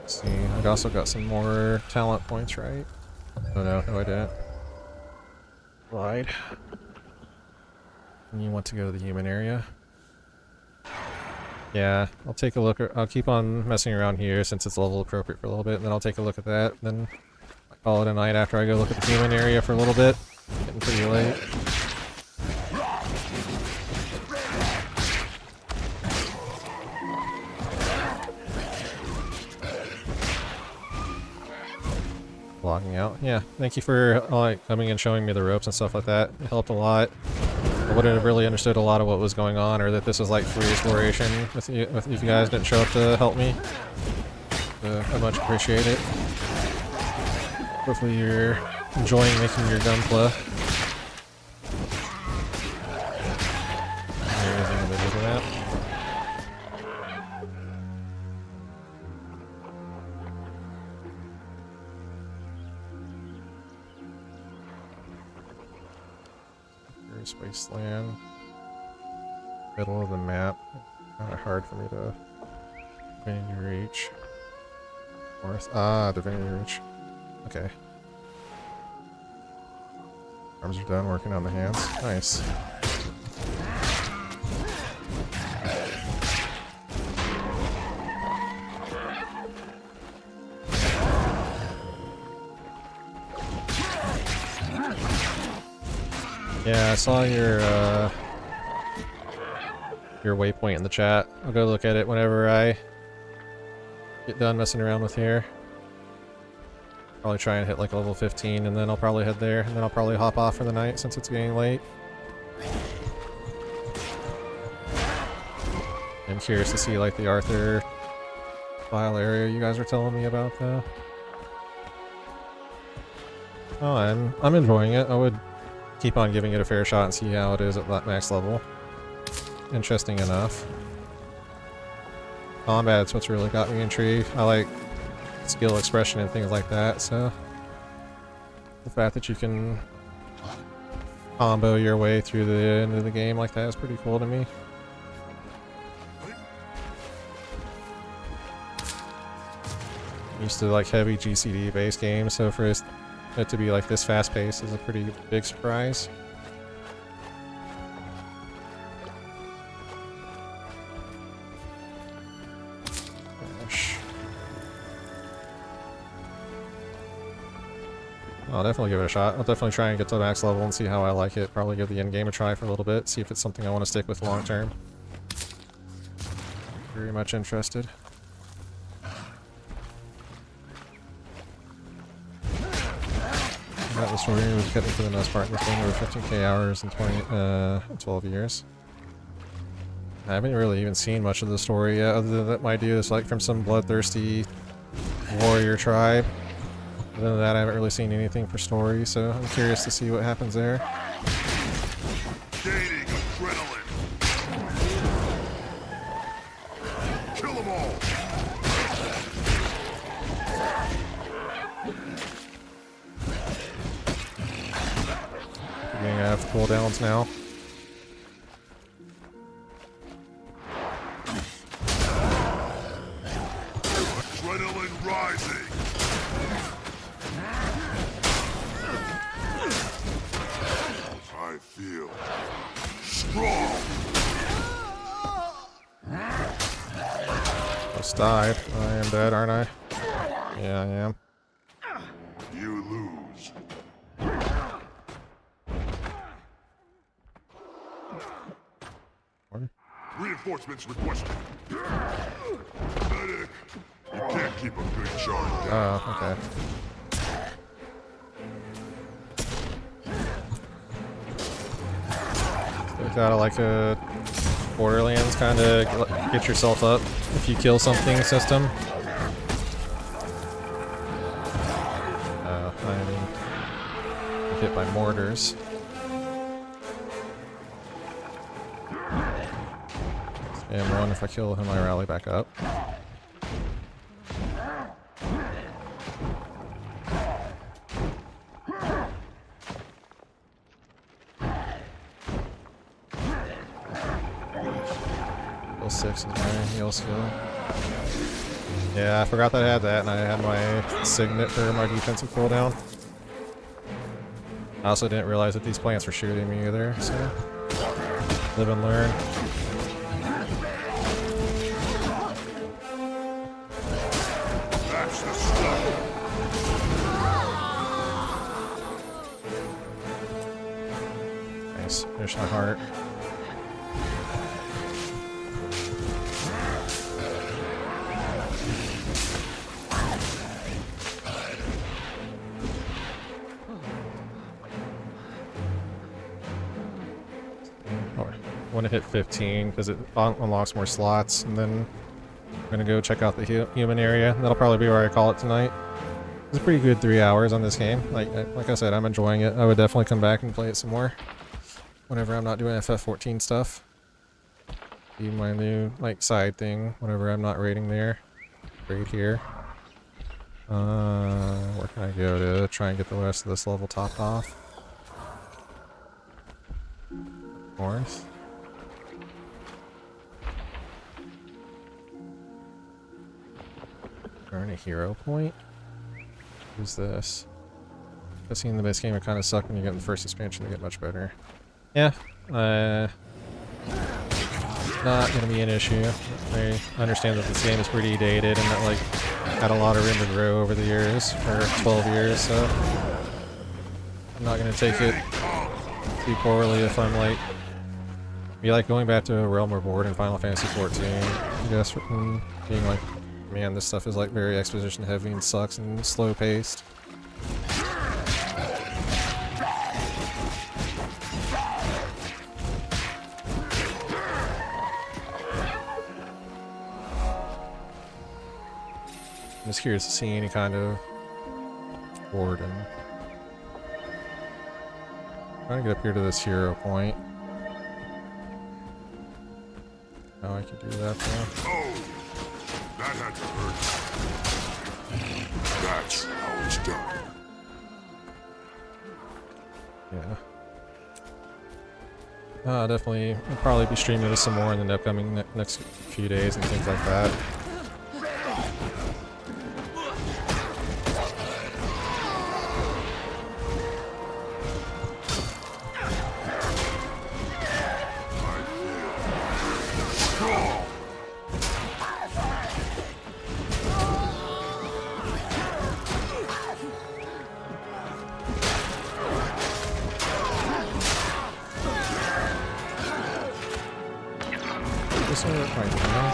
Let's see, I also got some more talent points, right? Oh no, I didn't. Lied. And you want to go to the human area? Yeah, I'll take a look. I'll keep on messing around here since it's level appropriate for a little bit, and then I'll take a look at that. Then I call it a night after I go look at the human area for a little bit. Getting pretty late. Logging out. Yeah, thank you for like coming and showing me the ropes and stuff like that. It helped a lot. I wouldn't have really understood a lot of what was going on, or that this was like free exploration if you guys didn't show up to help me. I much appreciate it. Hopefully you're enjoying making your gunpla. Anything in the middle of that? Wasteland. Middle of the map. Kind of hard for me to Divinity Reach. North. Ah, Divinity Reach. Okay. Arms are done, working on the hands. Nice. Yeah, I saw your waypoint in the chat. I'll go look at it whenever I get done messing around with here. Probably try and hit like level 15, and then I'll probably head there, and then I'll probably hop off for the night since it's getting late. I'm curious to see like the Arthur file area you guys were telling me about though. Oh, I'm enjoying it. I would keep on giving it a fair shot and see how it is at that max level. Interesting enough. Combat's what's really got me intrigued. I like skill expression and things like that, so the fact that you can combo your way through the end of the game like that is pretty cool to me. Used to like heavy GCD based games, so for it to be like this fast paced is a pretty big surprise. I'll definitely give it a shot. I'll definitely try and get to the max level and see how I like it. Probably give the end game a try for a little bit, see if it's something I want to stick with long term. Very much interested. About the story we've kept it for the most part in this game over 15k hours in 12 years. I haven't really even seen much of the story yet, other than that my dude is like from some bloodthirsty warrior tribe. Other than that, I haven't really seen anything for story, so I'm curious to see what happens there. Gaining adrenaline. Kill them all. Getting out of cooldowns now. Adrenaline rising. I feel strong. Just died. I am dead, aren't I? Yeah, I am. You lose. What? Reinforcements requested. Medic, you can't keep a big charge down. Oh, okay. You gotta like a Borderlands kind of get yourself up if you kill something system. I'm hit by mortars. And one, if I kill him, I rally back up. Level 6 is my heal skill. Yeah, I forgot that I had that, and I had my signet for my defensive cooldown. I also didn't realize that these plants were shooting me either, so live and learn. That's the stuff. Nice, finish my heart. I want to hit 15 because it unlocks more slots, and then I'm gonna go check out the human area. That'll probably be where I call it tonight. It's a pretty good 3 hours on this game. Like I said, I'm enjoying it. I would definitely come back and play it some more whenever I'm not doing FF14 stuff. Be my new like side thing whenever I'm not raiding there. Raid here. Where can I go to try and get the rest of this level topped off? North. Earn a hero point? Who's this? I've seen the base game, it kind of sucked when you get in the first expansion to get much better. Yeah, not gonna be an issue. I understand that this game is pretty dated and that like had a lot of room to grow over the years, or 12 years, so I'm not gonna take it too poorly if I'm like, be like going back to a Realm Reborn in Final Fantasy 14, I guess, and being like, man, this stuff is like very exposition heavy and sucks and slow paced. I'm just curious to see any kind of warden. Trying to get up here to this hero point. Oh, I can do that though. Oh, that had to hurt. That's how it's done. Yeah. Definitely, I'll probably be streaming this some more in the upcoming next few days and things like that. This one right now.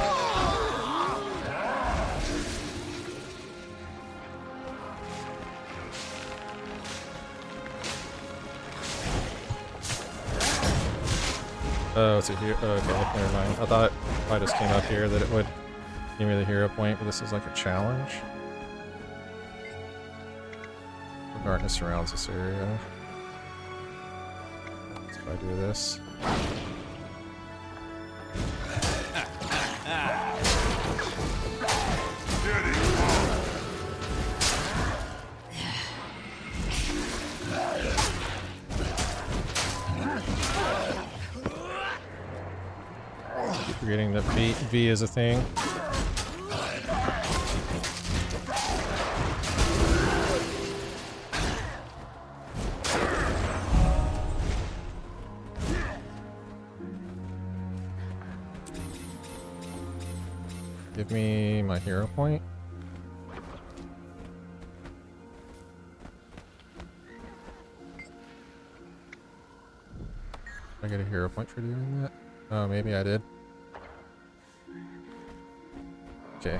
Oh, it's a hero. Oh, okay, never mind. I thought if I just came up here that it would give me the hero point, but this is like a challenge. Darkness surrounds this area. So if I do this. Forgetting that V is a thing. Give me my hero point. I get a hero point for doing that? Oh, maybe I did. Okay.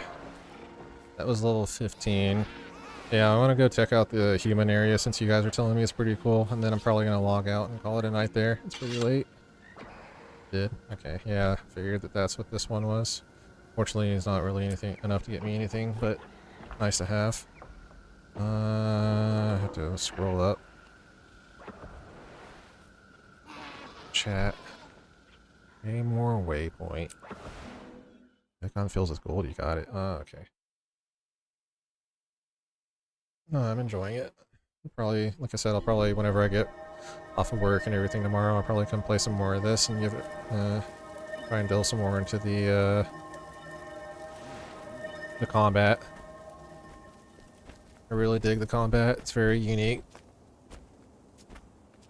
That was level 15. Yeah, I want to go check out the human area since you guys are telling me it's pretty cool, and then I'm probably going to log out and call it a night there. It's pretty late. Did? Okay, yeah, figured that that's what this one was. Fortunately, it's not really anything enough to get me anything, but nice to have. I have to scroll up. Chat. A more waypoint. Icon fills with gold, you got it. Oh, okay. No, I'm enjoying it. Probably, like I said, I'll probably, whenever I get off of work and everything tomorrow, I'll probably come play some more of this and give it, try and delve some more into the combat. I really dig the combat. It's very unique.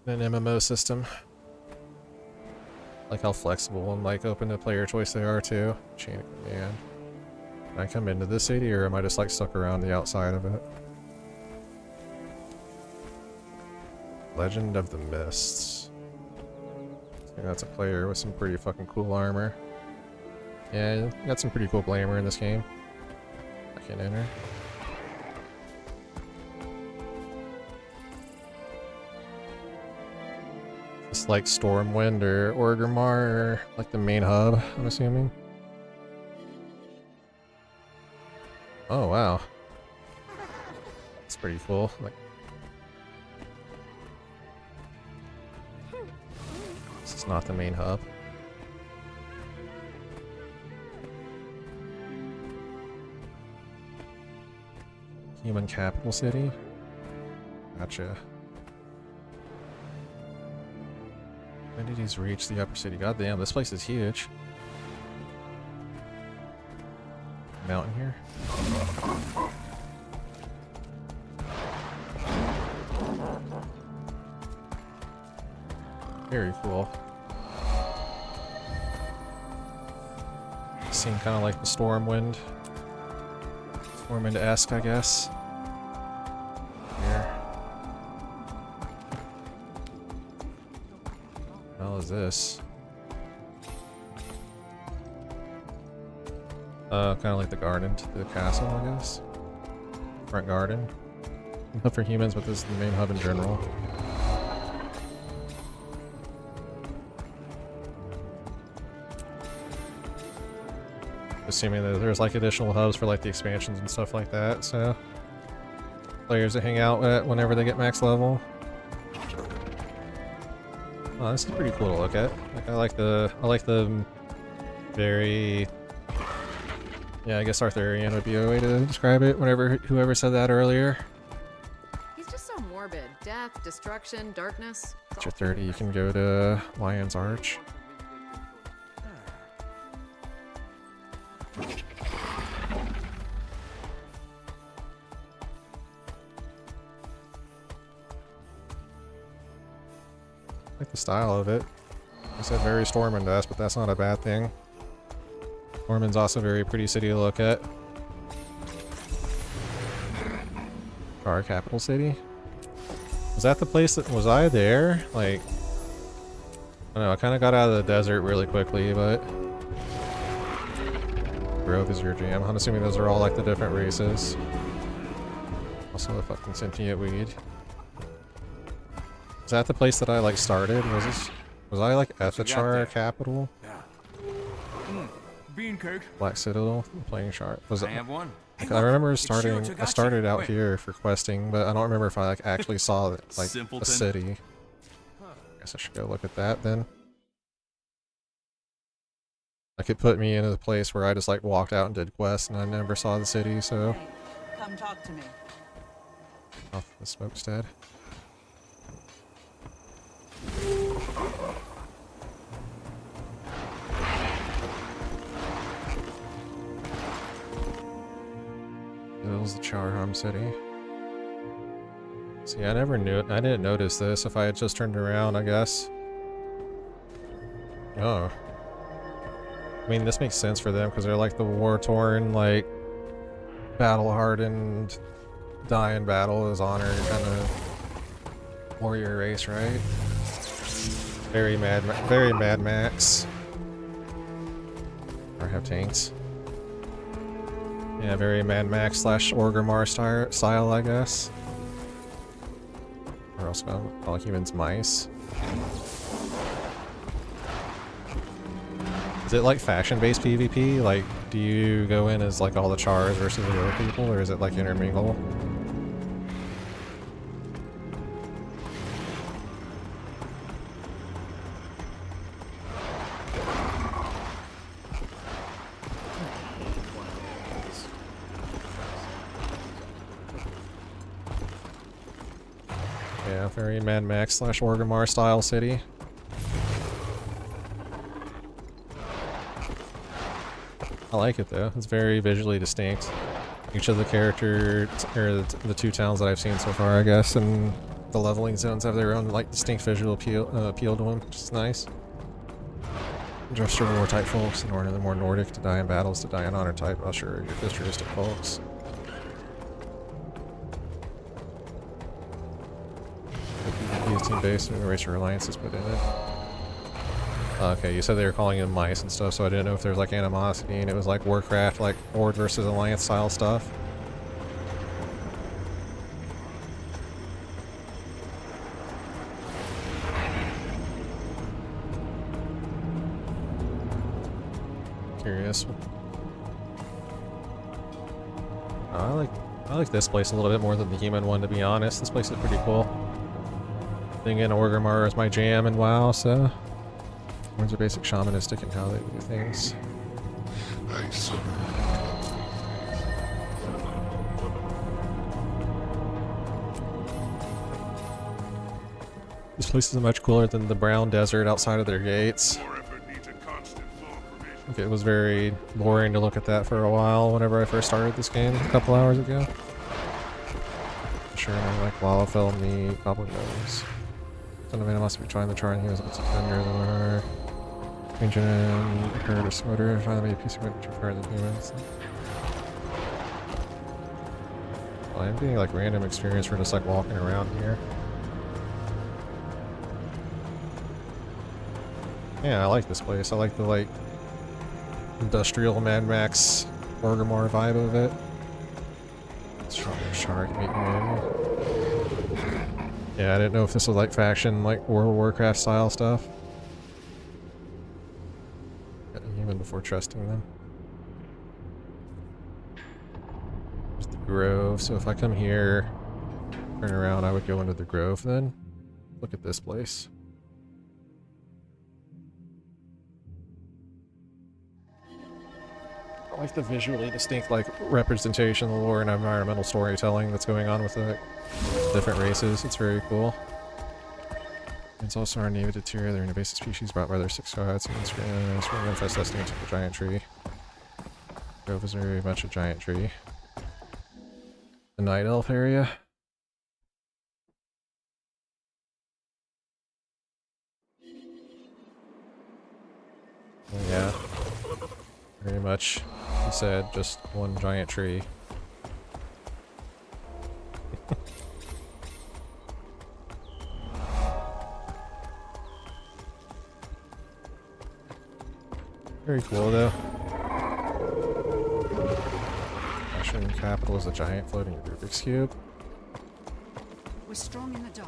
In an MMO system. Like how flexible and like open to player choice they are too. Chain of command. Can I come into this city or am I just like stuck around the outside of it? Legend of the Mists. I think that's a player with some pretty fucking cool armor. Yeah, got some pretty cool glamour in this game. I can enter. It's like Stormwind or Orgrimmar, or like the main hub, I'm assuming. Oh wow. That's pretty cool. Like, this is not the main hub. Human capital city? Gotcha. Entities reach the upper city. God damn, this place is huge. Mountain here. Very cool. Seem kind of like the Stormwind. Stormwind-esque, I guess. Here. hell is this? Kind of like the garden to the castle, I guess. Front garden. Hub for humans, but this is the main hub in general. Assuming that there's like additional hubs for like the expansions and stuff like that, so players to hang out at whenever they get max level. Oh, this is pretty cool to look at. Like I like the very, yeah, I guess Arthurian would be a way to describe it. Whenever whoever said that earlier. He's just so morbid. Death, destruction, darkness. After 30, you can go to Lion's Arch. I like the style of it. I said very Stormwind-esque, but that's not a bad thing. Stormwind's also a very pretty city to look at. Our capital city? Was that the place that... was I there? Like... I don't know, I kind of got out of the desert really quickly, but... Grove is your jam. I'm assuming those are all like the different races. Also the fucking sentient weed. Is that the place that I like started? Was I like at the Char capital? Yeah. Bean cake. Black Citadel playing Char. Was it? I have one. Like, I remember starting. I started out here for questing, but I don't remember if I like actually saw like a city. I guess I should go look at that then. Like it put me into the place where I just like walked out and did quests, and I never saw the city. So. Hey, come talk to me. Off the smokestead. It was the Charham city. See, I never knew it. I didn't notice this if I had just turned around, I guess. Oh. I mean, this makes sense for them because they're like the war-torn, like battle-hardened, die in battle is honored kind of warrior race, right? Very Mad Max. Or have tanks. Yeah, very Mad Max / Orgrimmar style, I guess. Or else call humans mice. Is it like faction-based PvP? Like, do you go in as like all the Chars versus the other people, or is it like intermingle? Yeah, very Mad Max / Orgrimmar style city. I like it though. It's very visually distinct. Each of the characters, or the two towns that I've seen so far, I guess, and the leveling zones have their own like distinct visual appeal to them, which is nice. Just for war type folks, and the more Nordic to die in battles to die in honor type, Usher, your futuristic folks. Team based and the racer alliances put in it. Okay, you said they were calling them mice and stuff, so I didn't know if there was like animosity and it was like Warcraft, like Horde versus Alliance style stuff. Curious. I like this place a little bit more than the human one, to be honest. This place is pretty cool. Thing in Orgrimmar is my jam and WoW, so ones are basic shamanistic in how they do things. Nice. This place is much cooler than the brown desert outside of their gates. Okay, it was very boring to look at that for a while whenever I first started this game a couple hours ago. Sure, I like Lalafell and the Goblin Nose. Son of Man must be trying to try and he was a defender than her. Engine and her motor finally made a piece of wood prefer than humans. Well, I'm getting like random experience for just like walking around here. Yeah, I like this place. I like the, like, industrial Mad Max Mortimer vibe of it. Shark meat maybe. Yeah, I didn't know if this was like faction, like World of Warcraft style stuff. Even before trusting them. There's the Grove, so if I come here, turn around, I would go into the Grove then. Look at this place. I like the visually distinct, like, representation of the lore and environmental storytelling that's going on with the different races. It's very cool. It's also our native deterior. They're an invasive species brought by their 6 gods. And it's going to infest destiny to the giant tree. Grove is very much a giant tree. The Night Elf area. Yeah. Very much, he said, just one giant tree. Very cool, though. Mushroom capital is a giant floating Rubik's Cube. We're strong in the dark.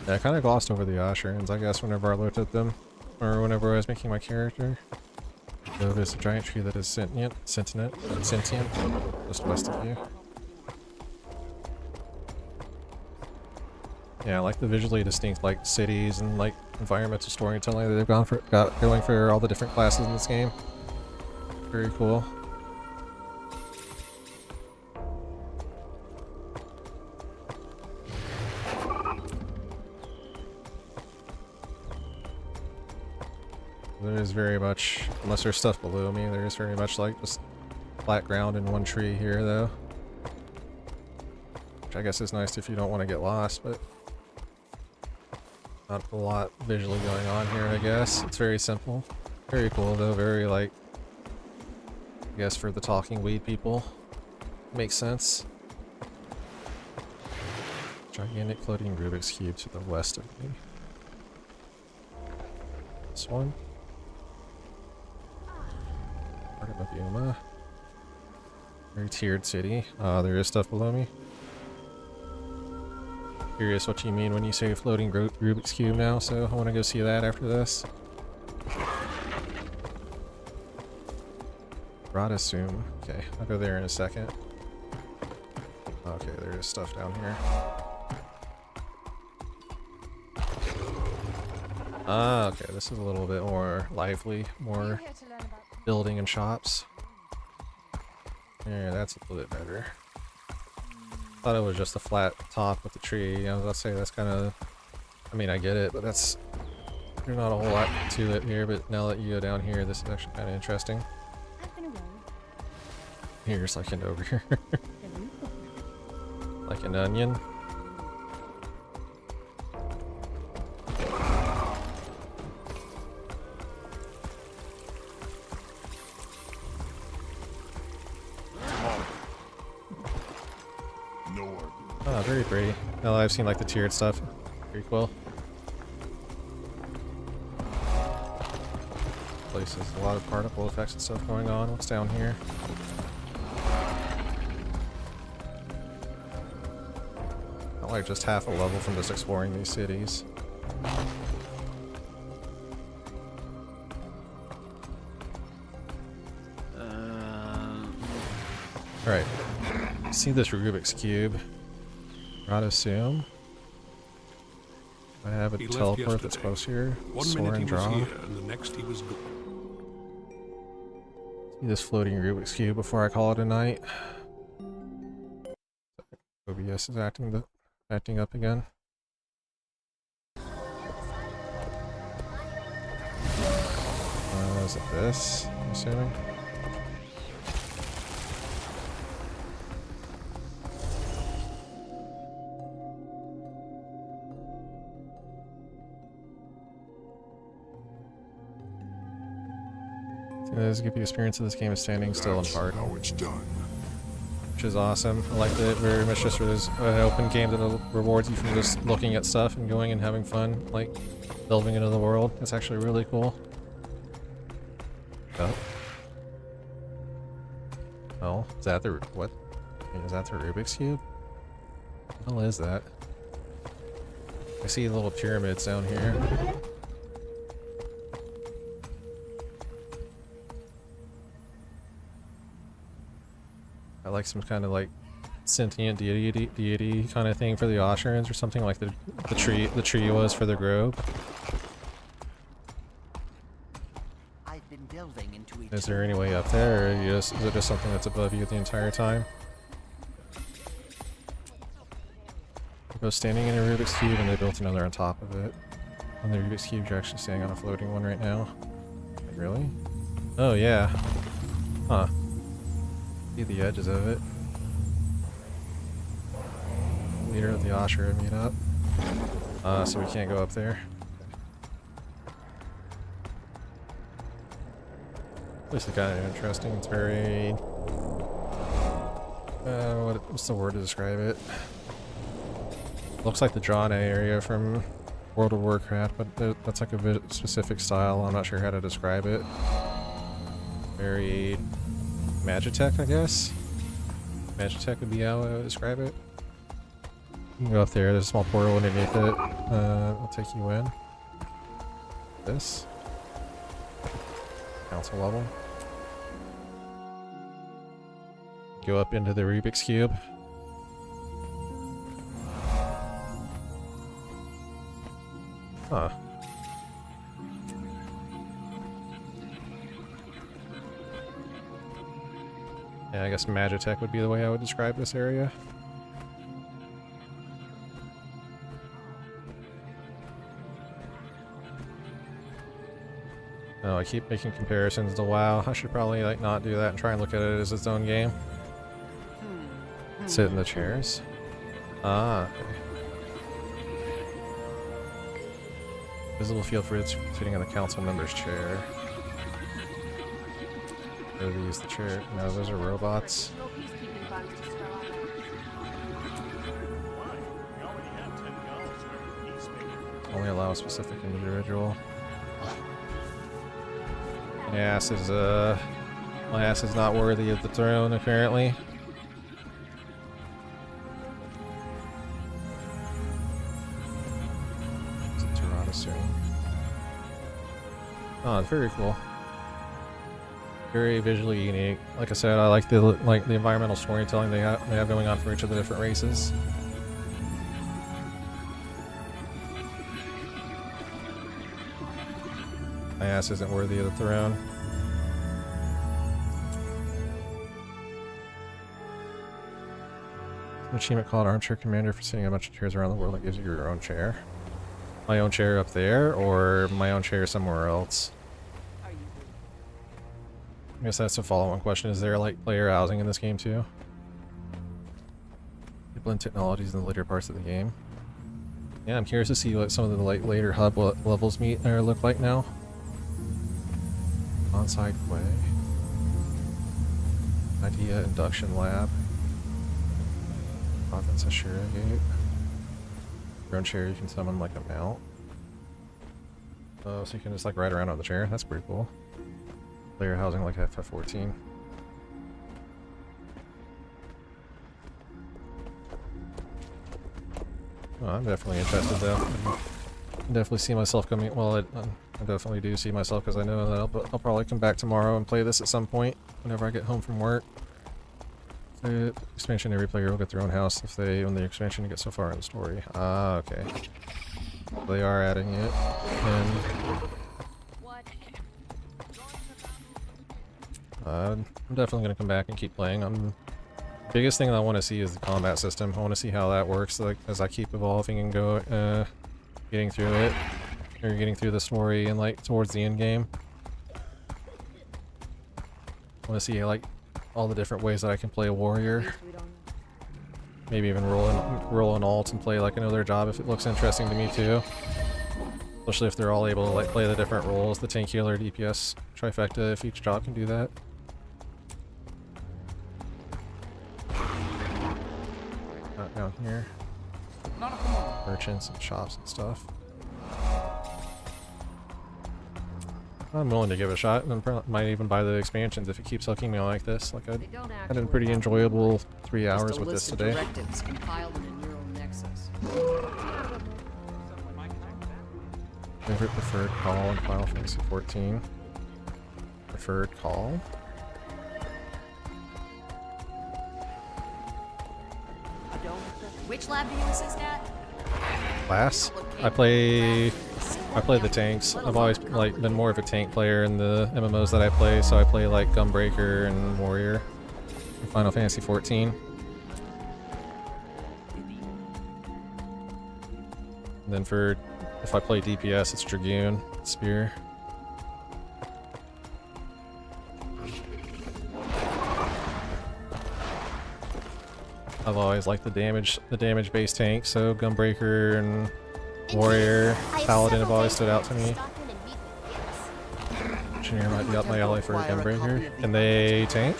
Yeah, I kind of glossed over the Asherans, I guess, whenever I looked at them. Or whenever I was making my character. So there's a giant tree that is sentient, just west of you. Yeah, I like the visually distinct, like, cities and, like, environmental storytelling that they've got going for all the different classes in this game. Very cool. There is very much, unless there's stuff below me, there is very much like just flat ground in one tree here though. Which I guess is nice if you don't want to get lost, but not a lot visually going on here, I guess. It's very simple. Very cool though, very like, I guess for the talking weed people, makes sense. Gigantic floating Rubik's Cube to the west of me. This one. Part of Yuma. Very tiered city. There is stuff below me. Curious what you mean when you say floating Rubik's Cube now, so I want to go see that after this. Radasum. Okay, I'll go there in a second. Okay, there is stuff down here. Okay, this is a little bit more lively, more building and shops. Yeah, that's a little bit better. Thought it was just a flat top with the tree. I was about to say that's kind of, I mean, I get it, but there's not a whole lot to it here. But now that you go down here, this is actually kind of interesting. Here's like an over here, like an onion. Oh, very pretty. Now that I've seen like the tiered stuff, very cool. Place has a lot of particle effects and stuff going on. What's down here? Not like just half a level from just exploring these cities. Alright. See this Rubik's Cube. I'd assume. I have a teleport that's close here. Soar and draw. See this floating Rubik's Cube before I call it a night. OBS is acting up again. Is it this? I'm assuming. This give you experience of this game is standing still and hard. How it's done. which is awesome. I like that very much just as an open game that rewards you from just looking at stuff and going and having fun, like delving into the world. It's actually really cool. Oh. Oh, is that the what? Is that the Rubik's Cube? What the hell is that? I see little pyramids down here. I like some kind of like sentient deity kind of thing for the Osharans or something like the tree was for the grove. I've been delving into each Is there any way up there, or is it just something that's above you the entire time? I was standing in a Rubik's Cube and they built another on top of it. On the Rubik's Cube, you're actually standing on a floating one right now. Like, really? Oh yeah. Huh. See the edges of it. Leader of the Ashura meet up. So we can't go up there. This is kind of interesting. It's very... what's the word to describe it? Looks like the Drawn area from World of Warcraft, but that's like a bit specific style. I'm not sure how to describe it. Very Magitech, I guess. Magitech would be how I would describe it. You can go up there. There's a small portal underneath it. I'll take you in. This council level. Go up into the Rubik's Cube. Huh. Yeah, I guess Magitech would be the way I would describe this area. Oh, I keep making comparisons to WoW. I should probably like not do that and try and look at it as its own game. Sit in the chairs. Ah. Okay. Visible field for its sitting in the council member's chair. Or they use the chair. No, those are robots. Only allow a specific individual. My ass is not worthy of the throne, apparently. Oh, it's very cool. Very visually unique. Like I said, I like the environmental storytelling they have going on for each of the different races. My ass isn't worthy of the throne. An achievement called Armchair Commander for sitting a bunch of chairs around the world that gives you your own chair. My own chair up there, or my own chair somewhere else? I guess that's a follow-on question. Is there like player housing in this game too? You blend technologies in the later parts of the game. Yeah, I'm curious to see what some of the later hub levels look like now. On-site way. Idea induction lab. Province Ashura gate. Your own chair you can summon like a mount. Oh, so you can just like ride around on the chair. That's pretty cool. Player housing like FF14. Oh, I'm definitely interested though. I definitely see myself coming. Well, I definitely do see myself because I know that I'll probably come back tomorrow and play this at some point whenever I get home from work. The expansion, every player will get their own house if they own the expansion and get so far in the story. Ah, okay. They are adding it, and I'm definitely gonna come back and keep playing. The biggest thing that I want to see is the combat system. I want to see how that works, like as I keep evolving and go, getting through it, or getting through the story and like towards the end game. I want to see like all the different ways that I can play a warrior. Maybe even roll an alt and play like another job if it looks interesting to me too. Especially if they're all able to like play the different roles, the tank healer, DPS trifecta, if each job can do that. Not down here. Merchants and shops and stuff. I'm willing to give it a shot, and might even buy the expansions if it keeps hooking me like this. Like I had a pretty enjoyable 3 hours with this today. Directives compiled in a neural nexus. Favorite preferred call in Final Fantasy 14. Preferred call. Which lab do you assist at? Class. I play the tanks. I've always been more of a tank player in the MMOs that I play, so I play like Gunbreaker and Warrior in Final Fantasy 14. And then if I play DPS, it's Dragoon, Spear. I've always liked the damage-based tank, so Gunbreaker and Warrior, Paladin have always stood out to me. Engineer might be up my alley for a Gunbreaker. Can they tank?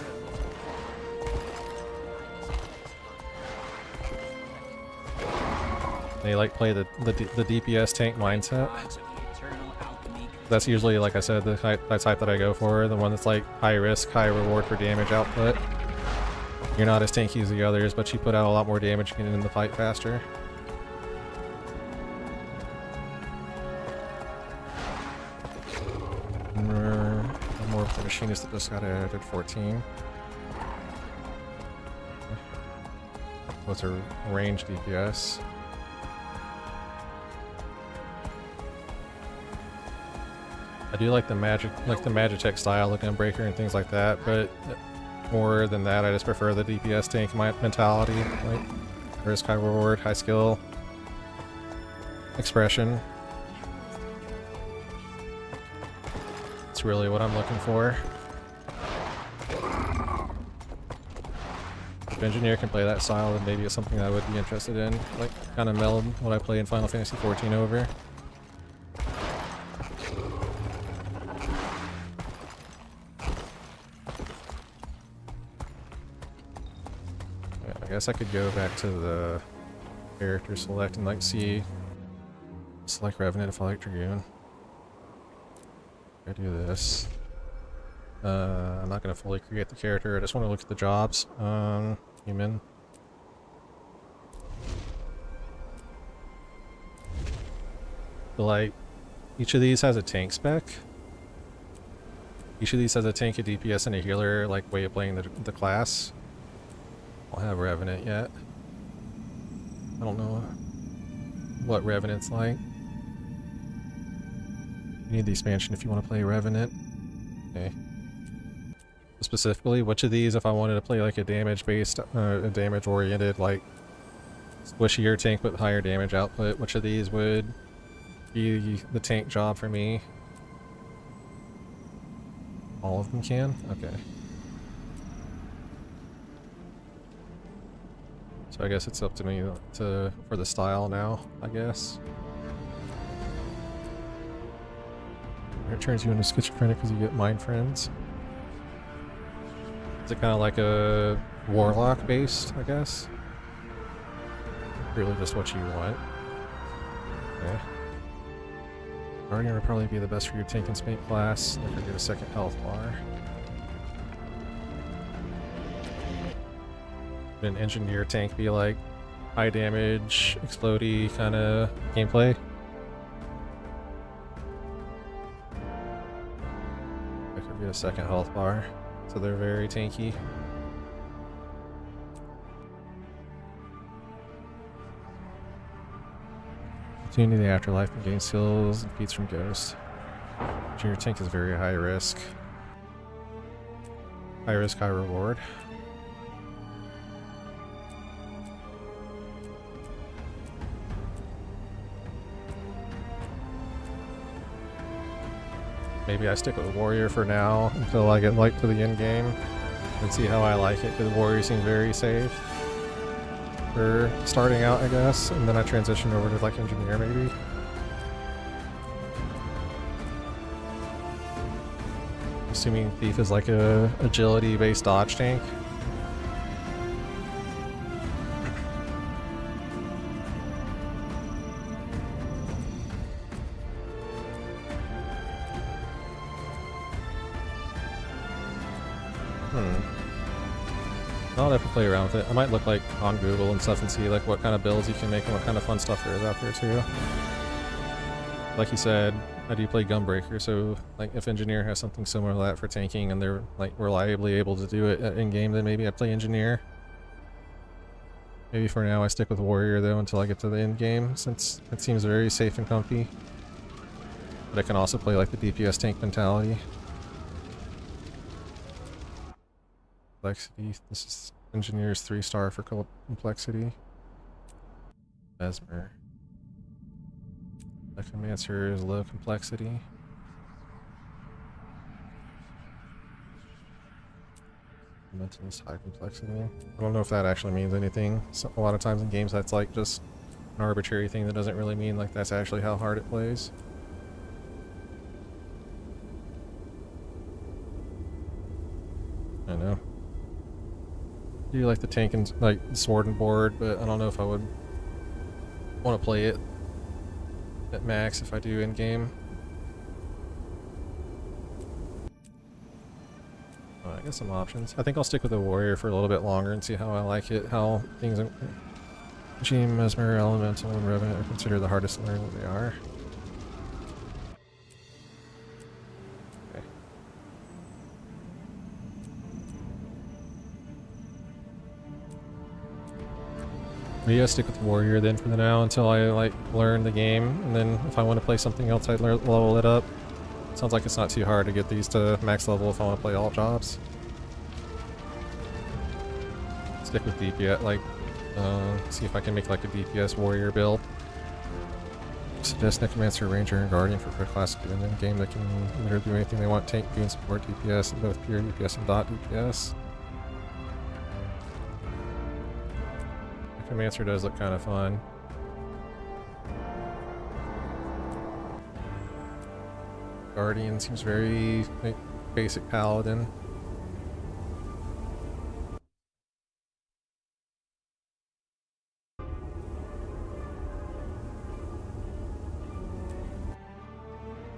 They like play the DPS tank mindset. That's usually, like I said, the type that I go for, the one that's like high risk, high reward for damage output. You're not as tanky as the others, but you put out a lot more damage getting in the fight faster. More of the machinist that just got added 14. What's her range DPS? I do like the Magitech style of Gunbreaker and things like that, but more than that, I just prefer the DPS tank mentality, like risk, high reward, high skill, expression. It's really what I'm looking for. If Engineer can play that style, then maybe it's something I would be interested in, like kind of meld what I play in Final Fantasy 14 over. I guess I could go back to the character select and like select Revenant if I like Dragoon. I do this. I'm not going to fully create the character, I just want to look at the jobs. Human. So like, each of these has a tank spec. Each of these has a tank, a DPS, and a healer, like way of playing the class. I don't have Revenant yet. I don't know what Revenant's like. You need the expansion if you want to play Revenant. Okay. Specifically, which of these, if I wanted to play like a damage-based, a damage-oriented, like squishier tank with higher damage output, which of these would be the tank job for me? All of them can? Okay. So I guess it's up to me for the style now, I guess. It turns you into schizophrenic because you get mind friends. Is it kind of like a warlock based, I guess? Really just what you want. Okay. Guardian would probably be the best for your tank and spade class. Never get a second health bar. Would an engineer tank be like high damage, explodey kind of gameplay? That could be a second health bar, so they're very tanky. Tune to the afterlife and gain skills and feats from Ghost. Junior tank is very high risk. High risk, high reward. Maybe I stick with Warrior for now until I get like to the end game and see how I like it, because Warrior seems very safe for starting out, I guess, and then I transition over to like Engineer maybe. Assuming Thief is like a agility based dodge tank. I'll definitely play around with it. I might look like on Google and stuff and see like what kind of builds you can make and what kind of fun stuff there is out there too. Like you said, I do play Gunbreaker, so like if Engineer has something similar to that for tanking and they're like reliably able to do it in game, then maybe I play Engineer. Maybe for now I stick with Warrior though until I get to the end game, since it seems very safe and comfy. But I can also play like the DPS tank mentality. Complexity. This is Engineer's 3-star for complexity. Mesmer. Necromancer is low complexity. Mental is high complexity. I don't know if that actually means anything. So, a lot of times in games that's like just an arbitrary thing that doesn't really mean like that's actually how hard it plays. I know. I do like the tank and like sword and board, but I don't know if I would want to play it at max if I do in game. I got some options. I think I'll stick with the Warrior for a little bit longer and see how I like it. How things in Gene, Mesmer, Elemental, and Revenant are considered the hardest to learn what they are. Okay. Maybe I'll stick with Warrior then for now until I like learn the game, and then if I want to play something else I'd level it up. Sounds like it's not too hard to get these to max level if I want to play all jobs. Stick with DPS, like, see if I can make like a DPS Warrior build. Suggest Necromancer, Ranger, and Guardian for quick class to do in the game. They can literally do anything they want, tank, being support, DPS, and both pure DPS and dot DPS. Necromancer does look kind of fun. Guardian seems very like, basic paladin.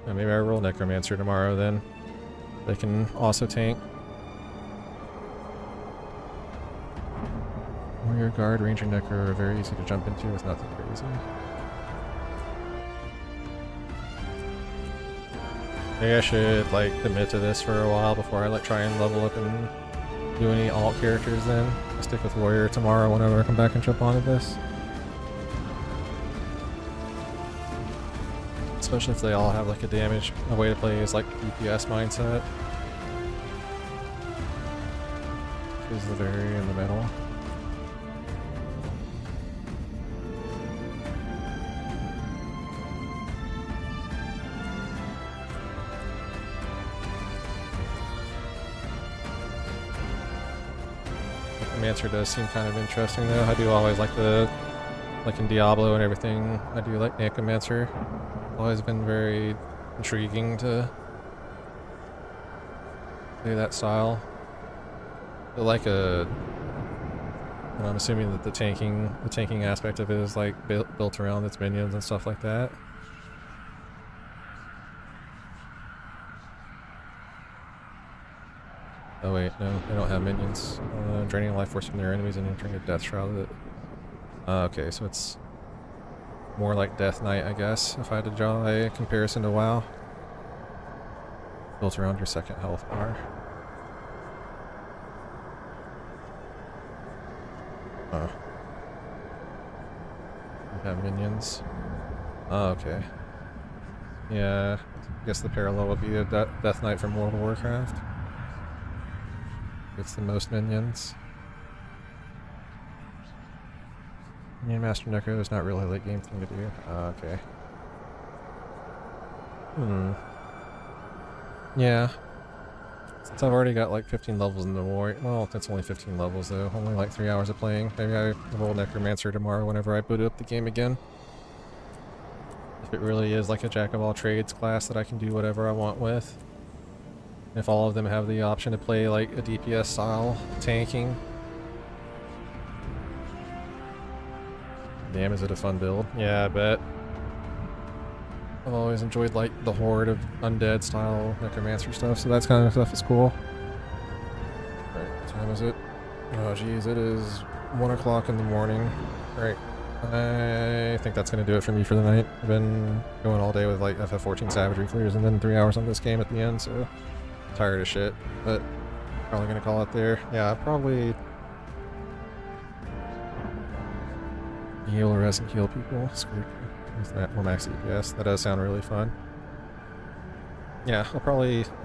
Maybe I roll Necromancer tomorrow then. They can also tank. Warrior, Guard, Ranger, Necro are very easy to jump into with nothing crazy. Maybe I should like commit to this for a while before I like try and level up and do any alt characters then. I'll stick with Warrior tomorrow whenever I come back and jump onto this. Especially if they all have like a way to play is like DPS mindset. Is the very in the middle. Necromancer does seem kind of interesting though. I do always like like in Diablo and everything, I do like Necromancer. Always been very intriguing to play that style. But like and I'm assuming that the tanking aspect of it is like built around its minions and stuff like that. Oh wait, no, they don't have minions. Draining life force from their enemies and entering a death shroud. Okay, so it's more like Death Knight, I guess, if I had to draw a comparison to WoW. Built around your second health bar. Oh. You have minions. Oh, okay. Yeah, I guess the parallel would be a Death Knight from World of Warcraft. It's the most minions. Minion Master Necro is not really a late game thing to do. Okay. Yeah. Since I've already got like 15 levels in the war, well, that's only 15 levels though. Only like 3 hours of playing. Maybe I roll Necromancer tomorrow whenever I boot up the game again. If it really is like a jack of all trades class that I can do whatever I want with. If all of them have the option to play like a DPS style tanking. Damn, is it a fun build? Yeah, I bet. I've always enjoyed like the horde of undead style Necromancer stuff, so that kind of stuff is cool. Alright, what time is it? Oh geez, it is 1 o'clock in the morning. Right. I think that's going to do it for me for the night. I've been going all day with like FF14 savagery clears and then 3 hours on this game at the end, so I'm tired of shit. But probably going to call it there. Yeah, probably heal or res and heal people. Screw with that more max DPS. That does sound really fun. Yeah,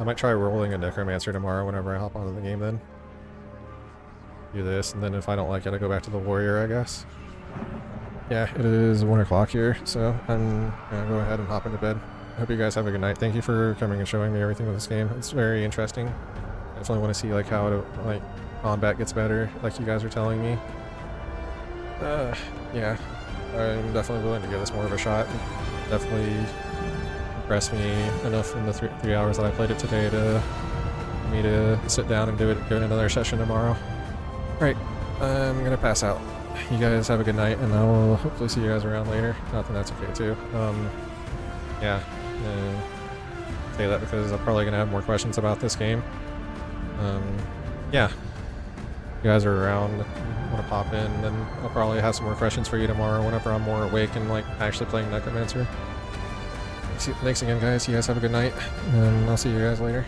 I might try rolling a Necromancer tomorrow whenever I hop onto the game then. Do this, and then if I don't like it, I go back to the Warrior, I guess. Yeah, it is 1 o'clock here, so I'm gonna go ahead and hop into bed. I hope you guys have a good night. Thank you for coming and showing me everything with this game. It's very interesting. I definitely want to see like how it, like combat gets better, like you guys are telling me. Yeah, I'm definitely willing to give this more of a shot. Definitely impressed me enough in the three hours that I played it today to for me to sit down and do another session tomorrow. Right, I'm gonna pass out. You guys have a good night, and I will hopefully see you guys around later. Not that that's okay too. Yeah, say that because I'm probably gonna have more questions about this game. Yeah, you guys are around, want to pop in, then I'll probably have some more questions for you tomorrow whenever I'm more awake and like actually playing Necromancer. Thanks again, guys. You guys have a good night, and I'll see you guys later.